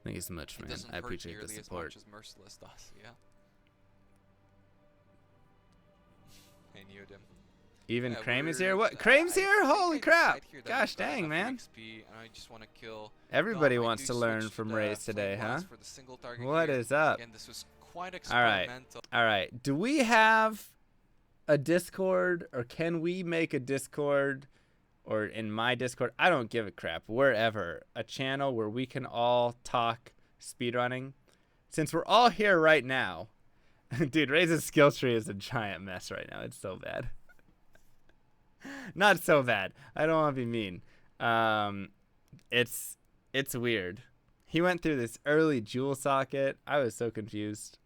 Thank you so much, man. I appreciate the support. Even Crane is here? What? Crane's here? Holy crap! Gosh dang, man. Everybody wants to learn from Raiz today, huh? What is up? Alright. Do we have a Discord, or can we make a Discord, or in my Discord? I don't give a crap. Wherever. A channel where we can all talk speedrunning. Since we're all here right now. Dude, Raiz's skill tree is a giant mess right now. It's so bad. Not so bad. I don't want to be mean. It's weird. He went through this early jewel socket. I was so confused.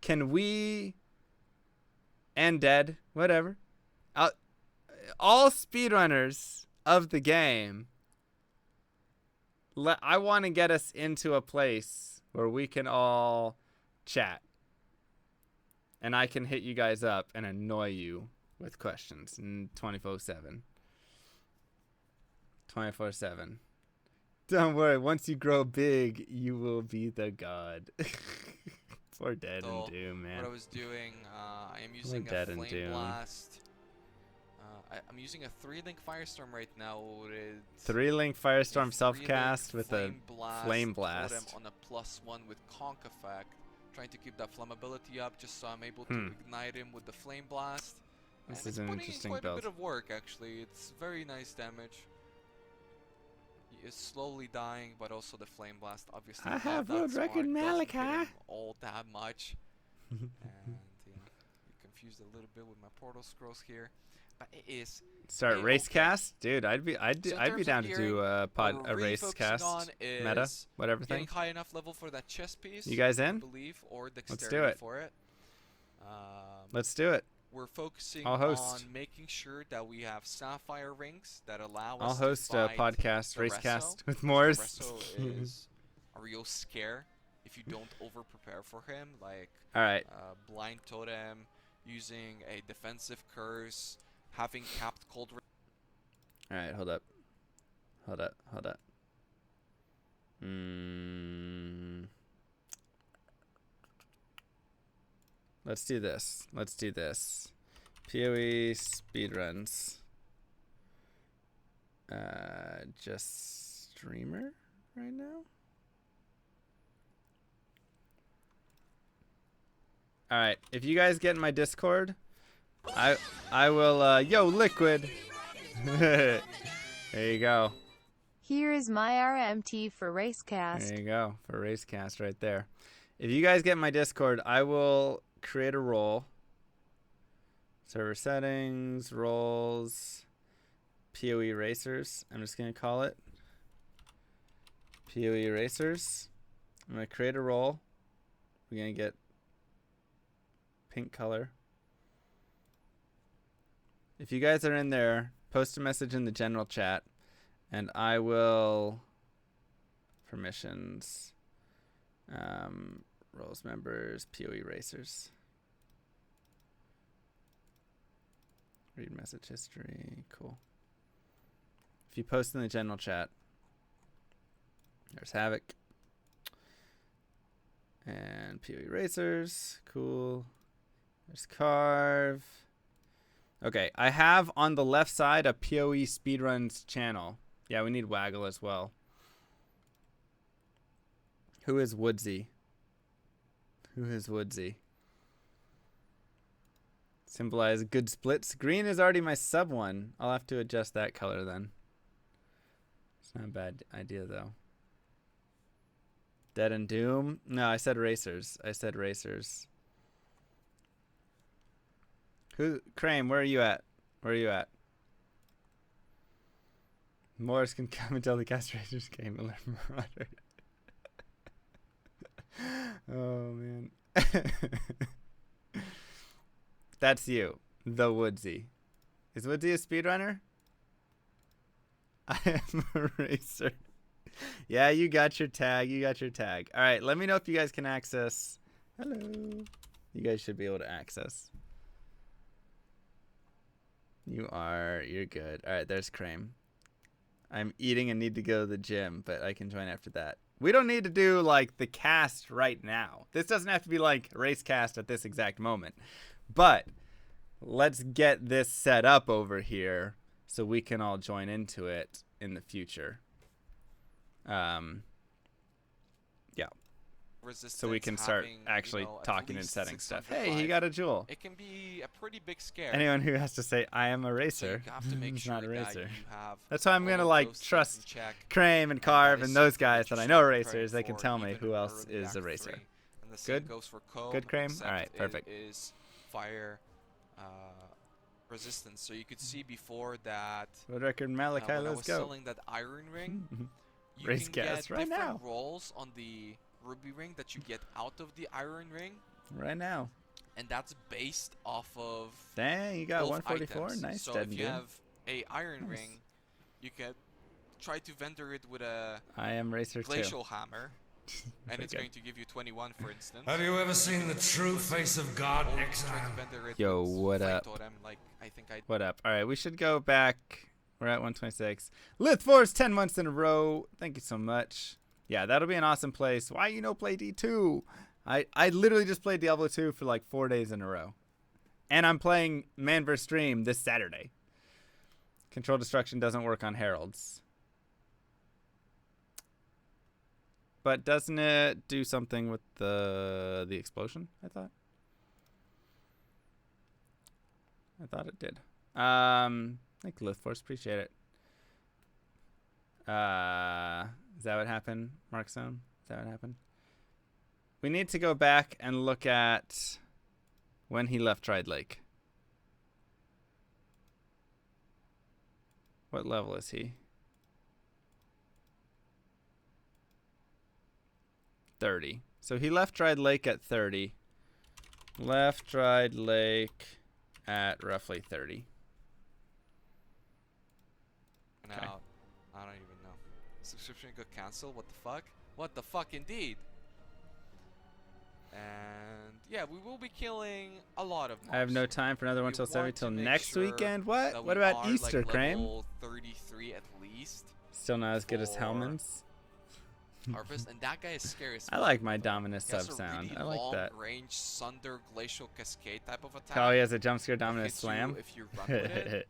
Can we and dead, whatever. All speedrunners of the game. I want to get us into a place where we can all chat. And I can hit you guys up and annoy you with questions 24/7. 24/7. Don't worry, once you grow big, you will be the god. Poor Dead and Doom, man. What I was doing, I am using a Flame Blast. I'm using a 3-link Firestorm right now. 3-link Firestorm self-cast with a Flame Blast. On a +1 with Conk effect. Trying to keep that flammability up just so I'm able to ignite him with the Flame Blast. This is an interesting build. build. A bit of work, actually. It's very nice damage. He is slowly dying, but also the Flame Blast, obviously. I have world record Malika. All that much. And yeah, confused a little bit with my portal scrolls here. But it is. Start RaizQT, dude. I'd be down to do a RaizQT meta, whatever thing. Getting high enough level for that chest piece. You guys in? I believe, or Let's do it. For it. Let's do it. We're focusing on making sure that we have sapphire rings that allow I'll us host to a fight podcast, the RaizQT with The Morse. Resso is a real scare if you don't over-prepare for him, like Alright. blind totem, using a defensive curse, having capped cold. Alright, hold up. Let's do this. PoE speedruns. Just streamer right now. All right, if you guys get in my Discord, I will. Yo, Liquid. There you go. Here is my RMT for RaizQT. There you go, for RaizQT right there. If you guys get in my Discord, I will create a role. Server settings, roles, PoE racers. I'm just gonna call it PoE racers. I'm gonna create a role. We're gonna get pink color. If you guys are in there, post a message in the general chat, and I will permissions, roles members, PoE racers. Read message history. Cool. If you post in the general chat, there's Havoc. And PoE Racers. Cool. There's Carve. Okay, I have on the left side a PoE Speedruns channel. Yeah, we need Waggle as well. Who is Woodsy? Symbolize good splits. Green is already my sub one. I'll have to adjust that color then. It's not a bad idea though. Dead and Doom? No, I said racers. Who? Crane, where are you at? Morris can come until the castrators came and learn Marauder. Oh man. That's you, the Woodsy. Is Woodsy a speedrunner? I am a racer. Yeah, you got your tag. All right, let me know if you guys can access. Hello. You guys should be able to access. You're good. All right, there's Crame. I'm eating and need to go to the gym, but I can join after that. We don't need to do like the cast right now. This doesn't have to be like RaizQT at this exact moment. But let's get this set up over here so we can all join into it in the future. Yeah. So we can start actually talking and setting stuff. Hey, he got a jewel. It can be a pretty big scare. Anyone who has to say I am a racer, so you have to make sure not a racer. You have That's why I'm gonna like trust Crame and Carve and those guys that I know are racers. They can tell me who else is a racer. Good. Good, Crame. All right, perfect. Is fire resistance. So you could see before that. World record Malachi. When Let's I was go. selling that iron ring. You RaizQT can get right now. rolls on the ruby ring that you get out of the iron ring. Right now. And that's based off of. Dang, you got both 144. items. Nice. So if you have a iron ring, you can try to vendor it with a I am racer glacial too. hammer. And it's going to give you 21, for instance. Have you ever seen the true face of God, Exile? Yo, what up? What up? All right, we should go back. We're at 126. Lith Force 10 months in a row. Thank you so much. Yeah, that'll be an awesome place. Why you no play D2? I literally just played Diablo 2 for like 4 days in a row. And I'm playing Man vs. Stream this Saturday. Control Destruction doesn't work on Heralds. But doesn't it do something with the explosion, I thought it did. Thank you, Lith Force. Appreciate it. Is that what happened, Mark Zone? Is that what happened? We need to go back and look at when he left Tried Lake. What level is he? 30. So he left Tried Lake at 30. Left dried lake at roughly 30. Now, okay. I don't even know. Subscription got canceled? What the fuck? What the fuck indeed? And yeah, we will be killing a lot of mobs. I have no time for another one till 70 till next weekend. What? What about Easter, like Crane? Level 33 at least. Still not as good as Hellman's. Harvest, and that guy is scary as I like my Dominus sub sound. Really I like that. Range Sunder Glacial Cascade type of attack. Oh, he has a jump scare Dominus slam. If you run with it.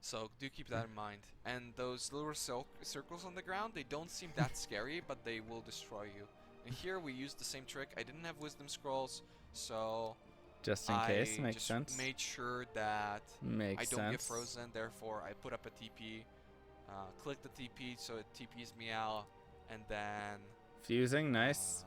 So do keep that in mind. And those little circles on the ground, they don't seem that scary, but they will destroy you. And here we used the same trick. I didn't have Wisdom Scrolls, so just in case, makes sense. Made sure that I don't get frozen. Therefore, I put up a TP, click the TP so it TPs me out, and then fusing, nice.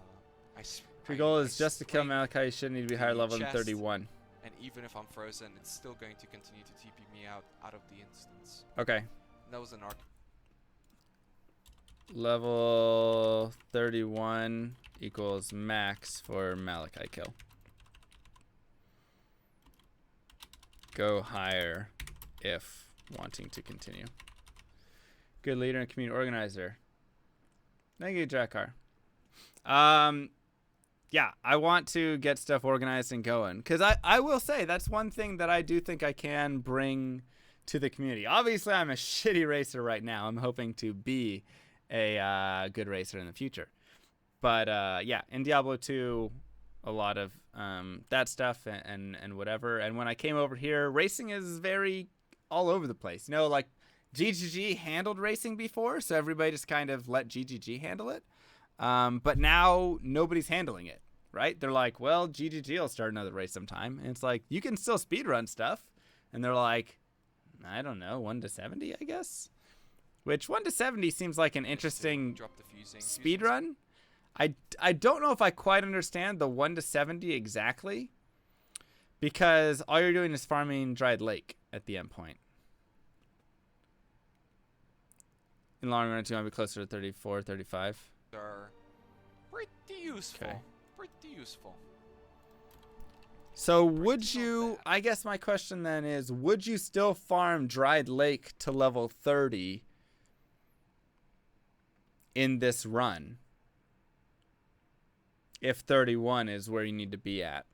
If your goal is just to kill Malachi, you shouldn't need to be higher level than 31. And even if I'm frozen, it's still going to continue to TP me out of the instance. Okay. That was an arc. Level 31 equals max for Malachi kill. Go higher if wanting to continue. Good leader and community organizer. Thank you, Jakar. Yeah, I want to get stuff organized and going. Because I will say, that's one thing that I do think I can bring to the community. Obviously, I'm a shitty racer right now. I'm hoping to be a good racer in the future. But yeah, in Diablo 2, a lot of that stuff and whatever. And when I came over here, racing is very all over the place. You know, like GGG handled racing before, so everybody just kind of let GGG handle it. But now nobody's handling it, right? They're like, well, GGG will start another race sometime. And it's like, you can still speedrun stuff. And they're like, I don't know, 1 to 70, I guess? Which 1 to 70 seems like an interesting speedrun. I don't know if I quite understand the 1 to 70 exactly, because all you're doing is farming Dried Lake at the end point. In the long run, you want to be closer to 34, 35. Are pretty useful. Okay. Pretty useful. So would you, I guess my question then is, would you still farm Dried Lake to level 30 in this run if 31 is where you need to be at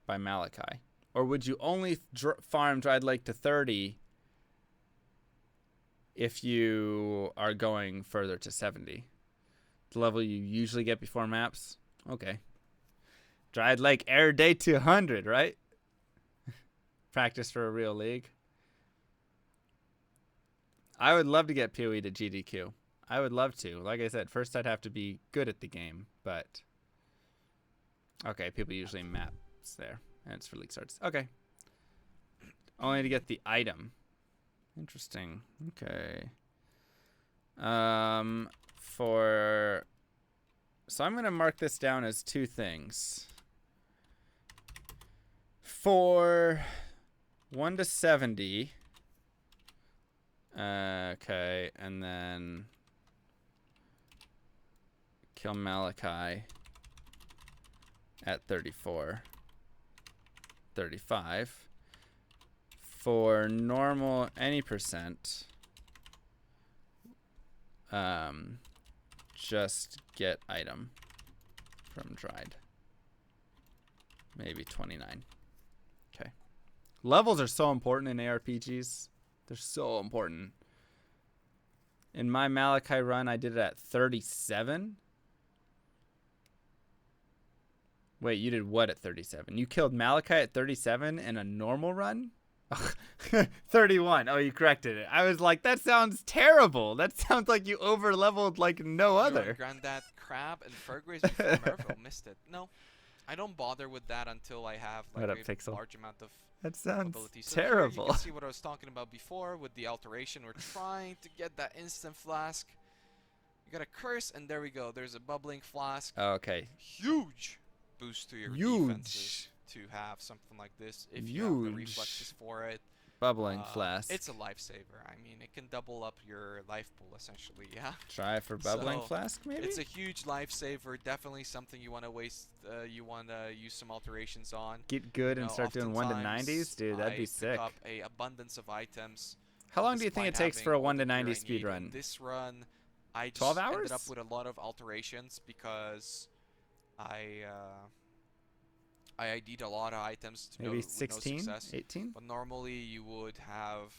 by Malachi? Or would you only farm Dried Lake to 30 if you are going further to 70? The level you usually get before maps? Okay. Dried Lake Air Day 200, right? Practice for a real league. I would love to get PoE to GDQ. I would love to. Like I said, first I'd have to be good at the game, but okay, people usually maps there, and it's for league starts. Okay. Only to get the item. Interesting. Okay. So I'm going to mark this down as two things. For 1 to 70. Okay, and then kill Malachi at 34. 35. For normal any percent, just get item from Dried. Maybe 29. Okay. Levels are so important in ARPGs. They're so important. In my Malachi run, I did it at 37. Wait, you did what at 37? You killed Malachi at 37 in a normal run? 31. Oh, you corrected it. I was like, that sounds terrible. That sounds like you over-leveled like no other. Granddad Crab and Fergrace before Merville missed it. No, I don't bother with that until I have like a large amount of that sounds ability. So terrible. You can see what I was talking about before with the alteration. We're trying to get that instant flask. You got a curse, and there we go. There's a bubbling flask. Oh, okay. Huge boost to your defenses to have something like this if you have the reflexes for it. Bubbling flask. It's a lifesaver. I mean, it can double up your life pool essentially. Yeah. Try for bubbling flask, maybe. It's a huge lifesaver. Definitely something you want to waste. You want to use some alterations on. Get good and start doing 1 to 90s, dude. That'd be sick. Pick up a abundance of items. How long do you think it takes for a 1 to 90 speed run? This run, I just 12 hours? ended up with a lot of alterations because I ID'd a lot of items to maybe with 16, no success. 18. But normally you would have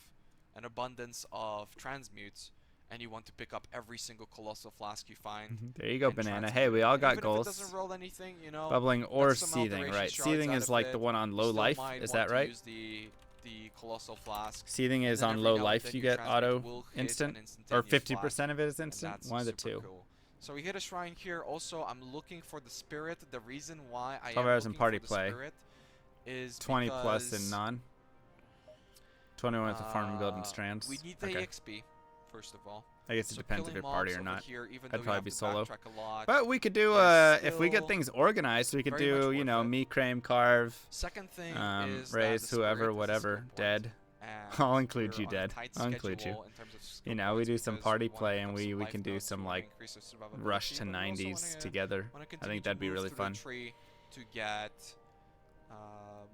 an abundance of transmutes, and you want to pick up every single colossal flask you find. There you go, Banana. Hey, we all got goals. If it doesn't roll anything, you know, bubbling or seething, right? Seething is like the one on low life. Is that right? Use the colossal flask. Seething is on low life. You get auto instant, or 50% of it is instant. One of the two. Cool. So we hit a shrine here. Also, I'm looking for the spirit. The reason why I 12 am hours in looking party for the play. spirit is 20 plus in non. 21 with the farming build and strands. We need the EXP, first of all. I guess it depends if you're party or not. Here, I'd probably be solo. Lot, but we could do, if we get things organized, we could do, you know, me, Crame, Carve, second thing is Raiz, whoever, whatever, Dead. I'll include you, Dead. I'll include you. You know, we do some party play and we can do some, like, rush to 90s together. I think that'd be really fun. To get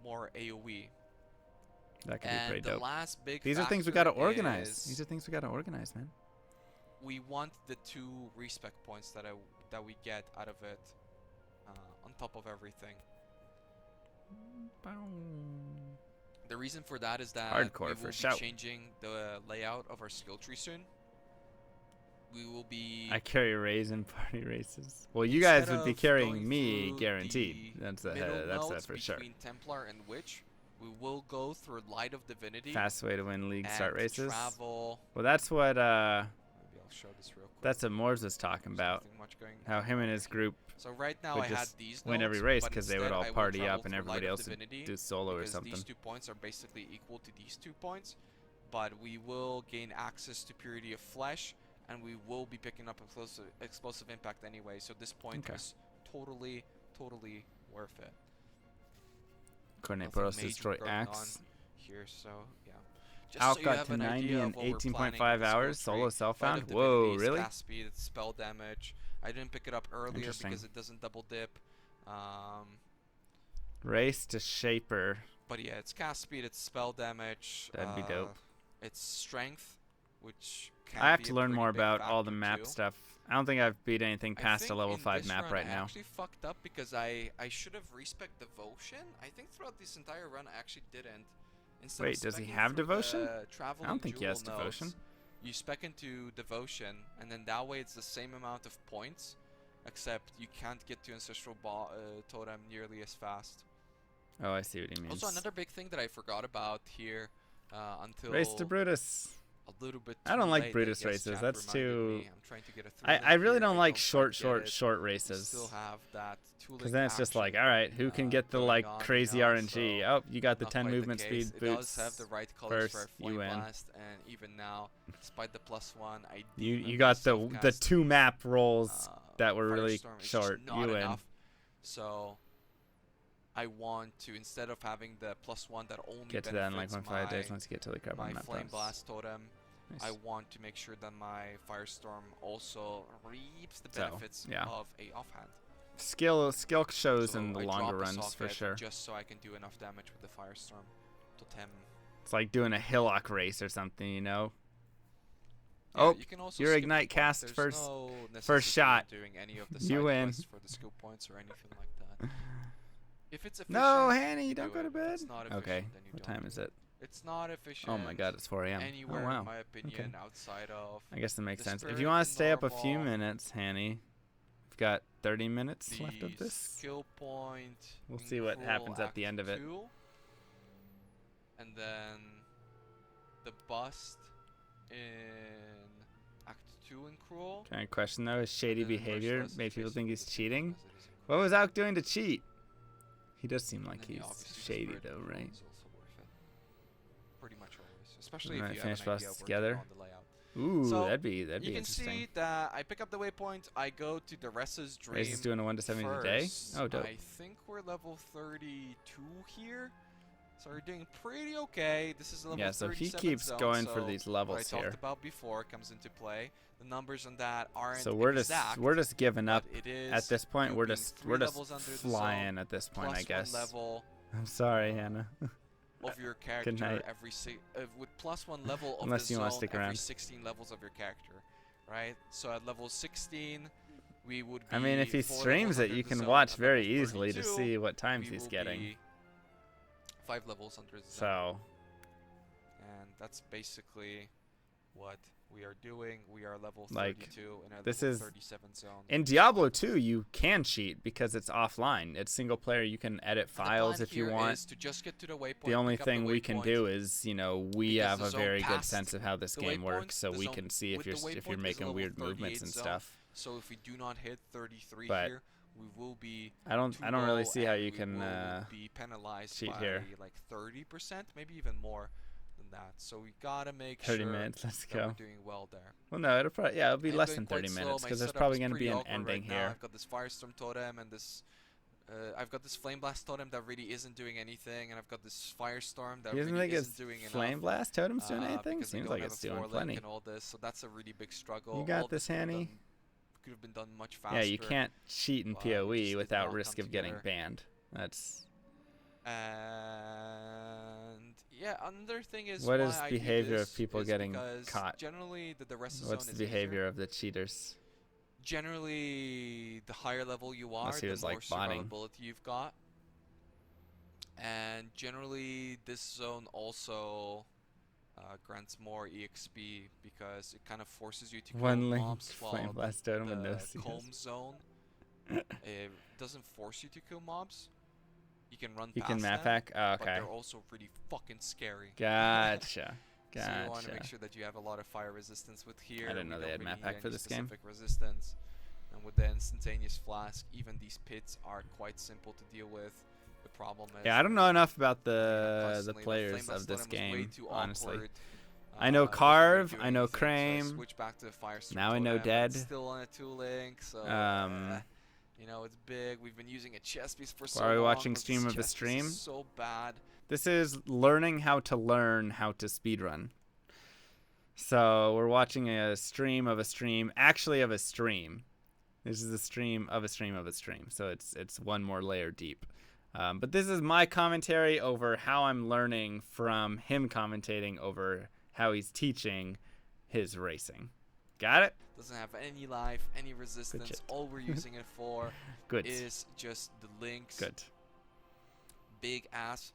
more AoE. That could be pretty dope. Last big These are things we gotta organize. These are things we gotta organize, man. We want the 2 respec points that we get out of it on top of everything. The reason for that is that we will be changing the layout of our skill tree soon. We will be... I carry Raiz in party races. Well, you guys would be carrying me, guaranteed. That's that for sure. Between Templar and Witch, we will go through Light of Divinity. Fast way to win league start races. Travel. Well, that's what maybe I'll show this real quick. That's what Morz was talking about. How him and his group so right now would I just had these win every race because they would all party up and everybody else would do solo or something. These 2 points are basically equal to these 2 points, but we will gain access to Purity of Flesh, and we will be picking up explosive impact anyway. So this point is totally worth it. Coordinate Brutus destroy Axe. Here, so yeah. Out got to 90 in 18.5 hours. Solo self-found. Whoa, really? Cast speed, it's spell damage. I didn't pick it up earlier because it doesn't double dip. Race to Shaper. But yeah, it's cast speed, it's spell damage. That'd be dope. It's strength, which can I have be to a learn more pretty big about all the map too. stuff. I don't think I've beat anything past a level 5 map right now. I actually fucked up because I should have respec Devotion. I think throughout this entire run I actually didn't. Wait, does he have Devotion? I don't think he has Devotion. You spec into Devotion, and then that way it's the same amount of points, except you can't get to Ancestral Totem nearly as fast. Oh, I see what he means. Also, another big thing that I forgot about here until... Race to Brutus. A little bit I don't like Brutus races. That's too... I really don't like short races. Still have that because then it's just like, all right, who can get the like crazy RNG? Oh, you got the 10 movement speed boots. It does have the right colors first, for Flame Blast, and even now, despite the +1, you got the 2 map rolls that were really short. You win. So I want to, instead of having the +1 that only get to that in like 1.5 days once you get to the crap on that Flame Blast Totem. Nice. I want to make sure that my Firestorm also reaps the benefits of a offhand. Skill shows in the longer runs for sure. Just so I can do enough damage with the Firestorm. Totem. It's like doing a Hillock race or something, you know. Yeah, oh, you can also your ignite cast first shot. Doing any of the you win. For the skill points or anything like that. If it's efficient, no, Hanny, don't go to bed. Okay, what time is it? It's not efficient. Oh my god, it's 4 a.m. Anywhere, oh wow. in my opinion, outside of I guess that makes sense. If you want to stay up a few minutes, Hanny, we've got 30 minutes left of this. Skill point. We'll see what happens at the end of it. And then the bust in Act 2 in Cruel. Can I question though? His shady behavior made people think he's cheating. What was Alk doing to cheat? He does seem like he's shady though, right? Pretty much always, especially if you finish have an idea together. On the layout. Ooh, so that'd be interesting. You can see that I pick up the waypoint. I go to the Ressa's Dream. Raiz is doing a 1 to 70 today. Oh, dope. I think we're level 32 here. So we're doing pretty okay. This is a level 37 so he keeps zone, going so for these levels what I here. talked about before comes into play. The numbers on that aren't So we're exact, just giving up it is at this point. We're just levels under flying at this point, I guess. Level I'm sorry, Hannah. of your character Good night. every with +1 level of Unless the you zone want to stick every around. 16 levels of your character, right? So at level 16, we would be I mean, if he 4 streams levels it, under you the can zone. watch At very level easily to 32, see what times we he's will getting. be 5 levels under the zone. So, And that's basically what we are doing. We are level like, 32 in a this level is 37 zone. in Diablo 2, you can cheat because it's offline. It's single player. You can edit files if you want. To just get to the waypoint, The only pick up the thing we can waypoint. do is, you know, we Because have the a zone very good passed sense of how this the game waypoint, works, so the we zone can see if with you're the waypoint is making level weird movements 38 and zone. stuff. So if we do not hit 33 But here, we will be I don't really low see how and you we can will be penalized cheat by here. like 30%, maybe even more than that. So we gotta make 30 sure minutes. Let's that go. we're doing well there. Well, no, it'll probably it'll be I'm less going than 30 quite slow. minutes My because there's setup probably is going to be pretty an awkward ending right now. here. I've got this Firestorm Totem and this. I've got this Flame Blast Totem that really isn't doing anything, and I've got this Firestorm that He doesn't really think isn't his doing Flame enough. Blast Totem's doing anything? Because we Seems don't like have it's a doing 4-link plenty. and all this, so that's a really big struggle. You got All this, could have Hanny. done- Could have been done much faster. Yeah, you can't cheat in but it just PoE did without not risk come of getting together. banned. That's And yeah, another thing is what why is I do behavior this of people is getting because caught? Generally, the rest of What's zone the is behavior easier. of the cheaters? Generally, the higher level you are, Unless he the was, more like, botting. survivability you've got. And generally, this zone also grants more EXP because it kind of forces you to kill One link, mobs, Flame while Blast Totem with no the CS. comb zone it doesn't force you to kill mobs. You can run You past can map them, hack? Oh, but okay. they're also really fucking scary. Gotcha. So you want to make Gotcha. sure that you have a lot of fire resistance with here. I didn't know we they don't had really map hack need for any this game. specific resistance. And with the instantaneous flask, even these pits are quite simple to deal with. The problem is Yeah, I don't know enough about the constantly, players Flame Blast of this Totem was way game, too honestly. awkward. I know It wasn't really Carve, doing I know anything, so I Crame. switched back to Firestorm Now I know Totem, but Dead. it's still on a 2-link, so you know, it's big. We've been using a chess piece for so long. Are we watching but stream this of the chess piece stream? is so bad. This is learning how to speedrun. So we're watching a stream of a stream, actually of a stream. This is a stream of a stream of a stream. So it's one more layer deep. But this is my commentary over how I'm learning from him commentating over how he's teaching his racing. Got it? Doesn't have any life, any resistance. shit. All we're using it for Good. is just the links. Good. Big ass,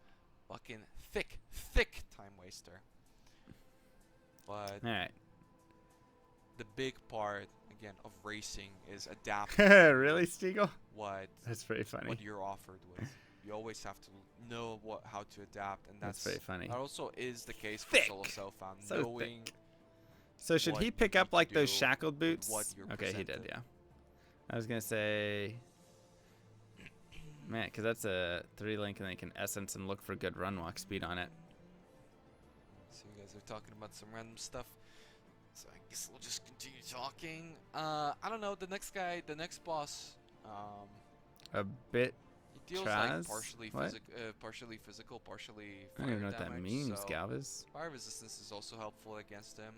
fucking thick time waster. But All right. the big part again of racing is adapting. Really, Stiegel? what That's pretty funny. what you're offered with. You always have to know how to adapt, and That's very funny. That also is the case for Thick. solo self-found. So Knowing thick. So should what he you pick need up to like those do shackled with boots? what you're Okay, he did, presented. yeah. I was gonna say, man, because that's a 3-link, and then you can essence and look for good run walk speed on it. So you guys are talking about some random stuff. So I guess we'll just continue talking. I don't know. The next boss. A bit. He deals Chaz? like partially What? partially physical, partially I don't fire even know what that damage, means, so Galvez. fire resistance is also helpful against him.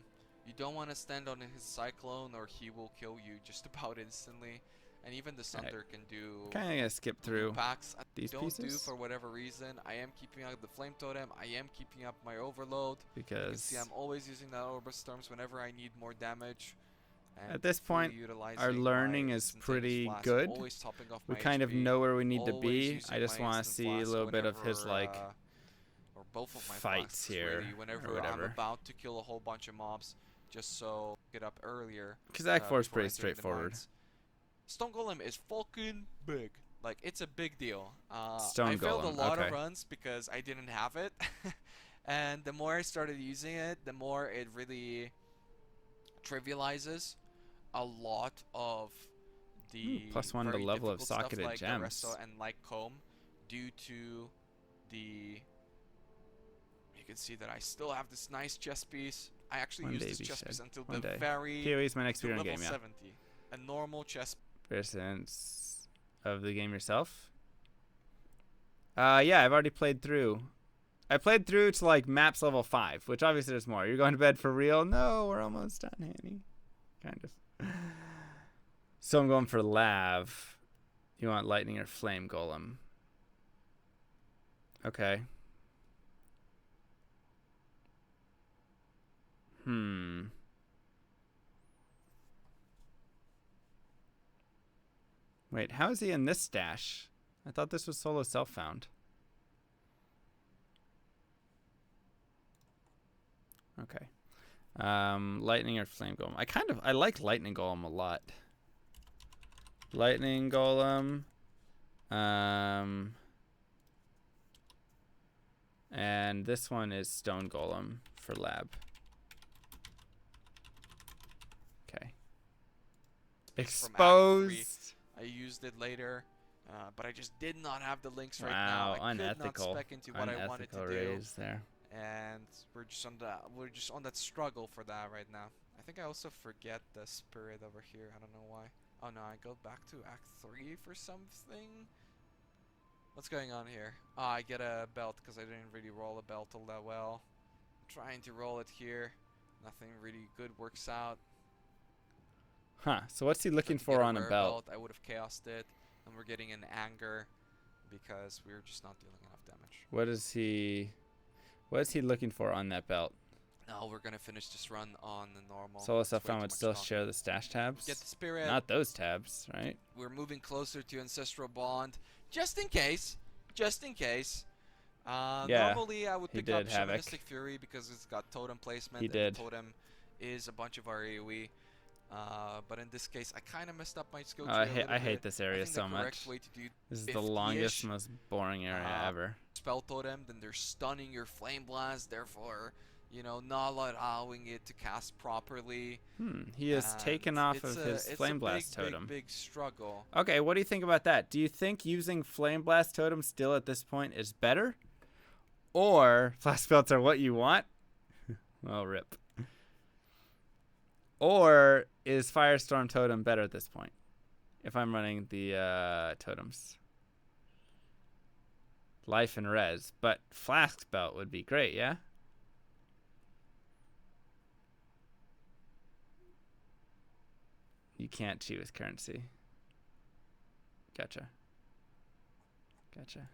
You don't want to stand on his cyclone, or he will kill you just about instantly. And even the Sunder can do Kind of gonna skip through packs. I these don't do pieces for whatever reason. I am keeping up the flame totem. I am keeping up my overload. You can because see I'm always using that Orber Storms whenever I need more damage. And at this fully point, utilizing our my learning is instantaneous pretty flask, good. always topping off we my kind of HP, know where we need to always be. using I just my want to instant see a flask little bit of his whenever, like or both of my fights flasks, here really, whenever or I'm whatever. about to kill a whole bunch of mobs, just so get up earlier. Because Act 4 is before pretty entering the straightforward. mines. Stone Golem is fucking big. Like, it's a big deal. Stone I failed a Golem, lot okay. of runs because I didn't have it. And the more I started using it, the more it really trivializes a lot of the +1 to very level of difficult stuff socketed like gems. Arresto and like Comb, due to the... You can see that I still have this nice chess piece. I actually One used day this we chess should. piece until One the day. very... PoE is my next until speedrun level game, yeah. 70. A normal chess... Of the game yourself? Yeah, I've already played through I played through to like maps level 5, which obviously there's more. You're going to bed for real? No, we're almost done, Hanny. Kind of. So I'm going for Lav. You want lightning or flame golem? Okay. Wait, how is he in this stash? I thought this was solo self-found. Okay. Lightning or flame golem? I like lightning golem a lot. Lightning golem. And this one is stone golem for lab. Okay. Exposed. I used it later, but I just did not have the links right now. Wow, unethical. Could not spec into what I wanted to do. Raiz there. And we're just on that struggle for that right now. I think I also forget the spirit over here. I don't know why. Oh no, I go back to Act 3 for something. What's going on here? Oh, I get a belt because I didn't really roll a belt all that well. I'm trying to roll it here. Nothing really good works out. Huh, so what's he looking for on a belt? I would have chaosed it, and we're getting an anger because we're just not dealing enough damage. What is he looking for on that belt? No, we're gonna finish this run on the normal. Solo self-found would still share the stash tabs? Get the spirit. Not those tabs, right? We're moving closer to Ancestral Bond, just in case. Just in case. Yeah, normally I would pick up Shamanistic Fury because it's got totem placement. The totem is a bunch of our AoE. But in this case, I kind of messed up my skill tree I hate this area so much. This is the longest, most boring area ever. Spell totem, then they're stunning your flame blast, therefore, you know, not allowing it to cast properly. He has taken off of his flame blast totem. Big struggle. Okay, what do you think about that? Do you think using flame blast totem still at this point is better, or flash belts are what you want? Well, rip. Or is Firestorm Totem better at this point? If I'm running the totems. Life and res. But Flask Belt would be great, yeah? You can't cheat with currency. Gotcha. Gotcha.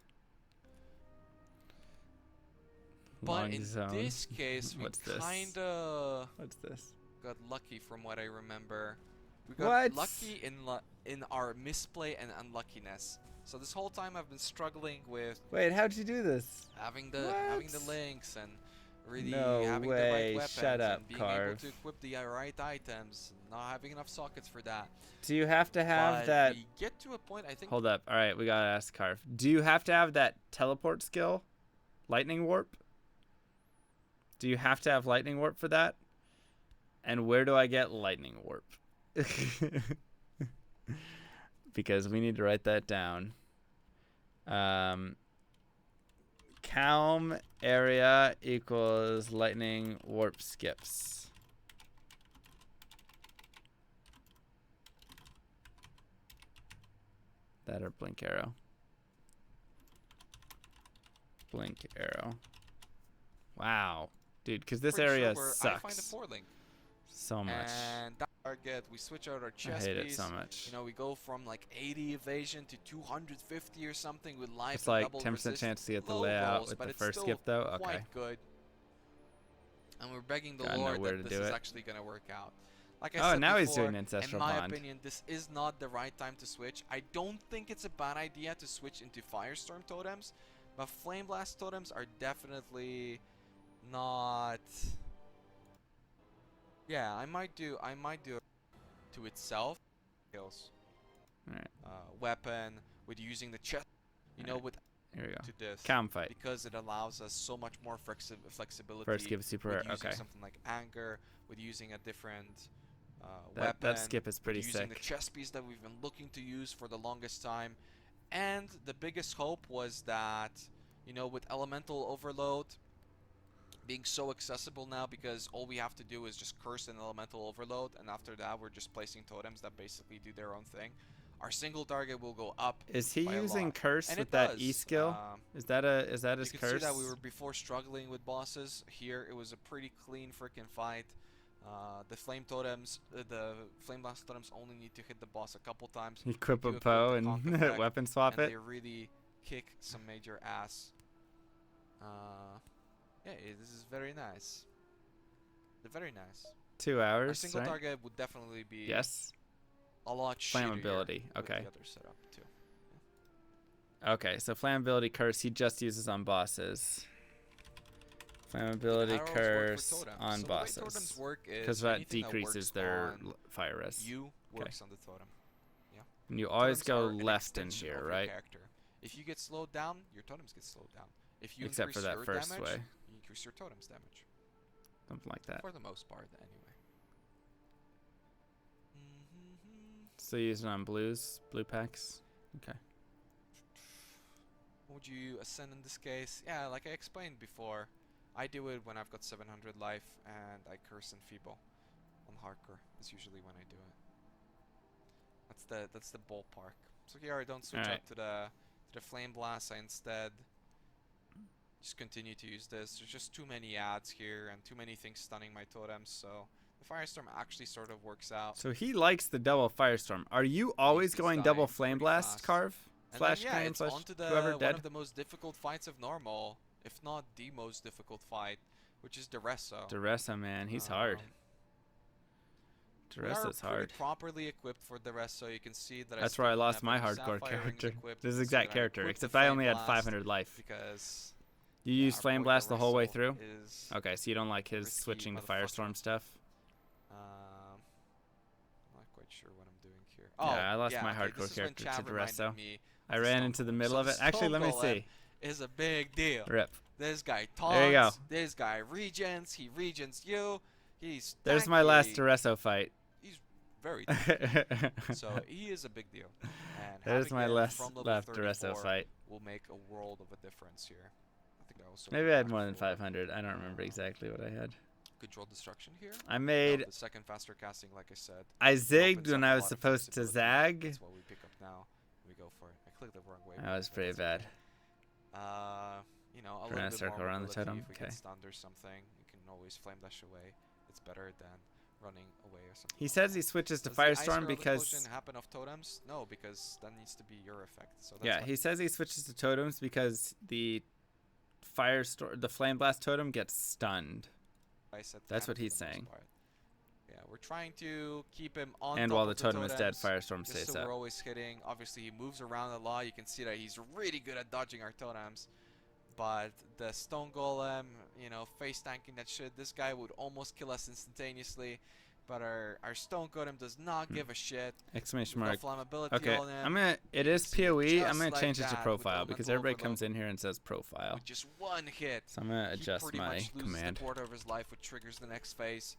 But in this case, we kinda... What's this? Got lucky from what I remember. We got lucky in our misplay and unluckiness. So this whole time I've been struggling with. Wait, how'd you do this? Having the links and really having the right weapons and being able to equip the right items. Not having enough sockets for that. Do you have to have that? We get to a point. I think. Hold up. All right, we gotta ask Carve. Do you have to have that teleport skill, lightning warp? Do you have to have lightning warp for that? And where do I get lightning warp? Because we need to write that down. Calm area equals lightning warp skips. That or blink arrow. Blink arrow. Wow. Dude, because this area sucks. I find a 4-link. So much. And that target, we switch out our chest piece. I hate it so much. You know, we go from like 80 evasion to 250 or something with life. It's like 10% chance to get the layout with the first skip, though. Okay. Quite good. And we're begging the Lord that this is actually going to work out. Like I said now before, he's doing Ancestral Bond. In my opinion, this is not the right time to switch. I don't think it's a bad idea to switch into Firestorm totems, but Flame Blast totems are definitely not. Yeah, I might do it to itself. Kills. Alright. Weapon with using the chest. You know, with here we go. To this Calm fight. Because it allows us so much more flexibility. First give super rare. Okay. Something like anger, with using a different weapon. That skip is pretty sick. Using the chest piece that we've been looking to use for the longest time, and the biggest hope was that, you know, with elemental overload being so accessible now, because all we have to do is just curse an elemental overload, and after that we're just placing totems that basically do their own thing. our single target will go up. Is he by a using lot. curse And with it that does. E skill? Is that his You can curse? see that we were before struggling with bosses. Here it was a pretty clean freaking fight. The flame totems, the flame blast totems only need to hit the boss a couple times. Equip a You bow the and conk effect, weapon swap and it. they really kick some major ass. Yeah, this is very nice. They're very nice. 2 Our hours, single right? target would definitely be Yes. a lot Flammability, shittier okay. with the other setup too. Okay, so flammability curse he just uses on bosses. Flammability Arrows work for curse totems. on So the way bosses. totems work is Because that anything decreases works their on fire res. you works on the totem. Yeah. And you always Totems go are an left in extension here, of your right? character. If you get slowed down, your totems get slowed down. If you Except for increase that your first damage, way. you increase your totem's damage. Something like that. For the most part, anyway. Still using on blue packs. Okay. What would you ascend in this case? Yeah, like I explained before, I do it when I've got 700 life and I curse and feeble on hardcore. That's usually when I do it. That's the ballpark. So here I don't switch up to the flame blast. I instead just continue to use this. There's just too many ads here and too many things stunning my totems, so the Firestorm actually sort of works out. So he likes the double Firestorm. Are you always going double Flame Blast, fast. Carve? And Slash then, yeah, Crane it's slash onto whoever one dead? of the most difficult fights of normal, if not the most difficult fight, which is Duresso. Duresso, man, he's hard. Duresso's hard. Properly equipped for Duresso. You can see that. That's where I lost my hardcore character. This exact character, except I only had 500 life. Because you use Flame Blast the whole way through? Okay, so you don't like his switching to Firestorm stuff? I'm not quite sure what I'm doing here. Yeah, I lost my hardcore character to Duresso. I ran into the middle of it. Actually, let me see. Is a big deal. Rip. This guy taunts. There you go. This guy regens. He regens you. He's There's my last Duresso fight. He's very tanky. So he is a big deal. And there's my last left Duresso fight. Will make a world of a difference here. I think I also maybe I had more than 500. I don't remember exactly what I had. Control destruction here. I made the second faster casting, like I said. I zigged when I was supposed to zag. That's what we pick up now. We go for it. I clicked the wrong way. That was pretty bad. You know, a little bit circle more around the totem. If we get stunned or something, you can always flame dash away. It's better than running away or something. He says he switches to Firestorm because happen of totems? No, because that needs to be your effect. So that's yeah, he says he switches to totems because the Firestorm, the Flame Blast totem gets stunned. That's what he's saying. Yeah, we're trying to keep him on. And top while the of totem is dead, Firestorm just stays so up. we're always hitting. Obviously, he moves around a lot. You can see that he's really good at dodging our totems. But the Stone Golem, you know, face tanking that shit, this guy would almost kill us instantaneously. But our Stone Golem does not give a shit. Exclamation mark. Flammability okay, on him. I'm gonna. It is PoE. I'm gonna like change it to that profile with because elemental everybody overload. comes in here and says profile. With just one hit, So I'm gonna adjust pretty my much loses command. the quarter of his life, which triggers the next phase.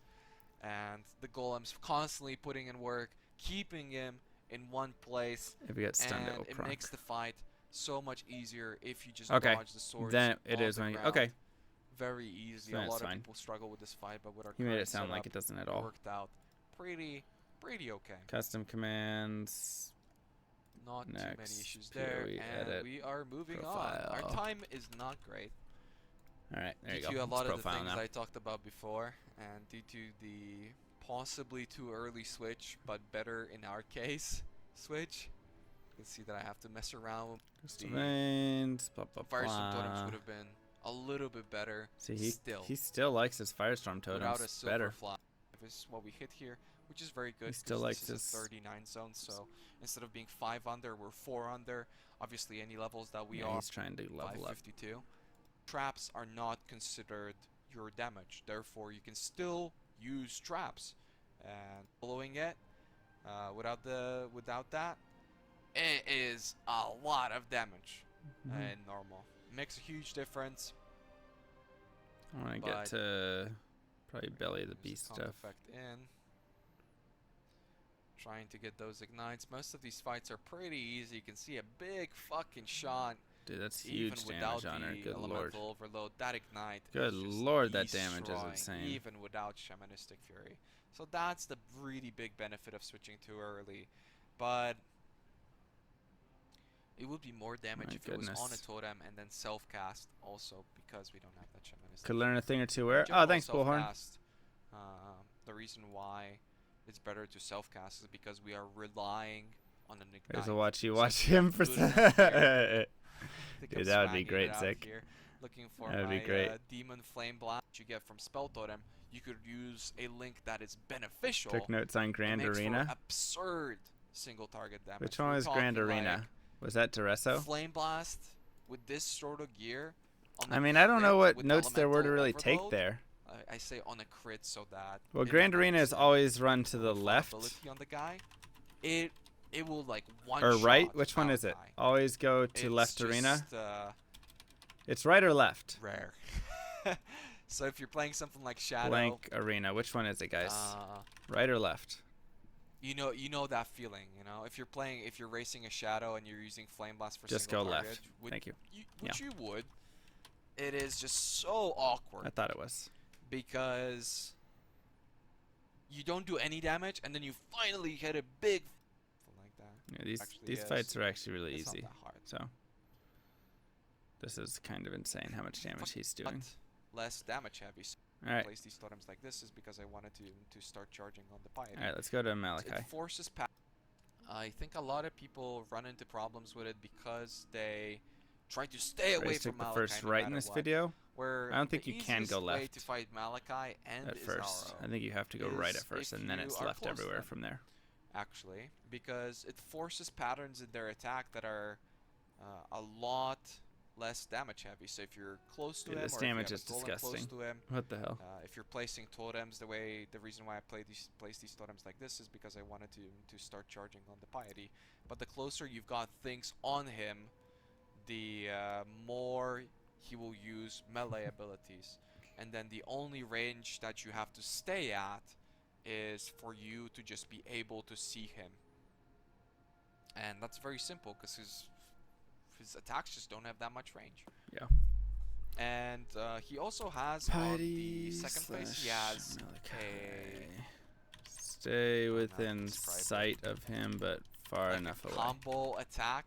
And the Golem's constantly putting in work, keeping him in one place. If you get stunned, and it will it proc. makes the fight so much easier if you just Okay, dodge the swords. then it on is the when you, ground. okay. Very easy. Then A it's lot of fine. people struggle with this fight, but with our He made current it sound like setup, it doesn't at all. worked out pretty okay. Custom commands. Not too many Next, issues there, PoE and edit, we are moving profile. on. Our time is not great. All right, there you Due go. to a It's lot of the profile things now. I talked about before, and due to the possibly too early switch, but better in our case, switch. You can see that I have to mess around with Custom domains, blah, blah, Firestorm totems blah. would have been a little bit better. See, still he still likes his Firestorm without a totems silver better. fly. Is what we hit here, which is very good. He still 'cause likes this is a his 39 zone, so instead of being 5 under, we're 4 under. Obviously, any levels that we Yeah, are, he's trying to level up. 552. Traps are not considered your damage, therefore you can still use traps. And following it, without that, it is a lot of damage in normal. It makes a huge difference. I want to get to probably belly of the beast Conk stuff. effect in. Trying to get those ignites. Most of these fights are pretty easy. You can see a big fucking shot. Dude, that's Even huge without damage on her. the Good lord. elemental overload, that ignite. Good is just lord, that damage is destroying, insane. Even without Shamanistic Fury. So that's the really big benefit of switching too early. But It would be more damage My if it was on a goodness. totem and then self-cast also, because we don't have that shaman. Could learn a thing or two where. In general, Oh, thanks, Bullhorn. self-cast, the reason why it's better to self-cast is because we are relying on an ignite. There's a watch you So watch if you him have for. good enough gear, Dude, that would be great, Sick. Looking for That would my be great. demon flame blast you get from spell totem. You could use a link that is beneficial. Took notes on Grand and makes for Arena. absurd single target damage. Which one We're was Grand talking Arena? like Was that Duresso? flame blast with this sort of gear. On I the mean, I don't know crit what with notes there were to elemental really take overload. there. I say on a crit so that. Well, it Grand Arena is becomes always run to the full left ability on the guy. It will like one or shot right. Which one is it? Malachi. Always go to It's left arena. just, It's right or left? rare. So if you're playing something like Shadow, Blank arena. Which one is it, guys? uh, Right or left? you know that feeling. You know, if you're racing a Shadow and you're using Flame Blast for Just single go target, left. Thank you. Which you would. It is just so awkward. I thought it was. Because you don't do any damage, and then you finally hit a big like that. Yeah, Actually these is. fights are actually really It's not easy. that hard. So this is kind of insane how much damage he's doing. But less damage heavy. So All right. place these totems like this is because I wanted to start charging on the piety. All right, let's go to Malachi. It forces I think a lot of people run into problems with it because they try to stay away Raiz from took the Malachi first no right in matter this what. video Where I don't think the you can go easiest way left to fight Malachi and at first. Izaro I think you have to go right at is first, if and then you it's are left close to everywhere them. from there. Actually, because it forces patterns in their attack that are a lot less damage heavy. So if you're close to Dude, him, this or if you damage have is a golem disgusting. close to him, What the hell? if you're placing totems, the reason why I place these totems like this is because I wanted to start charging on the piety. But the closer you've got things on him, the more he will use melee abilities. And then the only range that you have to stay at is for you to just be able to see him. And that's very simple because his attacks just don't have that much range. Yeah. And he also has on the second phase, he has Stay within describe it. sight of him, but far like enough a away. combo attack,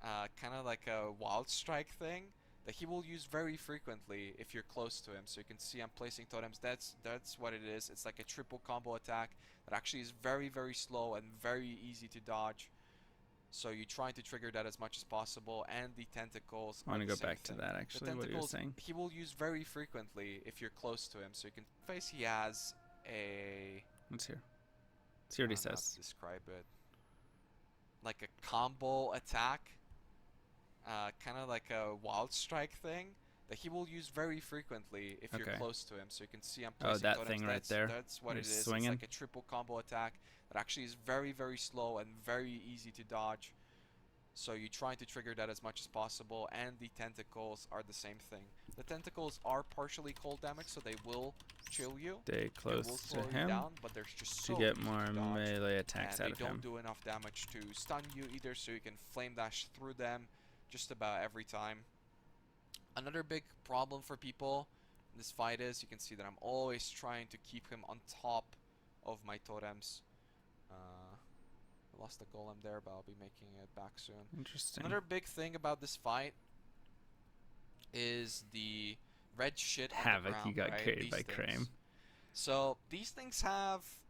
kind of like a wild strike thing that he will use very frequently if you're close to him. So you can see I'm placing totems. That's what it is. It's like a triple combo attack that actually is very, very slow and very easy to dodge. So you try to trigger that as much as possible, and the tentacles. I want to go same back to thing. that The actually. What you were saying. he will use very frequently if you're close to him. So you can face. He has a. Let's hear. Let's hear what he I don't know how says. to describe it. Like a combo attack, kind of like a wild strike thing that he will use very frequently if you're Okay. close to him. So you can see I'm Oh, placing that totems. thing right there. That's what You're it is. swinging? It's like a triple combo attack that actually is very, very slow and very easy to dodge. So you try to trigger that as much as possible, and the tentacles are the same thing. The tentacles are partially cold damage, so they will chill you. Stay They will close to slow you him down, but there's just to so get easy more to dodge. melee attacks And out they of don't him. do enough damage to stun you either, so you can flame dash through them just about every time. Another big problem for people in this fight is you can see that I'm always trying to keep him on top of my totems. I lost the golem there, but I'll be making it back soon. Interesting. Another big thing about this fight is the red shit on the Havoc, ground, you got right? carried These by things. Crame. So these things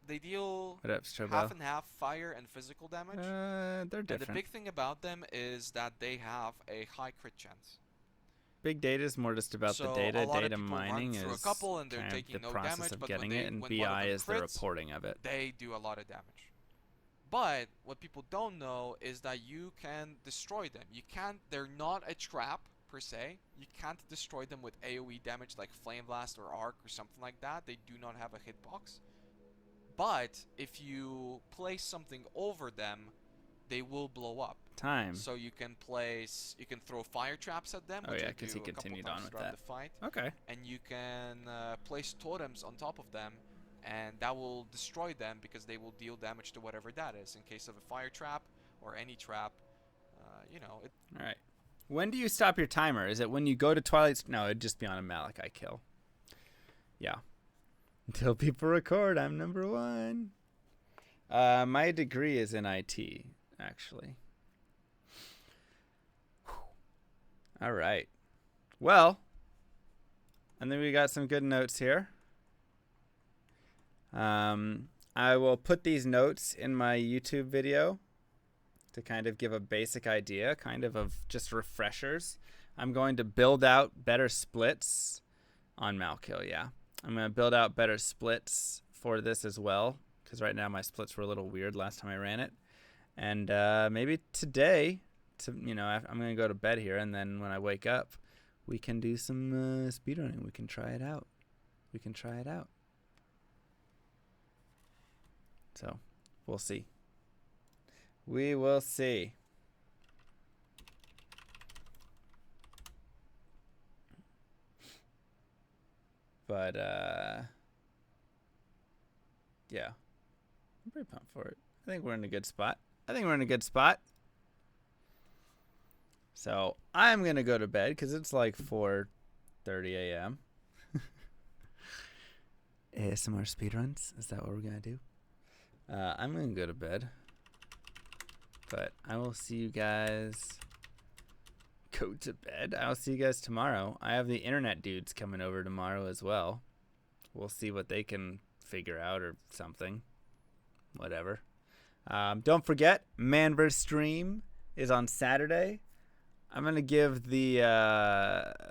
they deal What up, Strobel? half and half fire and physical damage. They're And the different. big thing about them is that they have a high crit chance. Big data is more just about So the data. a lot of Data people run mining through a is couple and they're kind of taking the no process damage, of but getting when it, they- and when one of BI them is the crits, reporting of it. They do a lot of damage. But what people don't know is that you can destroy them. They're not a trap per se. You can't destroy them with AoE damage like Flame Blast or Arc or something like that. They do not have a hitbox. But if you place something over them, they will blow up. Time. So you can throw fire traps at them. Oh which yeah, I because do he a couple continued on times with throughout that. the fight. Okay. And you can place totems on top of them, and that will destroy them because they will deal damage to whatever that is. In case of a fire trap or any trap, All right. When do you stop your timer? Is it when you go to Twilight? No, it'd just be on a Malachi kill. Yeah. Until people record, I'm number one. My degree is in IT, actually. All right. Well, I think we got some good notes here. I will put these notes in my YouTube video to kind of give a basic idea, kind of just refreshers. I'm going to build out better splits on Malkill, yeah. I'm going to build out better splits for this as well, because right now my splits were a little weird last time I ran it. And maybe today, I'm going to go to bed here, and then when I wake up, we can do some speedrunning. We can try it out. So, we'll see. We will see. But, yeah. I'm pretty pumped for it. I think we're in a good spot. So, I'm going to go to bed because it's like 4:30 a.m. ASMR speedruns? Is that what we're going to do? I'm going to go to bed. But I will see you guys. Go to bed. I'll see you guys tomorrow. I have the internet dudes coming over tomorrow as well. We'll see what they can figure out or something. Whatever. Don't forget, Manverse stream is on Saturday. I'm going to give the